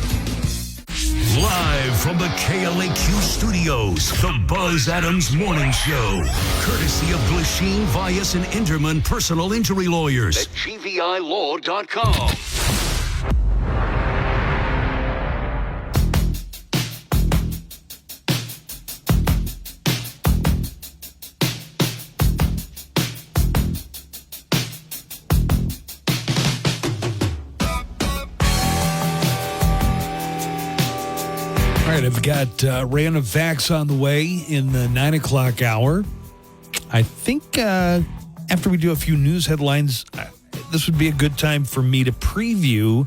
Speaker 4: Live from the KLAQ studios, the Buzz Adams Morning Show. Courtesy of Glasheen, Vyas, and Inderman Personal Injury Lawyers at GVILaw.com.
Speaker 5: All right, I've got random facts on the way in the 9 o'clock hour. I think after we do a few news headlines, this would be a good time for me to preview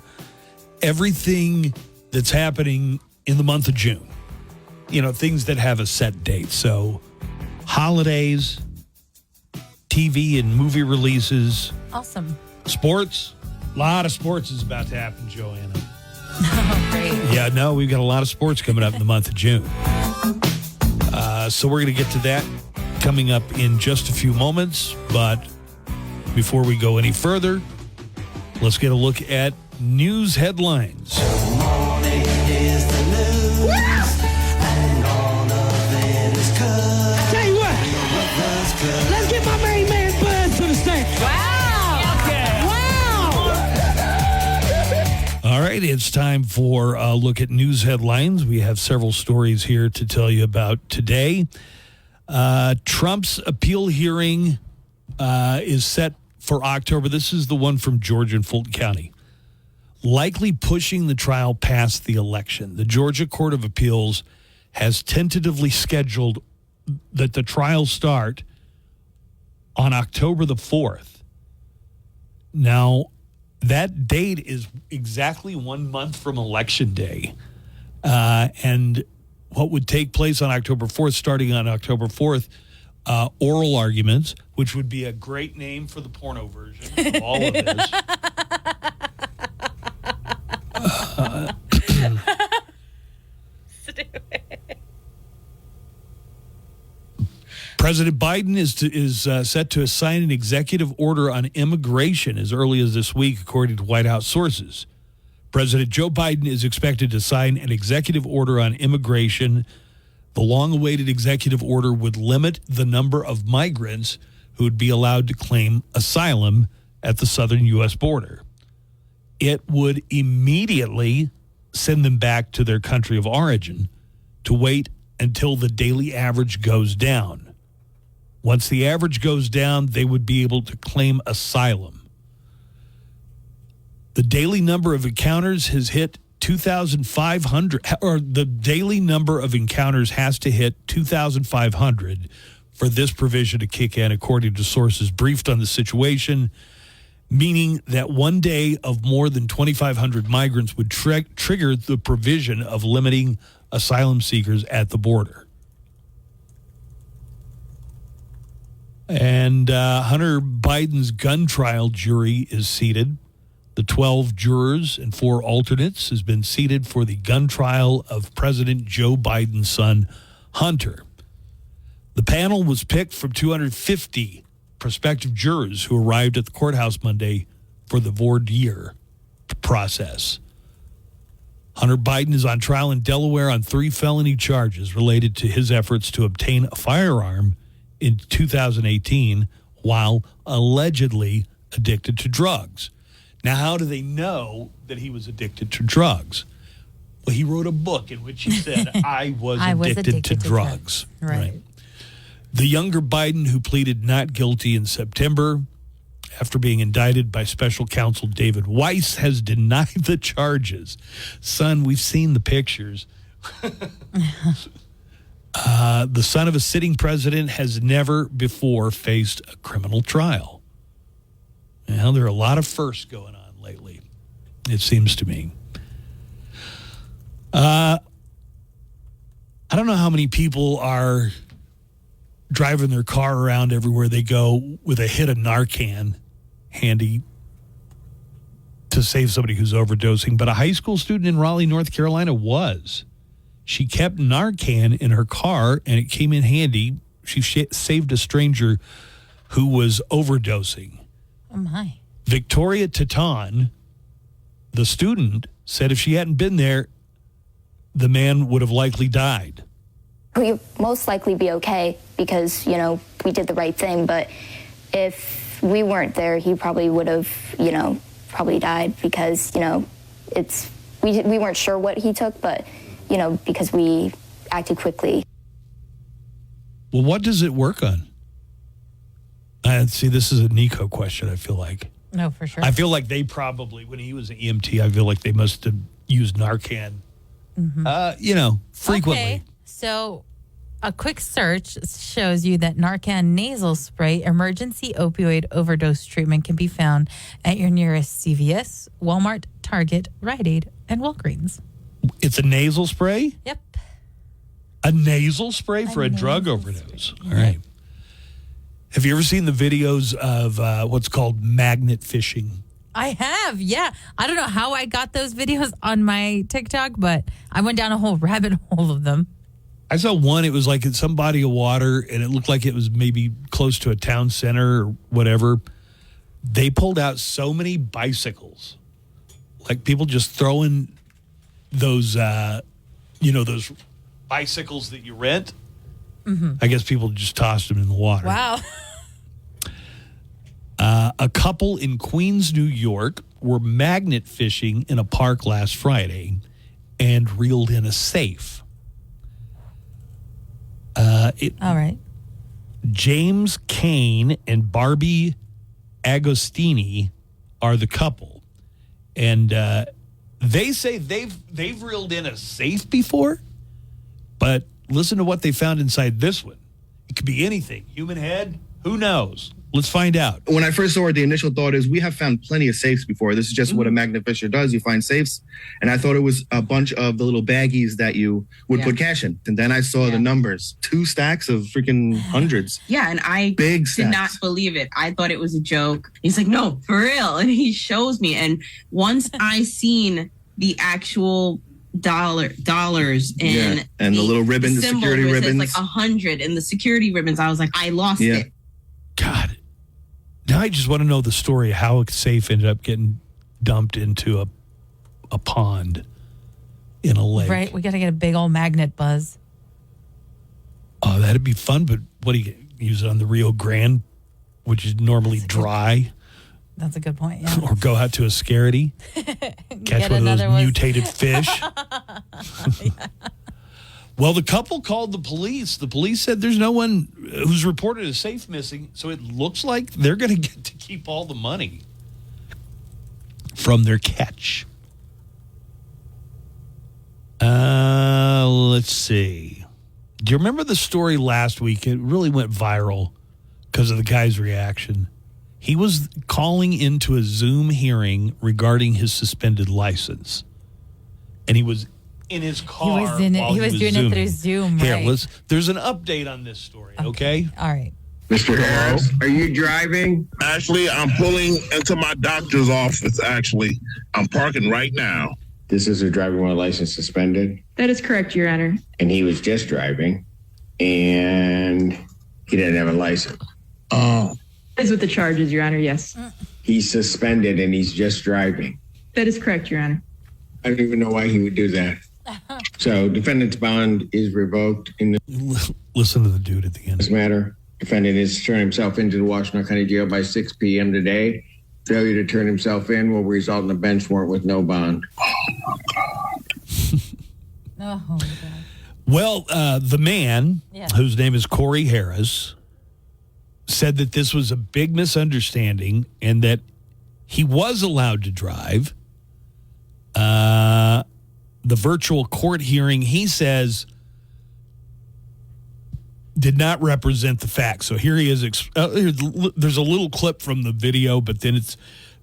Speaker 5: everything that's happening in the month of June. You know, things that have a set date. So holidays, TV and movie releases.
Speaker 6: Awesome.
Speaker 5: Sports. A lot of sports is about to happen, Joanna.
Speaker 6: Oh, great.
Speaker 5: Yeah, no, we've got a lot of sports coming up in the month of June. So we're going to get to that coming up in just a few moments. But before we go any further, let's get a look at news headlines.
Speaker 24: I tell you what, let's get my main man Buzz to the stage.
Speaker 5: All right, it's time for a look at news headlines. We have several stories here to tell you about today. Trump's appeal hearing is set for October. This is the one from Georgia and Fulton County. Likely pushing the trial past the election. The Georgia Court of Appeals has tentatively scheduled that the trial start on October the 4th. Now, that date is exactly 1 month from Election Day. And what would take place on October 4th, starting on October 4th, oral arguments, which would be a great name for the porno version of all of this. President Biden is set to sign an executive order on immigration as early as this week, according to White House sources. President Joe Biden is expected to sign an executive order on immigration. The long-awaited executive order would limit the number of migrants who would be allowed to claim asylum at the southern U.S. border. It would immediately send them back to their country of origin to wait until the daily average goes down. Once the average goes down, they would be able to claim asylum. The daily number of encounters has hit 2,500, or the daily number of encounters has to hit 2,500 for this provision to kick in, according to sources briefed on the situation, meaning that one day of more than 2,500 migrants would trigger the provision of limiting asylum seekers at the border. And Hunter Biden's gun trial jury is seated. The 12 jurors and 4 alternates has been seated for the gun trial of President Joe Biden's son, Hunter. The panel was picked from 250 prospective jurors who arrived at the courthouse Monday for the voir dire process. Hunter Biden is on trial in Delaware on 3 felony charges related to his efforts to obtain a firearm in 2018 while allegedly addicted to drugs. Now, how do they know that he was addicted to drugs? Well, he wrote a book in which he said, I was addicted to drugs.
Speaker 6: Right.
Speaker 5: The younger Biden, who pleaded not guilty in September after being indicted by special counsel David Weiss, has denied the charges. Son, we've seen the pictures. The son of a sitting president has never before faced a criminal trial. Well, there are a lot of firsts going on lately, it seems to me. I don't know how many people are driving their car around everywhere they go with a hit of Narcan handy to save somebody who's overdosing, but a high school student in Raleigh, North Carolina was. She kept Narcan in her car, and it came in handy. She saved a stranger who was overdosing.
Speaker 6: Oh, my.
Speaker 5: Victoria Teton, the student, said if she hadn't been there, the man would have likely died.
Speaker 12: We'd most likely be okay because, we did the right thing. But if we weren't there, he probably would have, probably died because, we weren't sure what he took, but, because we acted quickly.
Speaker 5: Well, what does it work on? See, this is a Nico question, I feel like.
Speaker 6: No, for sure.
Speaker 5: I feel like they probably, when he was an EMT, I feel like they must have used Narcan, frequently.
Speaker 6: Okay, so a quick search shows you that Narcan nasal spray emergency opioid overdose treatment can be found at your nearest CVS, Walmart, Target, Rite Aid, and Walgreens.
Speaker 5: It's a nasal spray?
Speaker 6: Yep.
Speaker 5: A nasal spray for a drug overdose. All right. Have you ever seen the videos of what's called magnet fishing?
Speaker 6: I have, yeah. I don't know how I got those videos on my TikTok, but I went down a whole rabbit hole of them.
Speaker 5: I saw one, it was like in some body of water, and it looked like it was maybe close to a town center or whatever. They pulled out so many bicycles. Like people just throwing those, those bicycles that you rent. Mm-hmm. I guess people just tossed them in the water.
Speaker 6: Wow.
Speaker 5: A couple in Queens, New York, were magnet fishing in a park last Friday and reeled in a safe.
Speaker 6: All right.
Speaker 5: James Kane and Barbie Agostini are the couple, and they say they've reeled in a safe before, but listen to what they found inside this one. It could be anything. Human head? Who knows? Let's find out.
Speaker 14: When I first saw it, the initial thought is we have found plenty of safes before. This is just what a magnet fisher does. You find safes. And I thought it was a bunch of the little baggies that you would put cash in. And then I saw the numbers. 2 stacks of freaking hundreds.
Speaker 16: Yeah, and I
Speaker 14: Big
Speaker 16: did not believe it. I thought it was a joke. He's like, no, for real. And he shows me. And once I seen the actual dollars and
Speaker 14: the little ribbon, the security ribbons,
Speaker 16: like 100 and the security ribbons, I was like, I lost it.
Speaker 5: God. Now I just want to know the story of how a safe ended up getting dumped into a pond in a lake.
Speaker 6: Right. We got to get a big old magnet, Buzz.
Speaker 5: Oh, that'd be fun. But what do you use it on the Rio Grande, which is normally dry?
Speaker 6: That's a good point, yeah.
Speaker 5: Or go out to Ascarity, catch one of those mutated fish. Well, the couple called the police. The police said there's no one who's reported a safe missing, so it looks like they're going to get to keep all the money from their catch. Let's see. Do you remember the story last week? It really went viral because of the guy's reaction. He was calling into a Zoom hearing regarding his suspended license, and he was in his car.
Speaker 6: He was doing
Speaker 5: Zooming.
Speaker 6: it through Zoom.
Speaker 5: Here,
Speaker 6: right.
Speaker 5: there's an update on this story, okay?
Speaker 6: All right.
Speaker 17: Mr. Harris, are you driving? Actually, I'm pulling into my doctor's office, actually. I'm parking right now.
Speaker 21: This is a driver with a license suspended,
Speaker 25: That is correct, Your Honor.
Speaker 21: and he was just driving, and he didn't have a license.
Speaker 17: Oh.
Speaker 25: That is with the charges, Your Honor, yes.
Speaker 21: He's suspended, and he's just driving.
Speaker 25: That is correct, Your Honor.
Speaker 7: I don't even know why he would do that. So defendant's bond is revoked in
Speaker 5: Listen to the dude at the end.
Speaker 7: this matter. Defendant is turning himself into the Washington County Jail by 6 p.m. today. Failure to turn himself in will result in a bench warrant with no bond.
Speaker 6: Oh, my God.
Speaker 5: Well, the man, whose name is Corey Harris, said that this was a big misunderstanding and that he was allowed to drive. The virtual court hearing, he says, did not represent the facts. So here he is. There's a little clip from the video, but then it's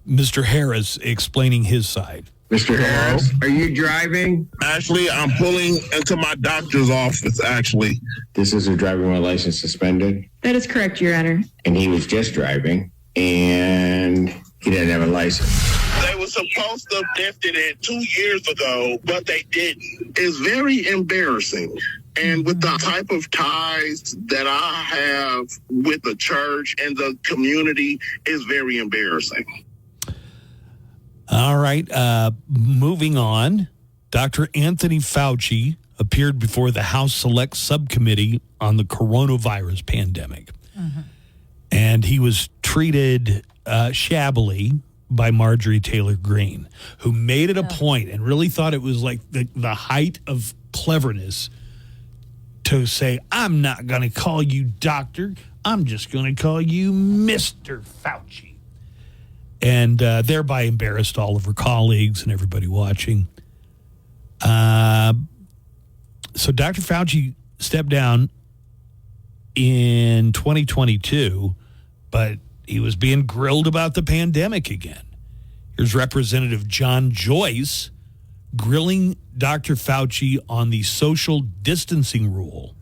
Speaker 5: Mr. Harris explaining his side.
Speaker 7: Mr. Harris, are you driving?
Speaker 17: Actually, I'm pulling into my doctor's office, actually.
Speaker 7: This is a driving while license suspended,
Speaker 25: That is correct, Your Honor.
Speaker 7: and he was just driving, and he didn't have a license.
Speaker 17: They were supposed to have lifted it 2 years ago, but they didn't. It's very embarrassing. And with the type of ties that I have with the church and the community, it's very embarrassing.
Speaker 5: All right. Moving on. Dr. Anthony Fauci appeared before the House Select Subcommittee on the coronavirus pandemic. And he was treated shabbily by Marjorie Taylor Greene, who made it a point and really thought it was like the height of cleverness to say, I'm not going to call you doctor. I'm just going to call you Mr. Fauci. And thereby embarrassed all of her colleagues and everybody watching. So Dr. Fauci stepped down in 2022, but he was being grilled about the pandemic again. Here's Representative John Joyce grilling Dr. Fauci on the social distancing rule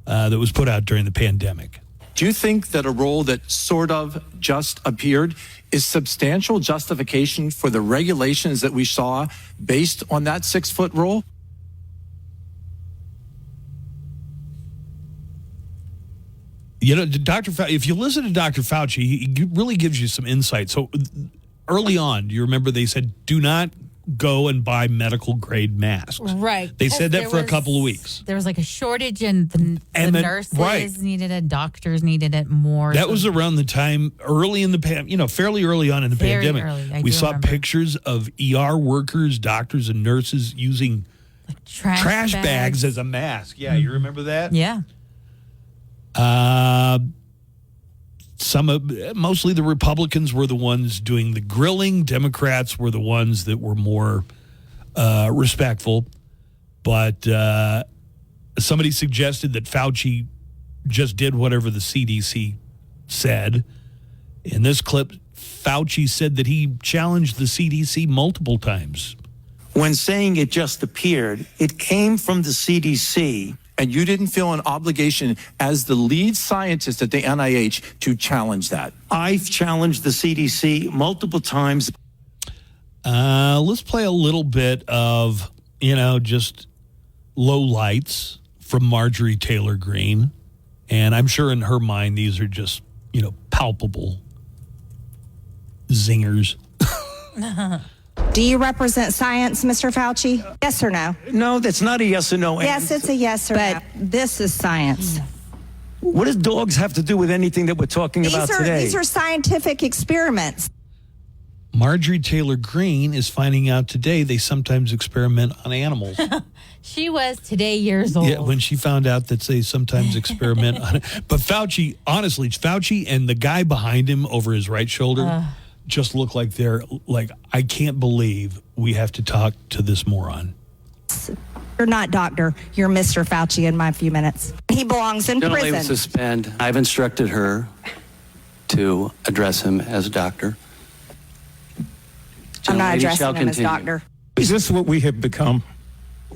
Speaker 5: that was put out during the pandemic.
Speaker 18: Do you think that a rule that sort of just appeared is substantial justification for the regulations that we saw based on that 6-foot rule?
Speaker 5: You know, Dr. Fauci, if you listen to Dr. Fauci, he really gives you some insight. So early on, do you remember they said, do not go and buy medical grade masks.
Speaker 6: Right.
Speaker 5: They said that for a couple of weeks.
Speaker 6: There was like a shortage and the nurses needed it, doctors needed it more.
Speaker 5: That was around the time fairly early on in the pandemic. We saw pictures of ER workers, doctors, and nurses using trash bags as a mask. Yeah, you remember that?
Speaker 6: Yeah.
Speaker 5: Mostly the Republicans were the ones doing the grilling. Democrats were the ones that were more respectful. But somebody suggested that Fauci just did whatever the CDC said. In this clip, Fauci said that he challenged the CDC multiple times.
Speaker 19: When saying it just appeared, it came from the CDC.
Speaker 18: And you didn't feel an obligation as the lead scientist at the NIH to challenge that?
Speaker 19: I've challenged the CDC multiple times.
Speaker 5: Let's play a little bit of, just low lights from Marjorie Taylor Greene. And I'm sure in her mind, these are just, palpable zingers.
Speaker 20: Do you represent science, Mr. Fauci? Yes or no?
Speaker 19: No, that's not a yes or no.
Speaker 20: Yes, it's a yes or no. But this is science.
Speaker 19: What does dogs have to do with anything that we're talking about today?
Speaker 20: These are scientific experiments.
Speaker 5: Marjorie Taylor Greene is finding out today they sometimes experiment on animals.
Speaker 6: She was today years old.
Speaker 5: Yeah, when she found out that they sometimes experiment on it. But Fauci and the guy behind him over his right shoulder just look like they're like, I can't believe we have to talk to this moron.
Speaker 20: You're not doctor. You're Mr. Fauci in my few minutes. He belongs in
Speaker 23: Generally
Speaker 20: prison.
Speaker 23: Suspend. I've instructed her to address him as a doctor.
Speaker 20: I'm not
Speaker 23: Lady
Speaker 20: addressing
Speaker 23: shall
Speaker 20: him as
Speaker 23: continue.
Speaker 20: doctor.
Speaker 26: Is this what we have become?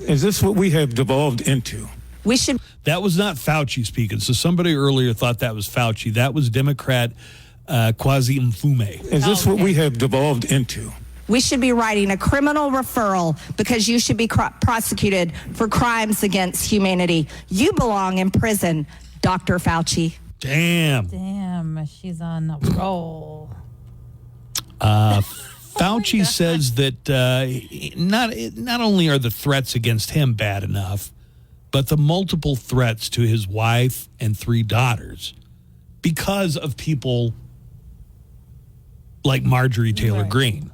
Speaker 26: Is this what we have devolved into?
Speaker 20: We should.
Speaker 5: That was not Fauci speaking. So somebody earlier thought that was Fauci. That was Democrat Kwasi Mfume.
Speaker 26: Is this what we have devolved into?
Speaker 20: We should be writing a criminal referral because you should be prosecuted for crimes against humanity. You belong in prison, Dr. Fauci.
Speaker 5: Damn.
Speaker 6: Damn, she's on a roll.
Speaker 5: Fauci says that not only are the threats against him bad enough, but the multiple threats to his wife and 3 daughters because of people like Marjorie Taylor Greene.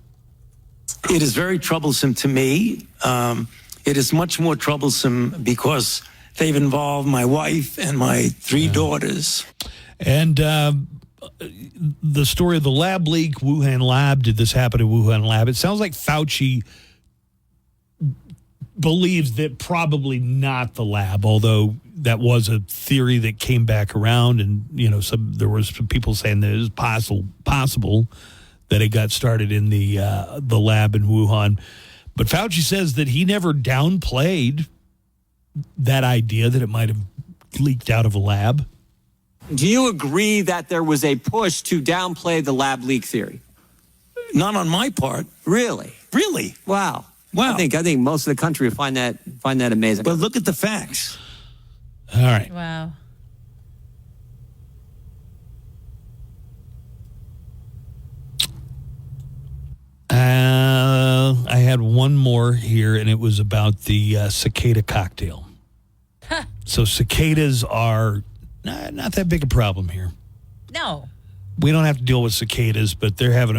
Speaker 19: It is very troublesome to me. It is much more troublesome because they've involved my wife and my 3 daughters.
Speaker 5: And the story of the lab leak, Wuhan lab, did this happen at Wuhan lab? It sounds like Fauci believes that probably not the lab, although that was a theory that came back around, and there was some people saying that it was possible that it got started in the lab in Wuhan. But Fauci says that he never downplayed that idea that it might have leaked out of a lab.
Speaker 1: Do you agree that there was a push to downplay the lab leak theory?
Speaker 19: Not on my part.
Speaker 1: Really?
Speaker 19: Really?
Speaker 1: Wow. I think most of the country would find that amazing.
Speaker 19: But look at the facts.
Speaker 5: All right.
Speaker 6: Wow.
Speaker 5: I had one more here, and it was about the cicada cocktail. So cicadas are not that big a problem here.
Speaker 6: No.
Speaker 5: We don't have to deal with cicadas, but they're having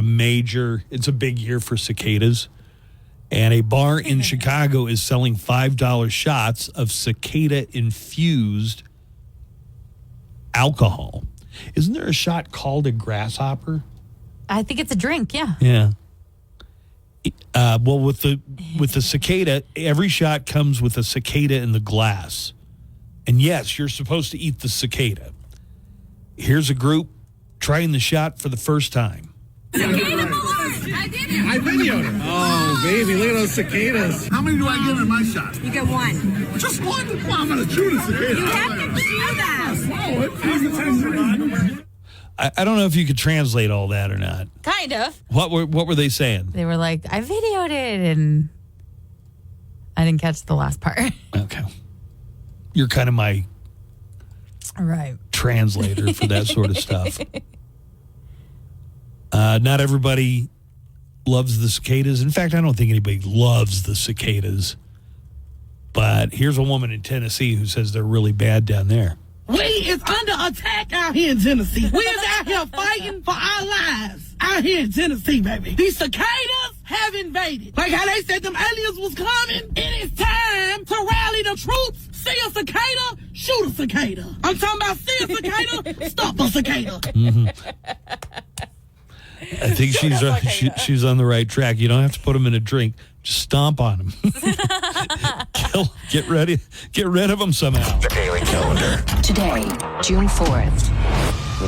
Speaker 5: it's a big year for cicadas. And a bar in Chicago is selling $5 shots of cicada-infused alcohol. Isn't there a shot called a grasshopper?
Speaker 6: I think it's a drink, yeah.
Speaker 5: Yeah. Well, with the cicada, every shot comes with a cicada in the glass. And yes, you're supposed to eat the cicada. Here's a group trying the shot for the first time.
Speaker 21: I videoed it. Oh, baby, look at those cicadas. How many do I get in my shot?
Speaker 2: You get 1.
Speaker 21: Just 1? Well, I'm going to chew the cicada.
Speaker 2: You have to chew that.
Speaker 5: I don't know if you could translate all that or not.
Speaker 6: Kind of.
Speaker 5: What were they saying?
Speaker 6: They were like, I videoed it, and I didn't catch the last part.
Speaker 5: Okay. You're kind of my translator for that sort of stuff. Not everybody loves the cicadas. In fact, I don't think anybody loves the cicadas. But here's a woman in Tennessee who says they're really bad down there.
Speaker 21: We is under attack out here in Tennessee. We is out here fighting for our lives out here in Tennessee, baby. These cicadas have invaded. Like how they said them aliens was coming. It is time to rally the troops. See a cicada, shoot a cicada. I'm talking about see a cicada, stop a cicada.
Speaker 5: Mm-hmm. I think she's on the right track. You don't have to put them in a drink. Just stomp on them. Get rid of them somehow.
Speaker 3: The Daily Calendar.
Speaker 9: Today, June 4th.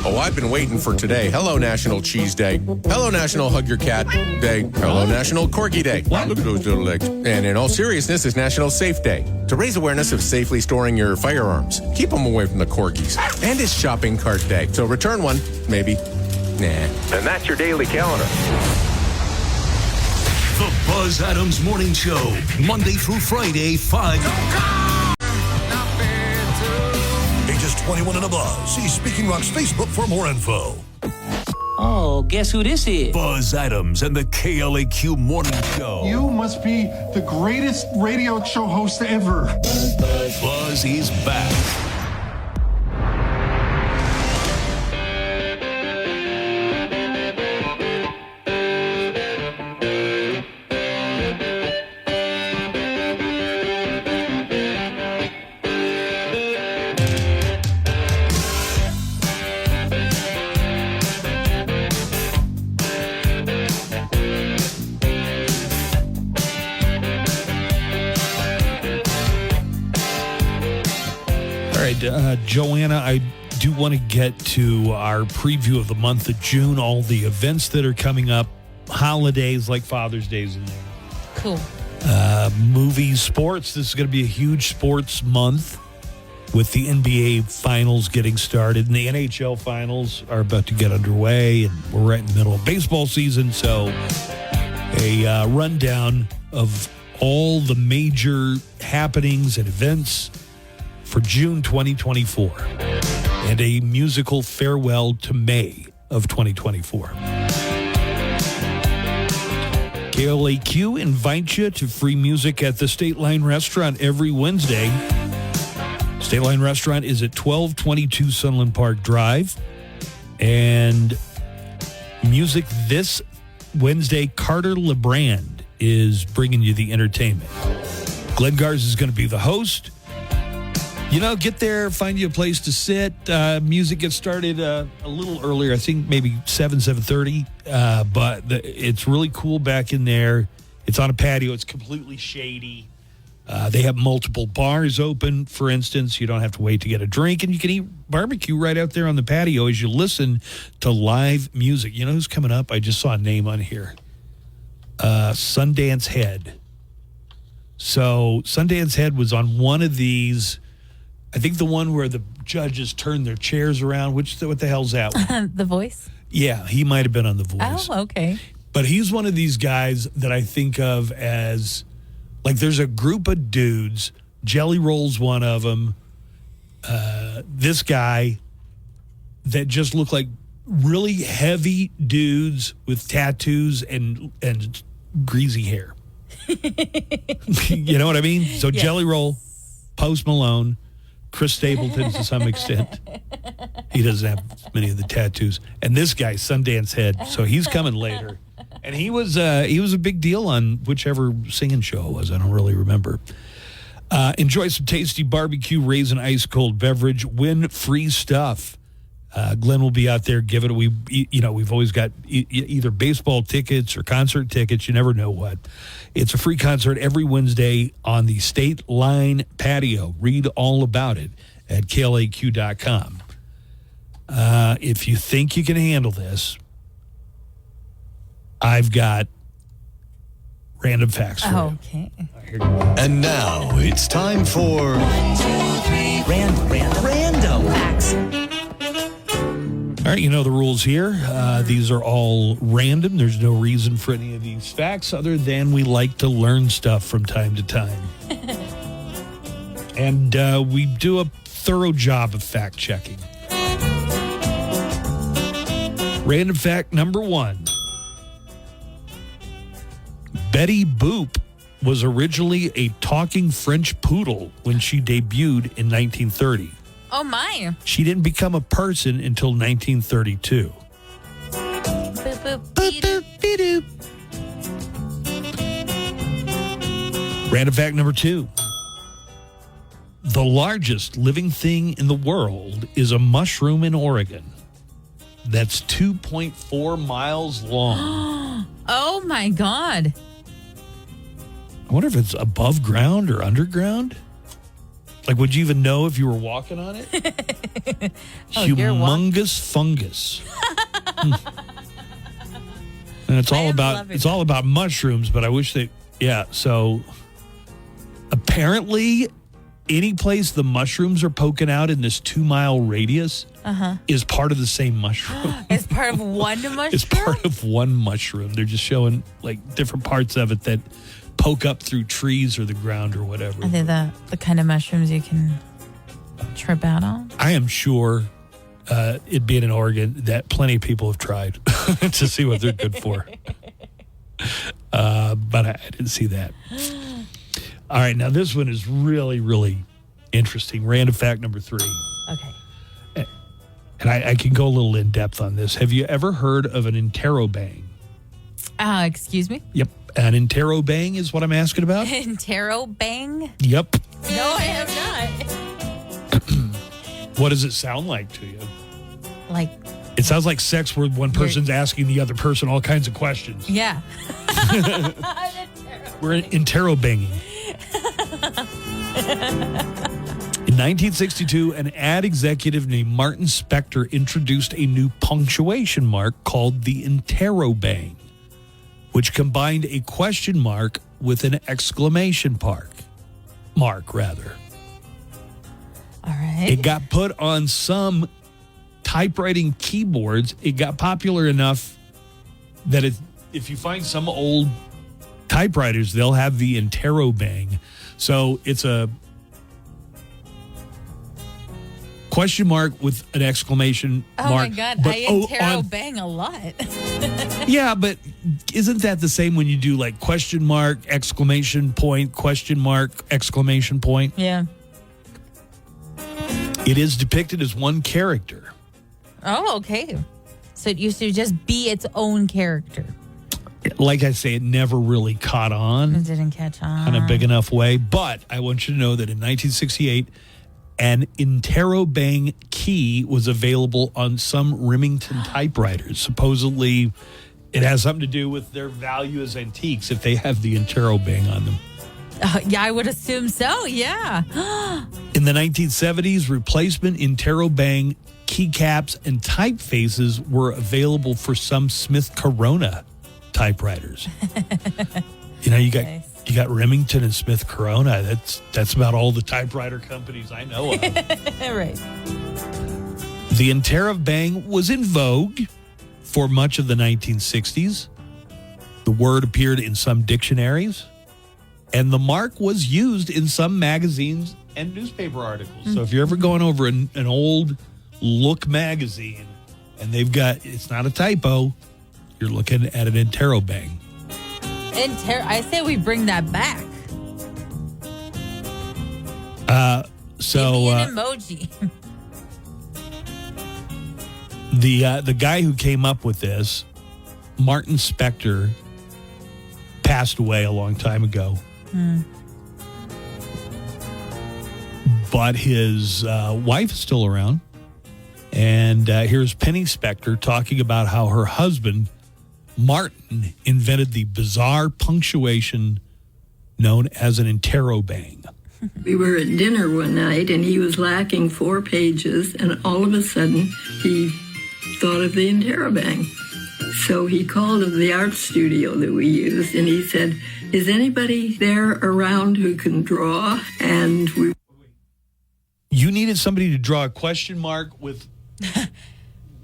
Speaker 3: Oh, I've been waiting for today. Hello, National Cheese Day. Hello, National Hug Your Cat Day. Hello, National Corgi Day. Look at those little legs. And in all seriousness, it's National Safe Day. To raise awareness of safely storing your firearms. Keep them away from the corgis. And it's Shopping Cart Day. So return one, maybe. Nah.
Speaker 11: And that's your Daily Calendar.
Speaker 4: The Buzz Adams Morning Show, Monday through Friday, 5.
Speaker 22: Ages 21 and above. See Speaking Rock's Facebook for more info.
Speaker 27: Oh, guess who this is?
Speaker 4: Buzz Adams and the KLAQ Morning Show.
Speaker 28: You must be the greatest radio show host ever.
Speaker 4: Buzz is back.
Speaker 5: Joanna, I do want to get to our preview of the month of June, all the events that are coming up, holidays like Father's Day's in there.
Speaker 6: Cool.
Speaker 5: Movies, sports. This is going to be a huge sports month with the NBA finals getting started, and the NHL finals are about to get underway, and we're right in the middle of baseball season, so a rundown of all the major happenings and events for June 2024, and a musical farewell to May of 2024. KLAQ invites you to free music at the State Line Restaurant every Wednesday. State Line Restaurant is at 1222 Sunland Park Drive. And music this Wednesday, Carter LeBrand is bringing you the entertainment. Glenn Garza is going to be the host. You know, get there, find you a place to sit. Music gets started a little earlier, I think maybe 7:30. But it's really cool back in there. It's on a patio. It's completely shady. They have multiple bars open, for instance. You don't have to wait to get a drink, and you can eat barbecue right out there on the patio as you listen to live music. You know who's coming up? I just saw a name on here. Sundance Head. So Sundance Head was on one of these. I think the one where the judges turn their chairs around. What the hell's that one?
Speaker 6: The Voice?
Speaker 5: Yeah, he might have been on The Voice.
Speaker 6: Oh, okay.
Speaker 5: But he's one of these guys that I think of as, like, there's a group of dudes. Jelly Roll's one of them. This guy that just look like really heavy dudes with tattoos and greasy hair. You know what I mean? So yes. Jelly Roll, Post Malone, Chris Stapleton to some extent. He doesn't have many of the tattoos. And this guy, Sundance Head, so he's coming later. And he was a big deal on whichever singing show it was. I don't really remember. Enjoy some tasty barbecue, raisin ice cold beverage, win free stuff. Glenn will be out there giving it. We've always got either baseball tickets or concert tickets. You never know what. It's a free concert every Wednesday on the State Line patio. Read all about it at KLAQ.com. If you think you can handle this, I've got random facts for you.
Speaker 6: Okay.
Speaker 22: And now it's time for
Speaker 2: 1, 2, 3. Random facts.
Speaker 5: All right, you know the rules here. These are all random. There's no reason for any of these facts other than we like to learn stuff from time to time. And we do a thorough job of fact-checking. Random fact number 1. Betty Boop was originally a talking French poodle when she debuted in 1930.
Speaker 6: Oh, my.
Speaker 5: She didn't become a person until 1932.
Speaker 6: Boop, boop, be-doop.
Speaker 5: Random fact number 2. The largest living thing in the world is a mushroom in Oregon. That's 2.4 miles long.
Speaker 6: Oh, my God.
Speaker 5: I wonder if it's above ground or underground. Like, would you even know if you were walking on it? Humongous fungus. And it's all about mushrooms, but I wish they, so apparently any place the mushrooms are poking out in this 2-mile radius is part of the same mushroom.
Speaker 6: It's part of one mushroom?
Speaker 5: It's part of one mushroom. They're just showing, like, different parts of it that poke up through trees or the ground or whatever.
Speaker 6: Are they the kind of mushrooms you can trip out on?
Speaker 5: I am sure, it being in Oregon, that plenty of people have tried to see what they're good for. But I didn't see that. All right, now this one is really, really interesting. Random fact number 3.
Speaker 6: Okay.
Speaker 5: And I can go a little in depth on this. Have you ever heard of an interrobang?
Speaker 6: Excuse me?
Speaker 5: Yep. An interrobang is what I'm asking about.
Speaker 6: Interrobang?
Speaker 5: Yep.
Speaker 6: No, I have not.
Speaker 5: What does it sound like to you?
Speaker 6: Like,
Speaker 5: it sounds like sex where one person's asking the other person all kinds of questions.
Speaker 6: Yeah.
Speaker 5: We're interrobanging. In 1962, an ad executive named Martin Spector introduced a new punctuation mark called the interrobang, which combined a question mark with an exclamation mark. All
Speaker 6: right.
Speaker 5: It got put on some typewriting keyboards. It got popular enough that if you find some old typewriters, they'll have the interrobang. So it's a question mark with an exclamation
Speaker 6: Oh
Speaker 5: mark.
Speaker 6: my God,
Speaker 5: but
Speaker 6: I interrobang a lot.
Speaker 5: Yeah, but isn't that the same when you do like question mark, exclamation point, question mark, exclamation point?
Speaker 6: Yeah.
Speaker 5: It is depicted as one character.
Speaker 6: Oh, okay. So it used to just be its own character.
Speaker 5: Like I say, it never really caught on.
Speaker 6: It didn't catch on.
Speaker 5: In a big enough way. But I want you to know that in 1968, an interrobang key was available on some Remington typewriters. Supposedly, it has something to do with their value as antiques if they have the interrobang on them.
Speaker 6: Yeah, I would assume so. Yeah.
Speaker 5: In the 1970s, replacement interrobang keycaps and typefaces were available for some Smith Corona typewriters. You got Remington and Smith Corona. That's about all the typewriter companies I know of.
Speaker 6: Right.
Speaker 5: The interrobang was in vogue for much of the 1960s. The word appeared in some dictionaries, and the mark was used in some magazines and newspaper articles. So if you're ever going over an old Look magazine and they've got, it's not a typo, you're looking at an interrobang.
Speaker 6: I say we bring that back.
Speaker 5: So
Speaker 6: Give me an emoji.
Speaker 5: the guy who came up with this, Martin Spector, passed away a long time ago. But his wife is still around. And here's Penny Spector talking about how her husband, Martin, invented the bizarre punctuation known as an interrobang.
Speaker 8: We were at dinner one night, and he was lacking 4 pages, and all of a sudden, he thought of the interrobang. So he called the art studio that we used, and he said, "Is anybody there around who can draw?" And we...
Speaker 5: You needed somebody to draw a question mark with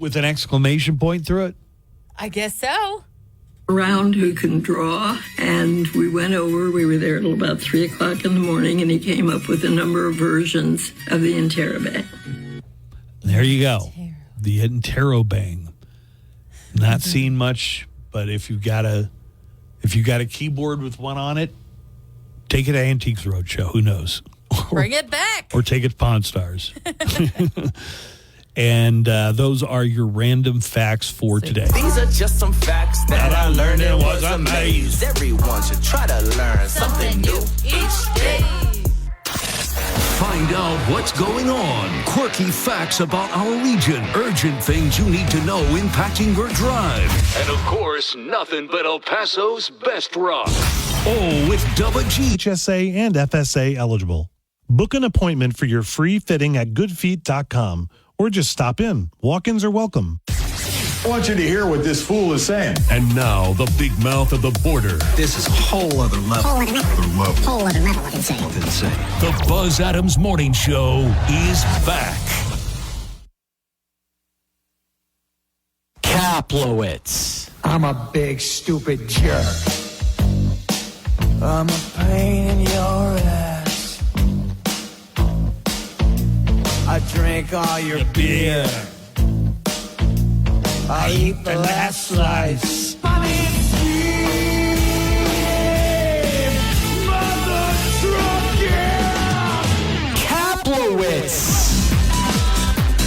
Speaker 5: an exclamation point through it?
Speaker 6: I guess so.
Speaker 8: Around who can draw, and we went over. We were there till about 3 o'clock in the morning, and he came up with a number of versions of the interrobang.
Speaker 5: There you go. The interrobang. Not seen much, but if you got a keyboard with one on it, take it to Antiques Roadshow. Who knows?
Speaker 6: Bring it back.
Speaker 5: Or take it to Pawn Stars. And those are your random facts for today.
Speaker 2: These are just some facts that I learned and was amazed. Everyone should try to learn something new each day.
Speaker 4: Find out what's going on. Quirky facts about our region. Urgent things you need to know impacting your drive. And of course, nothing but El Paso's best rock. Oh, with Double G.
Speaker 10: HSA and FSA eligible. Book an appointment for your free fitting at goodfeet.com or just stop in. Walk-ins are welcome.
Speaker 22: I want you to hear what this fool is saying.
Speaker 4: And now, the big mouth of the border.
Speaker 22: This is a whole other level.
Speaker 9: Whole other level of insane.
Speaker 4: The Buzz Adams Morning Show is back.
Speaker 2: Kaplowitz.
Speaker 12: I'm a big, stupid jerk. I'm a pain in your ass. I drink all your beer. I eat the last slice.
Speaker 2: Kaplowitz.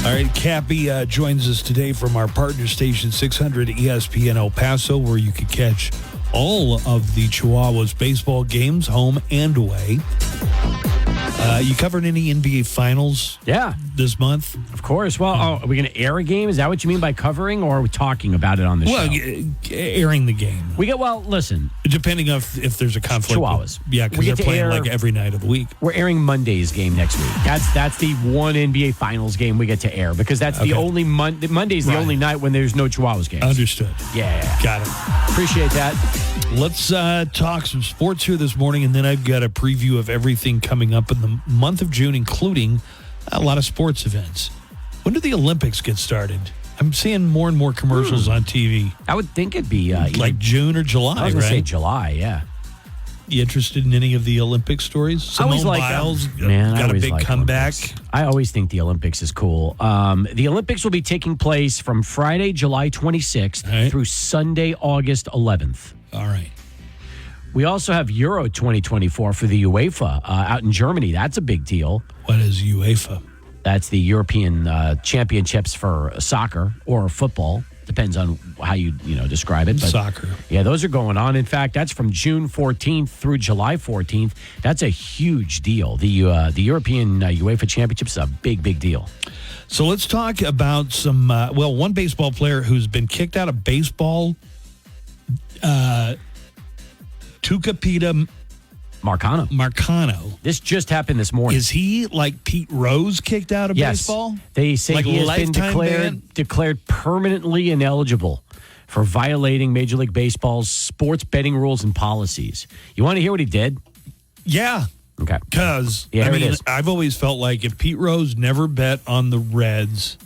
Speaker 5: All right, Cappy joins us today from our partner station 600 ESPN El Paso, where you can catch all of the Chihuahuas baseball games, home and away. You covered any NBA Finals?
Speaker 13: Yeah,
Speaker 5: this month,
Speaker 13: of course. Well, are we going to air a game? Is that what you mean by covering, or are we talking about it on the show?
Speaker 5: Well, airing the game.
Speaker 13: Listen.
Speaker 5: Depending if there's a conflict.
Speaker 13: Chihuahuas.
Speaker 5: Yeah, because they're playing like every night of the week.
Speaker 13: We're airing Monday's game next week. That's the one NBA Finals game we get to air because that's the only Monday's the only night when there's no Chihuahuas games.
Speaker 5: Understood.
Speaker 13: Yeah.
Speaker 5: Got it.
Speaker 13: Appreciate that.
Speaker 5: Let's talk some sports here this morning, and then I've got a preview of everything coming up in the month of June, including a lot of sports events. When do the Olympics get started? I'm seeing more and more commercials on TV.
Speaker 13: I would think it'd be
Speaker 5: like June or July,
Speaker 13: I was going
Speaker 5: right?
Speaker 13: to say July, yeah.
Speaker 5: You interested in any of the Olympic stories?
Speaker 13: I always
Speaker 5: Simone
Speaker 13: like
Speaker 5: Biles
Speaker 13: man,
Speaker 5: got a big comeback.
Speaker 13: Olympics. I always think the Olympics is cool. The Olympics will be taking place from Friday, July 26th through Sunday, August 11th.
Speaker 5: All right.
Speaker 13: We also have Euro 2024 for the UEFA out in Germany. That's a big deal.
Speaker 5: What is UEFA?
Speaker 13: That's the European championships for soccer or football. Depends on how you describe it. But
Speaker 5: soccer.
Speaker 13: Yeah, those are going on. In fact, that's from June 14th through July 14th. That's a huge deal. The European UEFA Championships is a big, big deal.
Speaker 5: So let's talk about some, one baseball player who's been kicked out of baseball, Tucupita Marcano.
Speaker 13: This just happened this morning.
Speaker 5: Is he like Pete Rose kicked out of baseball?
Speaker 13: They say
Speaker 5: like
Speaker 13: he has been declared permanently ineligible for violating Major League Baseball's sports betting rules and policies. You want to hear what he did?
Speaker 5: Yeah.
Speaker 13: Okay.
Speaker 5: Because,
Speaker 13: it is.
Speaker 5: I've always felt like if Pete Rose never bet on the Reds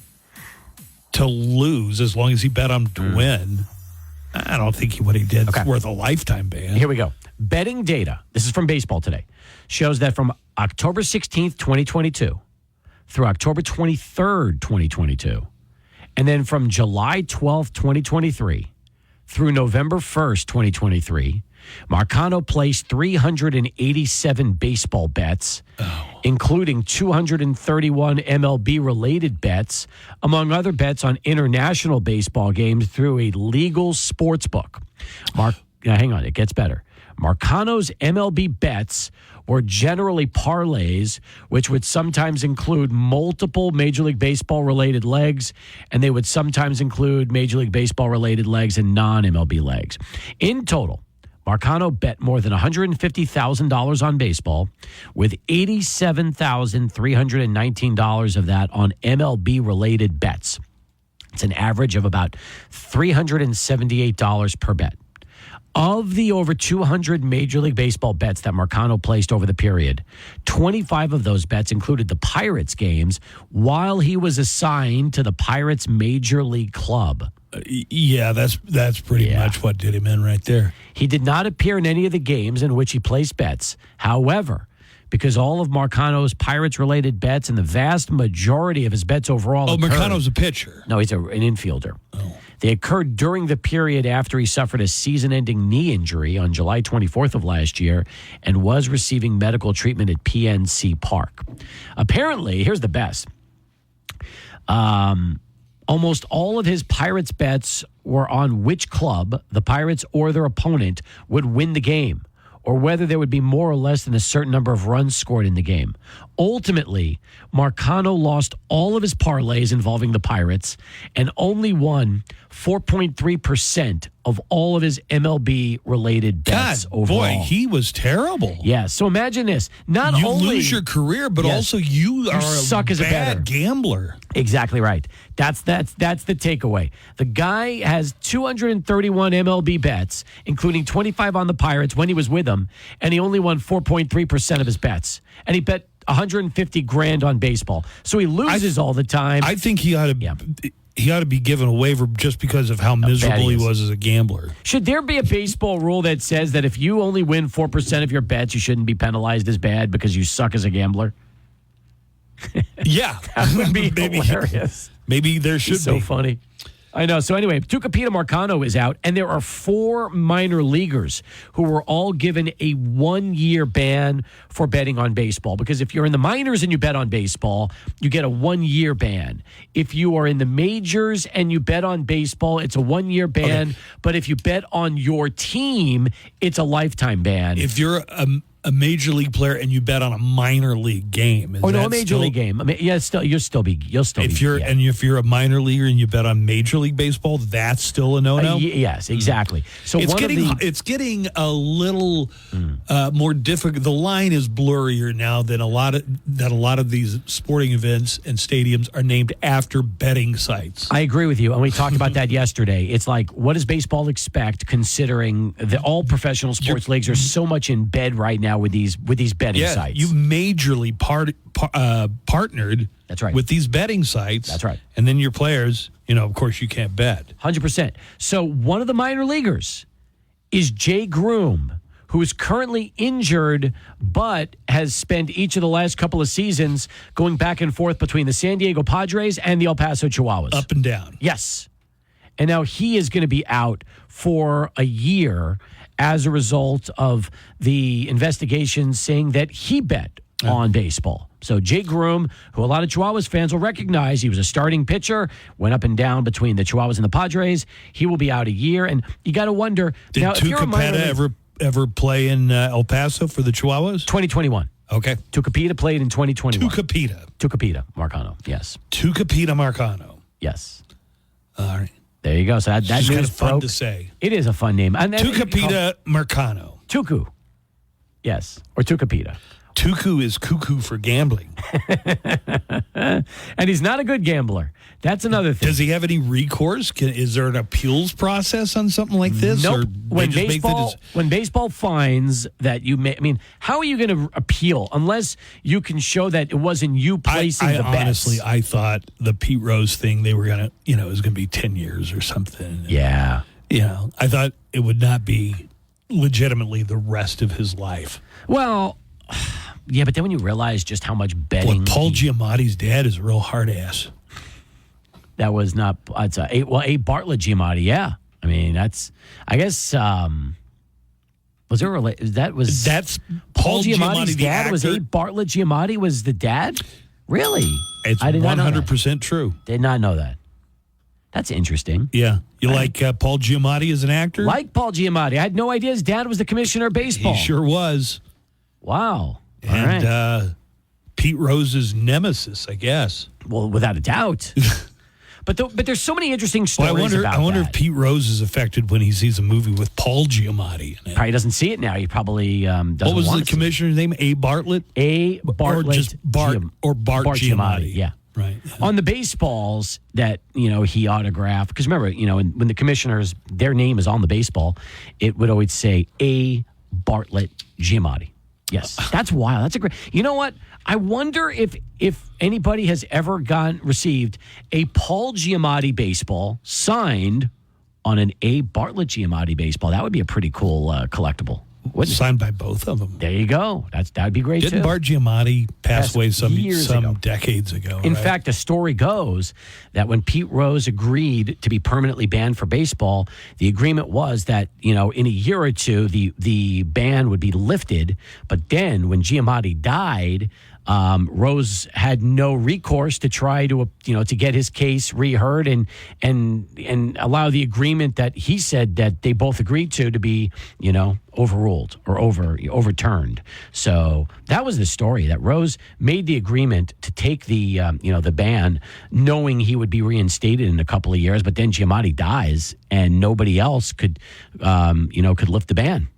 Speaker 5: to lose, as long as he bet on them to win, I don't think what he did is worth a lifetime ban.
Speaker 13: Here we go. Betting data, this is from Baseball Today, shows that from October 16th, 2022 through October 23rd, 2022, and then from July 12th, 2023 through November 1st, 2023, Marcano placed 387 baseball bets, including 231 MLB-related bets, among other bets on international baseball games through a legal sports book. Hang on, it gets better. Marcano's MLB bets were generally parlays, which would sometimes include multiple Major League Baseball-related legs, and they would sometimes include Major League Baseball-related legs and non-MLB legs. In total, Marcano bet more than $150,000 on baseball, with $87,319 of that on MLB-related bets. It's an average of about $378 per bet. Of the over 200 Major League Baseball bets that Marcano placed over the period, 25 of those bets included the Pirates games while he was assigned to the Pirates Major League Club.
Speaker 5: Yeah, that's pretty much what did him in right there.
Speaker 13: He did not appear in any of the games in which he placed bets. However, because all of Marcano's Pirates-related bets and the vast majority of his bets overall
Speaker 5: Marcano's a pitcher.
Speaker 13: No, he's an infielder. They occurred during the period after he suffered a season-ending knee injury on July 24th of last year and was receiving medical treatment at PNC Park. Apparently, here's the best. Almost all of his Pirates bets were on which club, the Pirates or their opponent, would win the game, or whether there would be more or less than a certain number of runs scored in the game. Ultimately, Marcano lost all of his parlays involving the Pirates and only won 4.3% of all of his MLB-related bets overall.
Speaker 5: Boy, he was terrible.
Speaker 13: Yeah, so imagine this. You
Speaker 5: lose your career, but also you
Speaker 13: suck as a
Speaker 5: bad gambler.
Speaker 13: Exactly right. That's the takeaway. The guy has 231 MLB bets, including 25 on the Pirates when he was with them, and he only won 4.3% of his bets. And he bet $150,000 on baseball. So he loses all the time.
Speaker 5: I think he ought to be given a waiver just because of how miserable he was as a gambler.
Speaker 13: Should there be a baseball rule that says that if you only win 4% of your bets, you shouldn't be penalized as bad because you suck as a gambler?
Speaker 5: Yeah.
Speaker 13: That would be hilarious.
Speaker 5: Maybe there should be.
Speaker 13: So funny. I know. So anyway, Tucupita Marcano is out, and there are 4 minor leaguers who were all given a 1-year ban for betting on baseball. Because if you're in the minors and you bet on baseball, you get a 1-year ban. If you are in the majors and you bet on baseball, it's a 1-year ban. Okay. But if you bet on your team, it's a lifetime ban.
Speaker 5: If you're a major league player and you bet on a minor league game.
Speaker 13: A major league game. I mean, you'll still be.
Speaker 5: If you're a minor leaguer and you bet on Major League Baseball, that's still a no-no.
Speaker 13: Yes, exactly. So
Speaker 5: it's getting a little more difficult. The line is blurrier now than a lot of these sporting events and stadiums are named after betting sites.
Speaker 13: I agree with you, and we talked about that yesterday. It's like, what does baseball expect, considering that all professional sports leagues are so much in bed right now with these betting sites?
Speaker 5: You've majorly partnered.
Speaker 13: That's right.
Speaker 5: With these betting sites.
Speaker 13: That's right.
Speaker 5: And then your players, of course, you can't bet.
Speaker 13: 100%. So one of the minor leaguers is Jay Groom, who is currently injured, but has spent each of the last couple of seasons going back and forth between the San Diego Padres and the El Paso Chihuahuas.
Speaker 5: Up and down.
Speaker 13: Yes. And now he is going to be out for a year as a result of the investigation saying that he bet on baseball. So Jay Groom, who a lot of Chihuahuas fans will recognize, he was a starting pitcher, went up and down between the Chihuahuas and the Padres. He will be out a year. And you got to wonder.
Speaker 5: Did
Speaker 13: now, if you're a minor
Speaker 5: Tucapeta ever play in El Paso for the Chihuahuas?
Speaker 13: 2021.
Speaker 5: Okay.
Speaker 13: Tucapeta played in 2021.
Speaker 5: Tucapeta
Speaker 13: Marcano, yes.
Speaker 5: Tucapeta Marcano.
Speaker 13: Yes.
Speaker 5: All right.
Speaker 13: There you go. So that
Speaker 5: It's kind
Speaker 13: news
Speaker 5: of fun
Speaker 13: broke.
Speaker 5: to say.
Speaker 13: It is a fun name. And then
Speaker 5: Tucapeta Marcano.
Speaker 13: Tuku. Yes. Or Tucapeta.
Speaker 5: Tuku is cuckoo for gambling.
Speaker 13: And he's not a good gambler. That's another thing.
Speaker 5: Does he have any recourse? Is there an appeals process on something like this?
Speaker 13: Nope.
Speaker 5: Or
Speaker 13: When
Speaker 5: they just make
Speaker 13: when baseball finds that you may, I mean, how are you going to appeal unless you can show that it wasn't you placing the bets?
Speaker 5: Honestly, I thought the Pete Rose thing, they were going to, it was going to be 10 years or something.
Speaker 13: Yeah.
Speaker 5: I thought it would not be legitimately the rest of his life.
Speaker 13: Well, yeah, but then when you realize just how much betting.
Speaker 5: Paul Giamatti's dad is a real hard ass.
Speaker 13: That was not. It's A. Bartlett Giamatti. Yeah, I mean that's. I guess. Was there that's Paul Giamatti's dad?
Speaker 5: Actor.
Speaker 13: Was A. Bartlett Giamatti was the dad? Really?
Speaker 5: It's
Speaker 13: I did not know that.
Speaker 5: 100% true.
Speaker 13: Did not know that. That's interesting.
Speaker 5: Yeah, you like Paul Giamatti as an actor?
Speaker 13: Like Paul Giamatti. I had no idea his dad was the commissioner of baseball.
Speaker 5: He sure was.
Speaker 13: Wow.
Speaker 5: And
Speaker 13: All right.
Speaker 5: Pete Rose's nemesis, I guess.
Speaker 13: Well, without a doubt. But there's so many interesting stories about
Speaker 5: I wonder
Speaker 13: that.
Speaker 5: if Pete Rose is affected when he sees a movie with Paul Giamatti in it.
Speaker 13: Probably doesn't see it now. He probably doesn't
Speaker 5: What was
Speaker 13: want
Speaker 5: the
Speaker 13: to see it.
Speaker 5: commissioner's name? A. Bartlett?
Speaker 13: A. Bartlett.
Speaker 5: Or just Bart Giamatti.
Speaker 13: Yeah.
Speaker 5: Right.
Speaker 13: On the baseballs that, he autographed, because remember, when the commissioners, their name is on the baseball, it would always say A. Bartlett Giamatti. Yes. That's wild. That's a great. You know what? I wonder if anybody has ever received a Paul Giamatti baseball signed on an A. Bartlett Giamatti baseball. That would be a pretty cool collectible.
Speaker 5: Signed by both of them.
Speaker 13: There you go. That'd be great.
Speaker 5: Didn't
Speaker 13: too.
Speaker 5: Bart Giamatti pass away some
Speaker 13: ago.
Speaker 5: decades ago?
Speaker 13: In
Speaker 5: right?
Speaker 13: fact, the story goes that when Pete Rose agreed to be permanently banned for baseball, the agreement was that, in a year or two, the ban would be lifted. But then when Giamatti died, Rose had no recourse to try to get his case reheard and allow the agreement that he said that they both agreed to be, overruled or overturned. So that was the story, that Rose made the agreement to take the the ban, knowing he would be reinstated in a couple of years. But then Giamatti dies, and nobody else could lift the ban.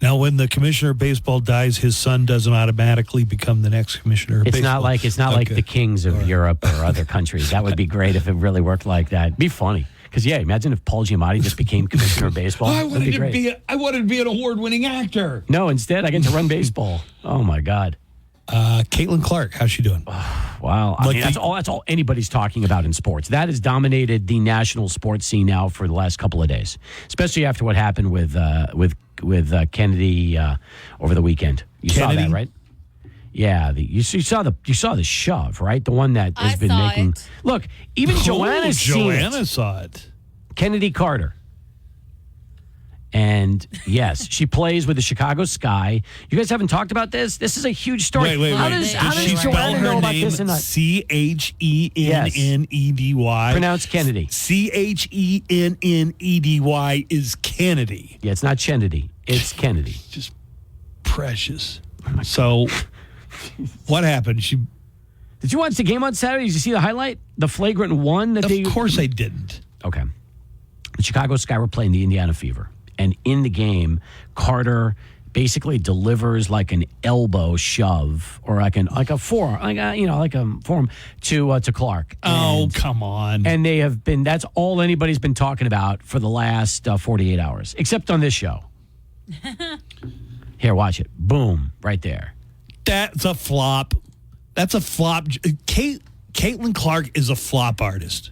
Speaker 5: Now, when the commissioner of baseball dies, his son doesn't automatically become the next commissioner of baseball.
Speaker 13: It's not like the kings of Europe or other countries. That would be great if it really worked like that. It'd be funny. Because, imagine if Paul Giamatti just became commissioner of baseball.
Speaker 5: I wanted to be an award-winning actor.
Speaker 13: No, instead, I get to run baseball. Oh, my God.
Speaker 5: Caitlin Clark, how's she doing?
Speaker 13: Wow. I mean, that's all anybody's talking about in sports. That has dominated the national sports scene now for the last couple of days, especially after what happened with Kennedy over the weekend. You saw that, right? Yeah, you saw the shove, right? The one that has been making. Look, even Joanna
Speaker 5: saw it.
Speaker 13: Kennedy Carter. And yes, she plays with the Chicago Sky. You guys haven't talked about this? This is a huge story.
Speaker 5: Wait.
Speaker 13: How does Joanna know about this?
Speaker 5: Chennedy.
Speaker 13: Pronounce Kennedy.
Speaker 5: Chennedy is Kennedy.
Speaker 13: Yeah, it's not Kennedy. It's Kennedy.
Speaker 5: Just precious. So, what happened?
Speaker 13: Did you watch the game on Saturday? Did you see the highlight? The flagrant one?
Speaker 5: Of course I didn't.
Speaker 13: Okay. The Chicago Sky were playing the Indiana Fever. And in the game, Carter basically delivers like an elbow shove or like a forearm, like a forearm to Clark.
Speaker 5: Oh, come on.
Speaker 13: And that's all anybody's been talking about for the last 48 hours, except on this show. Here, watch it. Boom, right there.
Speaker 5: That's a flop. That's a flop. Caitlin Clark is a flop artist.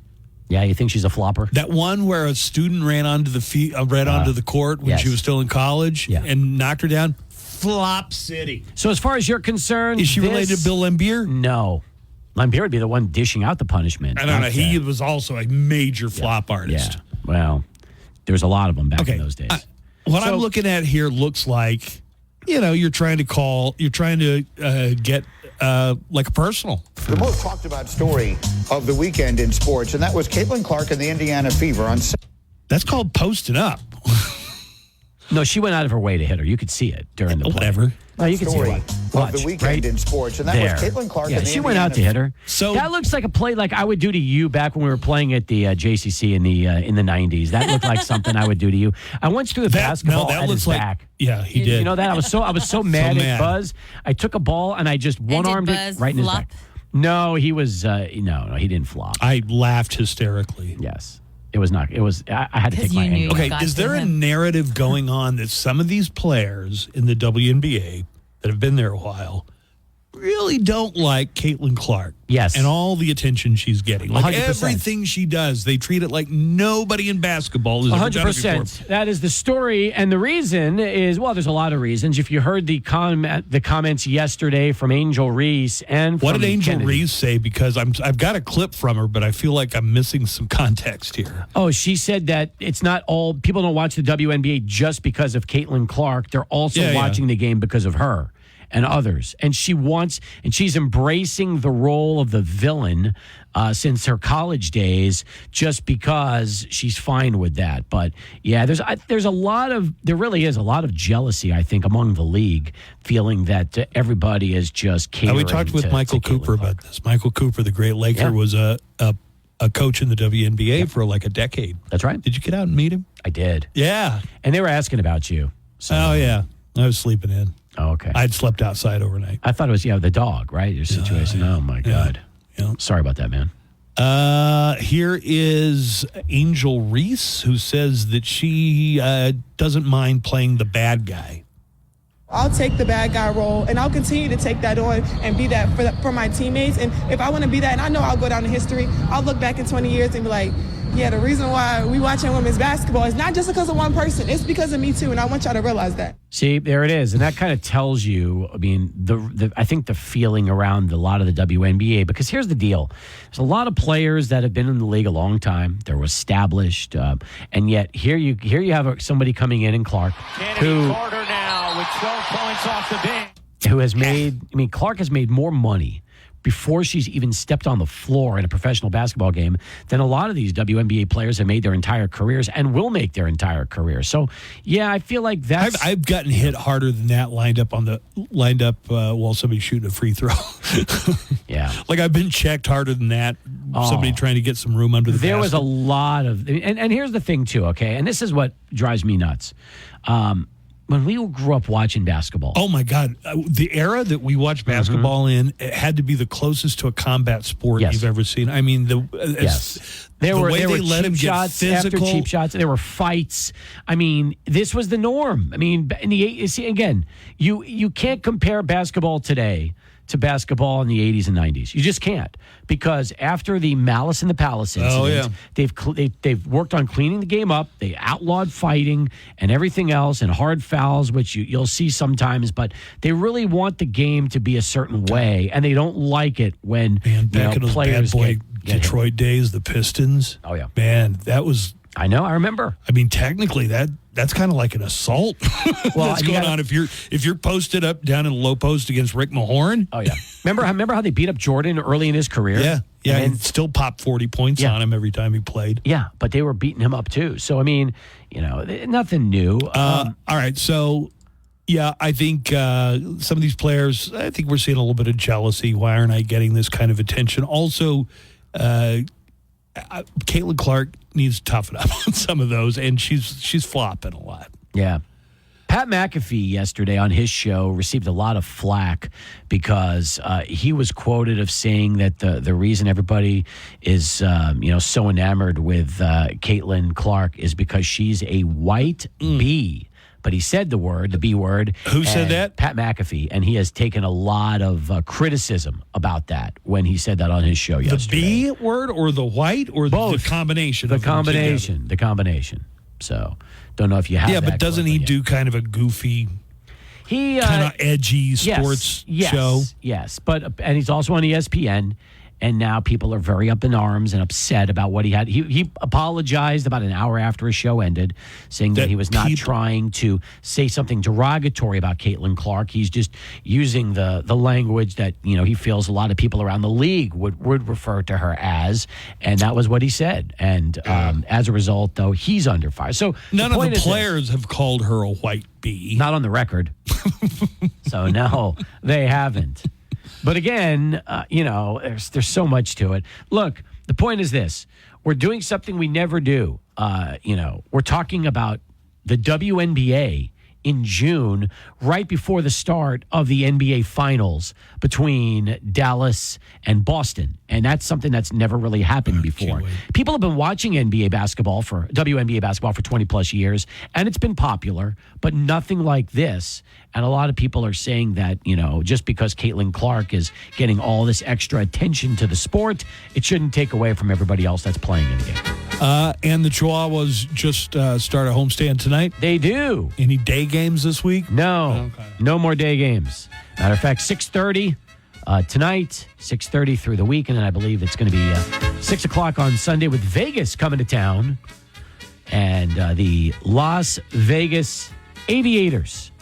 Speaker 13: Yeah, you think she's a flopper?
Speaker 5: That one where a student ran onto the court when she was still in college and knocked her down. Flop city.
Speaker 13: So as far as you're concerned,
Speaker 5: is she related to Bill Laimbeer?
Speaker 13: No. Laimbeer would be the one dishing out the punishment.
Speaker 5: I don't know. He was also a major flop artist.
Speaker 13: Yeah. Well, there was a lot of them back in those days.
Speaker 5: What I'm looking at here looks like, you're trying to get like a personal.
Speaker 7: The most talked about story of the weekend in sports, and that was Caitlin Clark and the Indiana Fever on.
Speaker 5: That's called posting up.
Speaker 13: No, she went out of her way to hit her. You could see it during the play.
Speaker 5: Whatever.
Speaker 13: No, you can see it.
Speaker 7: Of the weekend in sports, and that was Caitlin Clark.
Speaker 13: Yeah,
Speaker 7: and the
Speaker 13: she went out to hit her.
Speaker 5: So
Speaker 13: that looks like a play like I would do to you back when we were playing at the JCC in the 90s. That looked like something I would do to you. I once threw a basketball at his back.
Speaker 5: Yeah, he did.
Speaker 13: You know that? I was so mad at Buzz. I took a ball and I just one-armed it right in his back. No, he was no, he didn't flop.
Speaker 5: I laughed hysterically.
Speaker 13: Yes. It was not. It was. I had to take my anger.
Speaker 5: Okay, is there a narrative going on that some of these players in the WNBA that have been there a while really don't like Caitlin Clark?
Speaker 13: Yes.
Speaker 5: And all the attention she's getting. Like
Speaker 13: 100%.
Speaker 5: everything she does, they treat it like nobody in basketball has ever done it before.
Speaker 13: 100%. That is the story. And the reason is, well, there's a lot of reasons. If you heard the comments yesterday from Angel Reese and from
Speaker 5: what did Angel
Speaker 13: Kennedy.
Speaker 5: Reese say? Because I've got a clip from her, but I feel like I'm missing some context here.
Speaker 13: Oh, she said that it's not all people don't watch the WNBA just because of Caitlin Clark. They're also watching the game because of her and others. And she's embracing the role of the villain since her college days, just because she's fine with that. But yeah, there really is a lot of jealousy, I think, among the league, feeling that everybody is just catering.
Speaker 5: We talked with Michael Cooper about this. Michael Cooper, the great Laker, was a coach in the WNBA for like a decade.
Speaker 13: That's right.
Speaker 5: Did you get out and meet him?
Speaker 13: I did.
Speaker 5: Yeah.
Speaker 13: And they were asking about you. So.
Speaker 5: Oh, yeah. I was sleeping in.
Speaker 13: Oh, okay.
Speaker 5: I'd slept outside overnight.
Speaker 13: I thought it was, the dog, right? Your situation. Oh, my God.
Speaker 5: Yeah.
Speaker 13: Sorry about that, man.
Speaker 5: Here is Angel Reese, who says that she doesn't mind playing the bad guy.
Speaker 14: I'll take the bad guy role, and I'll continue to take that on and be that for my teammates. And if I want to be that, and I know I'll go down in history, I'll look back in 20 years and be like, yeah, the reason why we watching women's basketball is not just because of one person. It's because of me, too, and I want y'all to realize that.
Speaker 13: See, there it is. And that kind of tells you, I think the feeling around a lot of the WNBA, because here's the deal. There's a lot of players that have been in the league a long time. They're established. And yet here you have somebody coming in Clark, who
Speaker 2: Carter now with 12 points off the bench.
Speaker 13: Who has made, Clark has made more money before she's even stepped on the floor in a professional basketball game than a lot of these WNBA players have made their entire careers and will make their entire careers. So, yeah, I feel like that's...
Speaker 5: I've gotten hit harder than that lined up while somebody's shooting a free throw.
Speaker 13: Yeah.
Speaker 5: Like I've been checked harder than that. Somebody trying to get some room under the basket.
Speaker 13: There was a lot of... And here's the thing, too, okay? And this is what drives me nuts. When we grew up watching basketball.
Speaker 5: Oh, my God. The era that we watched basketball in, it had to be the closest to a combat sport you've ever seen. I mean,
Speaker 13: There were
Speaker 5: let him
Speaker 13: cheap
Speaker 5: get
Speaker 13: shots
Speaker 5: physical.
Speaker 13: after cheap shots. There were fights. I mean, this was the norm. I mean, you can't compare basketball today to basketball in the 80s and 90s. You just can't, because after the Malice in the Palace incident, they've worked on cleaning the game up. They outlawed fighting and everything else, and hard fouls, which you'll see sometimes, but they really want the game to be a certain way, and they don't like it when
Speaker 5: back in those
Speaker 13: players
Speaker 5: bad boy
Speaker 13: get
Speaker 5: Detroit
Speaker 13: hit.
Speaker 5: days, the Pistons.
Speaker 13: Oh, yeah.
Speaker 5: Man, that was...
Speaker 13: I know. I remember.
Speaker 5: I mean, technically, that's kind of like an assault.
Speaker 13: Well,
Speaker 5: that's going on if you're posted up down in the low post against Rick Mahorn.
Speaker 13: Oh yeah. Remember how they beat up Jordan early in his career?
Speaker 5: Yeah, and still popped 40 points on him every time he played.
Speaker 13: Yeah, but they were beating him up too. So I mean, nothing new.
Speaker 5: All right, so. Yeah, I think some of these players, I think we're seeing a little bit of jealousy. Why aren't I getting this kind of attention? Also, Caitlin Clark needs to toughen up on some of those, and she's flopping a lot.
Speaker 13: Yeah. Pat McAfee yesterday on his show received a lot of flack because he was quoted of saying that the reason everybody is so enamored with Caitlin Clark is because she's a white bee. but he said the B word.
Speaker 5: Who said that?
Speaker 13: Pat McAfee, and he has taken a lot of criticism about that when he said that on his show yesterday.
Speaker 5: The B word or the white or
Speaker 13: both?
Speaker 5: The combination?
Speaker 13: The
Speaker 5: of them
Speaker 13: combination.
Speaker 5: together?
Speaker 13: The combination. So, don't know if you have
Speaker 5: Yeah,
Speaker 13: that
Speaker 5: but doesn't he do kind of a goofy,
Speaker 13: kind
Speaker 5: of edgy sports show?
Speaker 13: Yes, and he's also on ESPN. And now people are very up in arms and upset about what he had. He apologized about an hour after his show ended, saying that he was not trying to say something derogatory about Caitlin Clark. He's just using the language that he feels a lot of people around the league would refer to her as, and that was what he said. And as a result, though, he's under fire. So
Speaker 5: none of the players have called her a white bee.
Speaker 13: Not on the record. So no, they haven't. But again, there's so much to it. Look, the point is this. We're doing something we never do. We're talking about the WNBA in June, right before the start of the NBA Finals between Dallas and Boston. And that's something that's never really happened before. People have been watching WNBA basketball for 20 plus years, and it's been popular, but nothing like this. And a lot of people are saying that, just because Caitlin Clark is getting all this extra attention to the sport, it shouldn't take away from everybody else that's playing in the game.
Speaker 5: And the Chihuahuas just start a homestand tonight?
Speaker 13: They do.
Speaker 5: Any day games this week?
Speaker 13: No. Okay. No more day games. Matter of fact, 6:30 tonight, 6:30 through the week, and then I believe it's going to be 6 o'clock on Sunday with Vegas coming to town. And the Las Vegas Aviators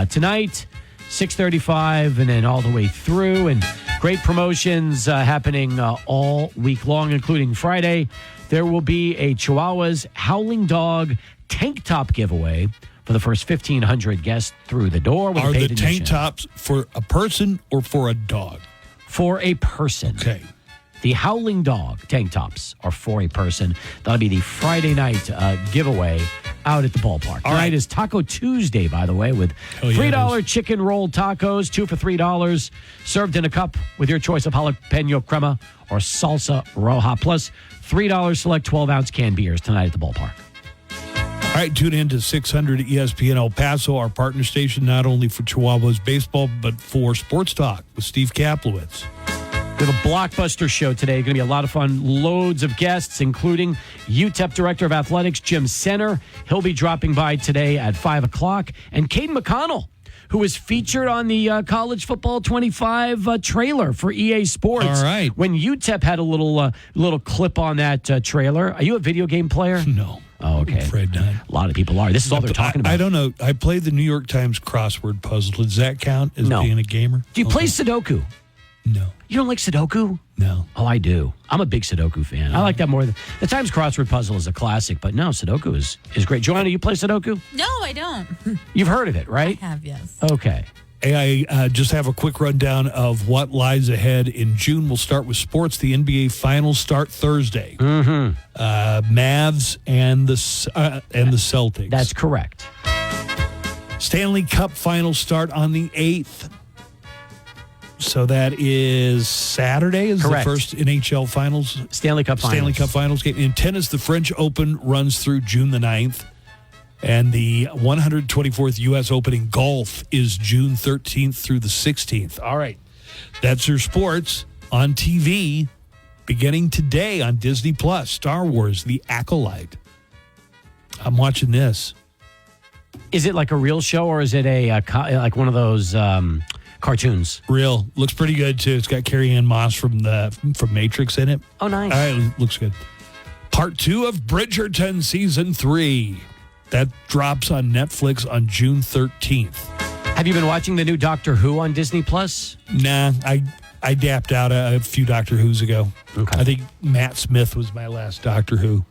Speaker 13: tonight, 6:35, and then all the way through. And great promotions happening all week long, including Friday. There will be a Chihuahuas Howling Dog tank top giveaway for the first 1,500 guests through the door.
Speaker 5: Are the tank tops for a person or for a dog?
Speaker 13: For a person.
Speaker 5: Okay.
Speaker 13: The Howling Dog tank tops are for a person. That'll be the Friday night giveaway out at the ballpark. Tonight is Taco Tuesday, by the way, with $3 chicken roll tacos, 2 for $3, served in a cup with your choice of jalapeno crema or salsa roja, plus $3 select 12-ounce canned beers tonight at the ballpark.
Speaker 5: All right, tune in to 600 ESPN El Paso, our partner station, not only for Chihuahuas baseball, but for Sports Talk with Steve Kaplowitz.
Speaker 13: We have a blockbuster show today. Going to be a lot of fun. Loads of guests, including UTEP Director of Athletics, Jim Senner. He'll be dropping by today at 5 o'clock. And Caden McConnell, who is featured on the College Football 25 trailer for EA Sports.
Speaker 5: All right.
Speaker 13: When UTEP had a little clip on that trailer. Are you a video game player?
Speaker 5: No.
Speaker 13: Oh, okay.
Speaker 5: I'm afraid not.
Speaker 13: A lot of people are. This is all they're talking about.
Speaker 5: I don't know. I played the New York Times crossword puzzle. Does that count as being a gamer?
Speaker 13: Do you play Sudoku?
Speaker 5: No.
Speaker 13: You don't like Sudoku?
Speaker 5: No.
Speaker 13: Oh, I do. I'm a big Sudoku fan. I like that more than the Times crossword puzzle is a classic, but no, Sudoku is great. Joanna, you play Sudoku?
Speaker 6: No, I don't.
Speaker 13: You've heard of it, right?
Speaker 6: I have, yes.
Speaker 13: Okay.
Speaker 5: Hey, I just have a quick rundown of what lies ahead in June. We'll start with sports. The NBA Finals start Thursday.
Speaker 13: Mm-hmm.
Speaker 5: Mavs and the Celtics.
Speaker 13: That's correct.
Speaker 5: Stanley Cup Finals start on the 8th. So that is Saturday is
Speaker 13: correct.
Speaker 5: The first NHL Finals.
Speaker 13: Stanley Cup
Speaker 5: Finals game. In tennis, the French Open runs through June the 9th. And the 124th U.S. Open in golf is June 13th through the 16th. All right. That's your sports on TV beginning today on Disney Plus. Star Wars, The Acolyte. I'm watching this.
Speaker 13: Is it like a real show or is it like one of those cartoons?
Speaker 5: Real. Looks pretty good, too. It's got Carrie-Anne Moss from Matrix in it.
Speaker 13: Oh, nice.
Speaker 5: All right. Looks good. Part 2 of Bridgerton Season 3. That drops on Netflix on June 13th.
Speaker 13: Have you been watching the new Doctor Who on Disney Plus?
Speaker 5: Nah, I dapped out a few Doctor Who's ago.
Speaker 13: Okay.
Speaker 5: I think Matt Smith was my last Doctor Who.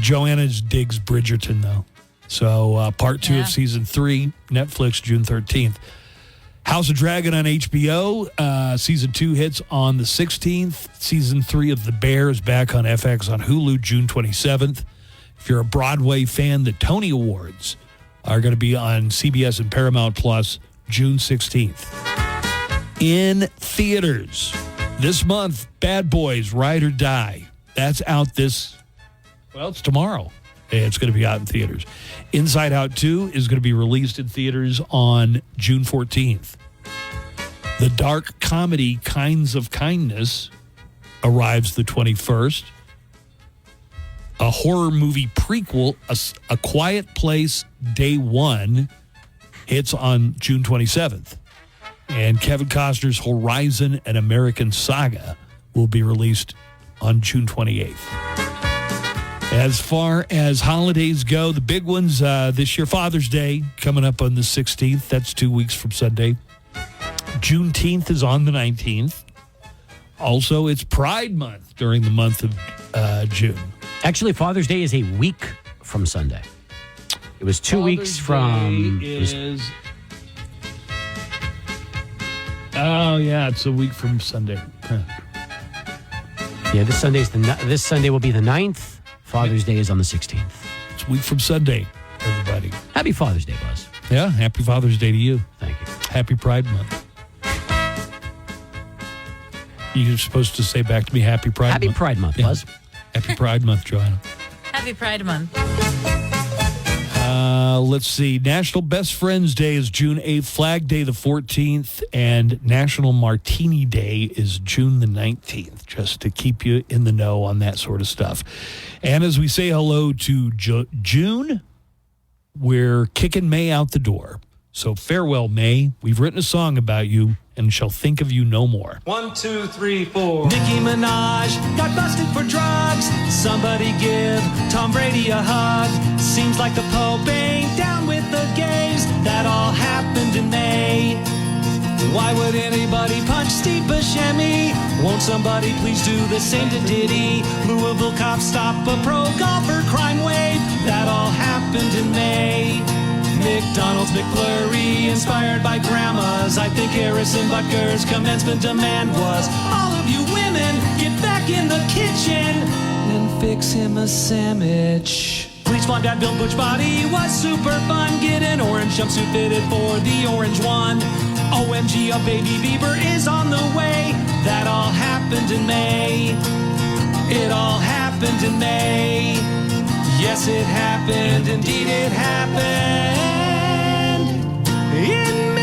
Speaker 5: Joanna digs Bridgerton, though. So part 2 of Season 3, Netflix, June 13th. House of Dragon on HBO. Season 2 hits on the 16th. Season 3 of The Bear is back on FX on Hulu, June 27th. If you're a Broadway fan, the Tony Awards are going to be on CBS and Paramount Plus June 16th. In theaters this month, Bad Boys Ride or Die. That's out it's tomorrow. It's going to be out in theaters. Inside Out 2 is going to be released in theaters on June 14th. The dark comedy Kinds of Kindness arrives the 21st. A horror movie prequel, A Quiet Place Day 1, hits on June 27th. And Kevin Costner's Horizon, an American Saga will be released on June 28th. As far as holidays go, the big ones this year, Father's Day coming up on the 16th. That's 2 weeks from Sunday. Juneteenth is on the 19th. Also, it's Pride Month during the month of June.
Speaker 13: Actually, Father's Day is a week from Sunday. It was 2 weeks from...
Speaker 5: Oh, yeah, it's a week from Sunday. Huh.
Speaker 13: Yeah, this Sunday will be the 9th. Father's Day is on the 16th.
Speaker 5: It's a week from Sunday, everybody.
Speaker 13: Happy Father's Day, Buzz.
Speaker 5: Yeah, happy Father's Day to you.
Speaker 13: Thank you.
Speaker 5: Happy Pride Month. You're supposed to say back to me, Happy Pride Month.
Speaker 13: Happy Pride Month, Buzz.
Speaker 5: Happy Pride Month, Joanna.
Speaker 6: Happy Pride Month.
Speaker 5: Let's see. National Best Friends Day is June 8th, Flag Day the 14th, and National Martini Day is June the 19th, just to keep you in the know on that sort of stuff. And as we say hello to June, we're kicking May out the door. So farewell, May. We've written a song about you and shall think of you no more.
Speaker 27: 1, 2, 3, 4. Nicki Minaj got busted for drugs. Somebody give Tom Brady a hug. Seems like the Pope ain't down with the gays. That all happened in May. Why would anybody punch Steve Buscemi? Won't somebody please do the same to Diddy? Louisville cops stop a pro golfer crime wave. That all happened in May. McDonald's McFlurry, inspired by grandmas. I think Harrison Butker's commencement demand was, all of you women, get back in the kitchen and fix him a sandwich. Bleach blonde dad built butch body was super fun. Get an orange jumpsuit fitted for the orange one. OMG, a baby Bieber is on the way. That all happened in May. It all happened in May. Yes, it happened. Indeed, it happened. In May.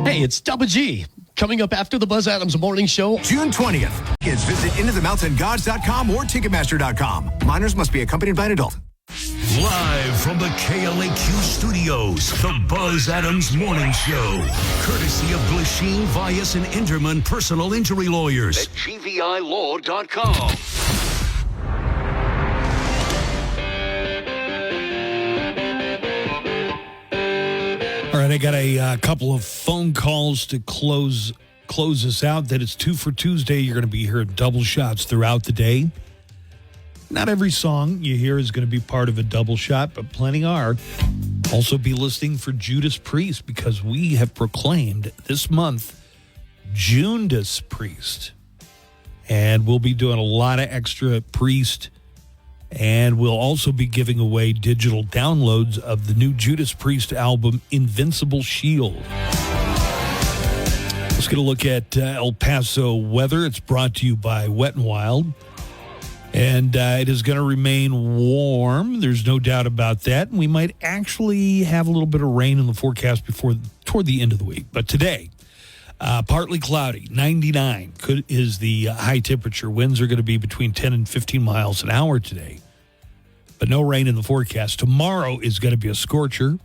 Speaker 15: Hey, it's Double G. Coming up after the Buzz Adams Morning Show.
Speaker 16: June 20th. Kids, visit IntoTheMountainGods.com or Ticketmaster.com. Minors must be accompanied by an adult.
Speaker 4: Live from the KLAQ studios, the Buzz Adams Morning Show. Courtesy of Glasheen, Vyas, and Inderman Personal Injury Lawyers. At GVILaw.com.
Speaker 5: All right, I got a couple of phone calls to close us out. That it's 2 for Tuesday. You're going to be hearing double shots throughout the day. Not every song you hear is going to be part of a double shot, but plenty are. Also be listening for Judas Priest, because we have proclaimed this month Judas Priest. And we'll be doing a lot of extra Priest. And we'll also be giving away digital downloads of the new Judas Priest album, Invincible Shield. Let's get a look at El Paso weather. It's brought to you by Wet n Wild. And it is going to remain warm. There's no doubt about that. And we might actually have a little bit of rain in the forecast toward the end of the week. But today, partly cloudy, 99 is the high temperature. Winds are going to be between 10 and 15 miles an hour today. But no rain in the forecast. Tomorrow is going to be a scorcher.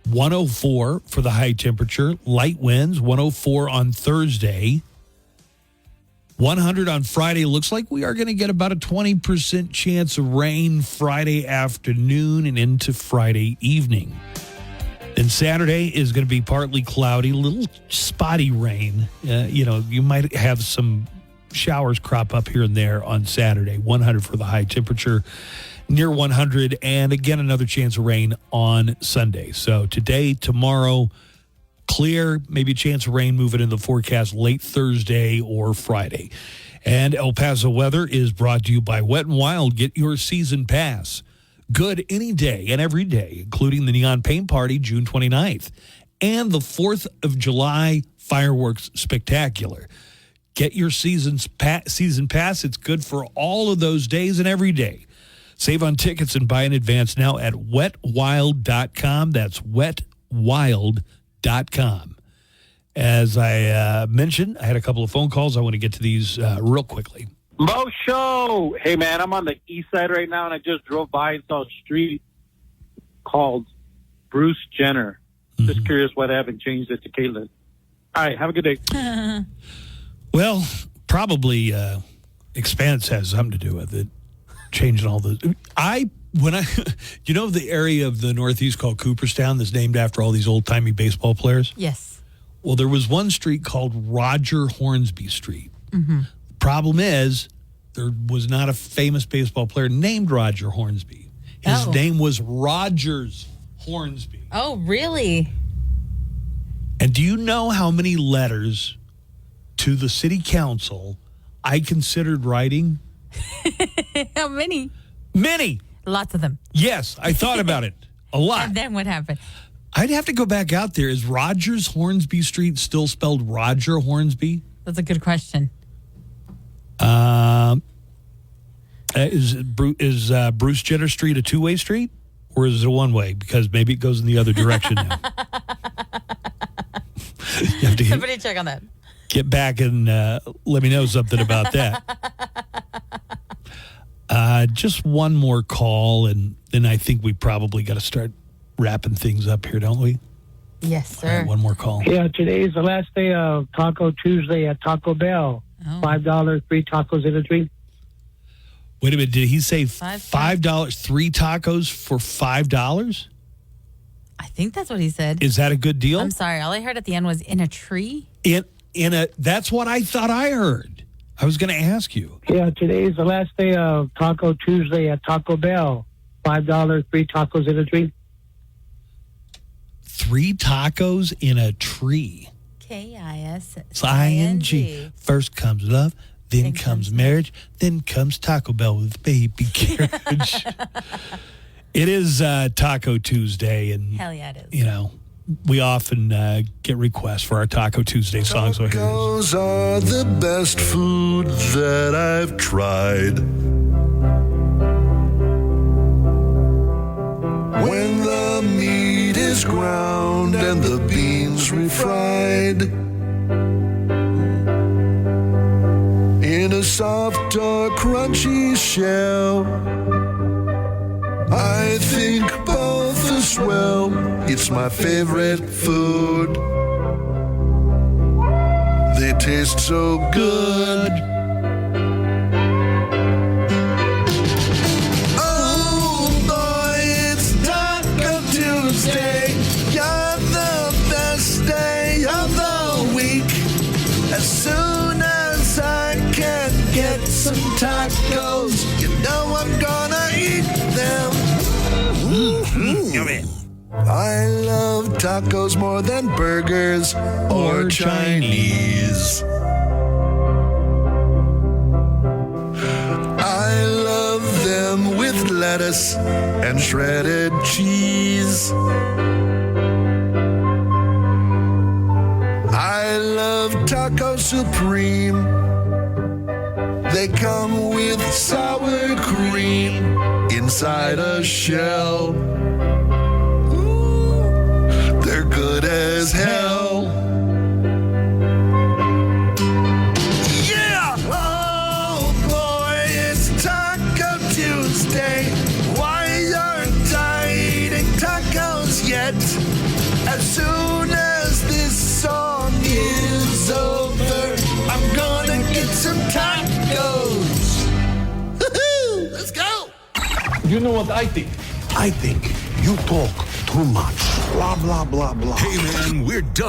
Speaker 5: 104 for the high temperature. Light winds, 104 on Thursday. 100 on Friday. Looks like we are going to get about a 20% chance of rain Friday afternoon and into Friday evening. Then Saturday is going to be partly cloudy, little spotty rain. You might have some showers crop up here and there on Saturday. 100 for the high temperature, near 100, and again another chance of rain on Sunday. So today, tomorrow, clear, maybe a chance of rain moving in the forecast late Thursday or Friday. And El Paso weather is brought to you by Wet n Wild. Get your season pass. Good any day and every day, including the Neon Paint Party, June 29th, and the 4th of July Fireworks Spectacular. Get your season pass. It's good for all of those days and every day. Save on tickets and buy in advance now at wetwild.com. That's wetwild.com. As I mentioned, I had a couple of phone calls. I want to get to these real quickly.
Speaker 1: Mo Show. Hey, man, I'm on the east side right now, and I just drove by and saw a street called Bruce Jenner. Just curious why they haven't changed it to Caitlyn. All right, have a good day.
Speaker 5: Well, probably expense has something to do with it. Changing all the... you know the area of the Northeast called Cooperstown that's named after all these old-timey baseball players?
Speaker 6: Yes.
Speaker 5: Well, there was one street called Roger Hornsby Street. Mm-hmm. The problem is there was not a famous baseball player named Roger Hornsby. His name was Rogers Hornsby.
Speaker 6: Oh, really?
Speaker 5: And do you know how many letters to the city council I considered writing?
Speaker 6: How many?
Speaker 5: Many.
Speaker 6: Lots of them.
Speaker 5: Yes, I thought about it a lot.
Speaker 6: And then what happened?
Speaker 5: I'd have to go back out there. Is Rogers Hornsby Street still spelled Roger Hornsby?
Speaker 6: That's a good question.
Speaker 5: Is Bruce Jenner Street a two-way street? Or is it a one-way? Because maybe it goes in the other direction now. You have to
Speaker 6: Somebody check on that.
Speaker 5: Get back and let me know something about that. Just one more call, and then I think we probably got to start wrapping things up here, don't we?
Speaker 6: Yes, sir.
Speaker 5: All right, one more call.
Speaker 17: Yeah, today's the last day of Taco Tuesday at Taco Bell. $5, 3 tacos and a drink.
Speaker 5: Wait a minute. Did he say $5, 3 tacos for $5?
Speaker 6: I think that's what he said.
Speaker 5: Is that a good deal?
Speaker 6: I'm sorry. All I heard at the end was in a tree.
Speaker 5: That's what I thought I heard. I was going to ask you.
Speaker 17: Yeah, today's the last day of Taco Tuesday at Taco Bell. $5, 3 tacos and a drink.
Speaker 5: 3 tacos in a tree.
Speaker 6: K-I-S-I-N-G.
Speaker 5: First comes love, then comes marriage, then comes Taco Bell with baby carriage. It is Taco Tuesday, and
Speaker 6: hell yeah, it is.
Speaker 5: You know, we often get requests for our Taco Tuesday songs.
Speaker 22: Tacos are the best food that I've tried. When the meat is ground and the beans refried in a soft or crunchy shell, I think both as well. It's my favorite food. They taste so good. Oh boy, it's Taco Tuesday. You're the best day of the week. As soon as I can get some tacos, you know I'm gonna eat them. Yummy. I love tacos more than burgers or Chinese. I love them with lettuce and shredded cheese. I love Taco Supreme. They come with sour cream inside a shell. Ooh, they're good as hell. Yeah! Oh boy, it's Taco Tuesday. Why aren't I eating tacos yet? As soon as this song is over, I'm gonna get some tacos. Woohoo! Let's go! You know what I think? I think you talk too much. Blah, blah, blah, blah.
Speaker 4: Hey, man, we're done.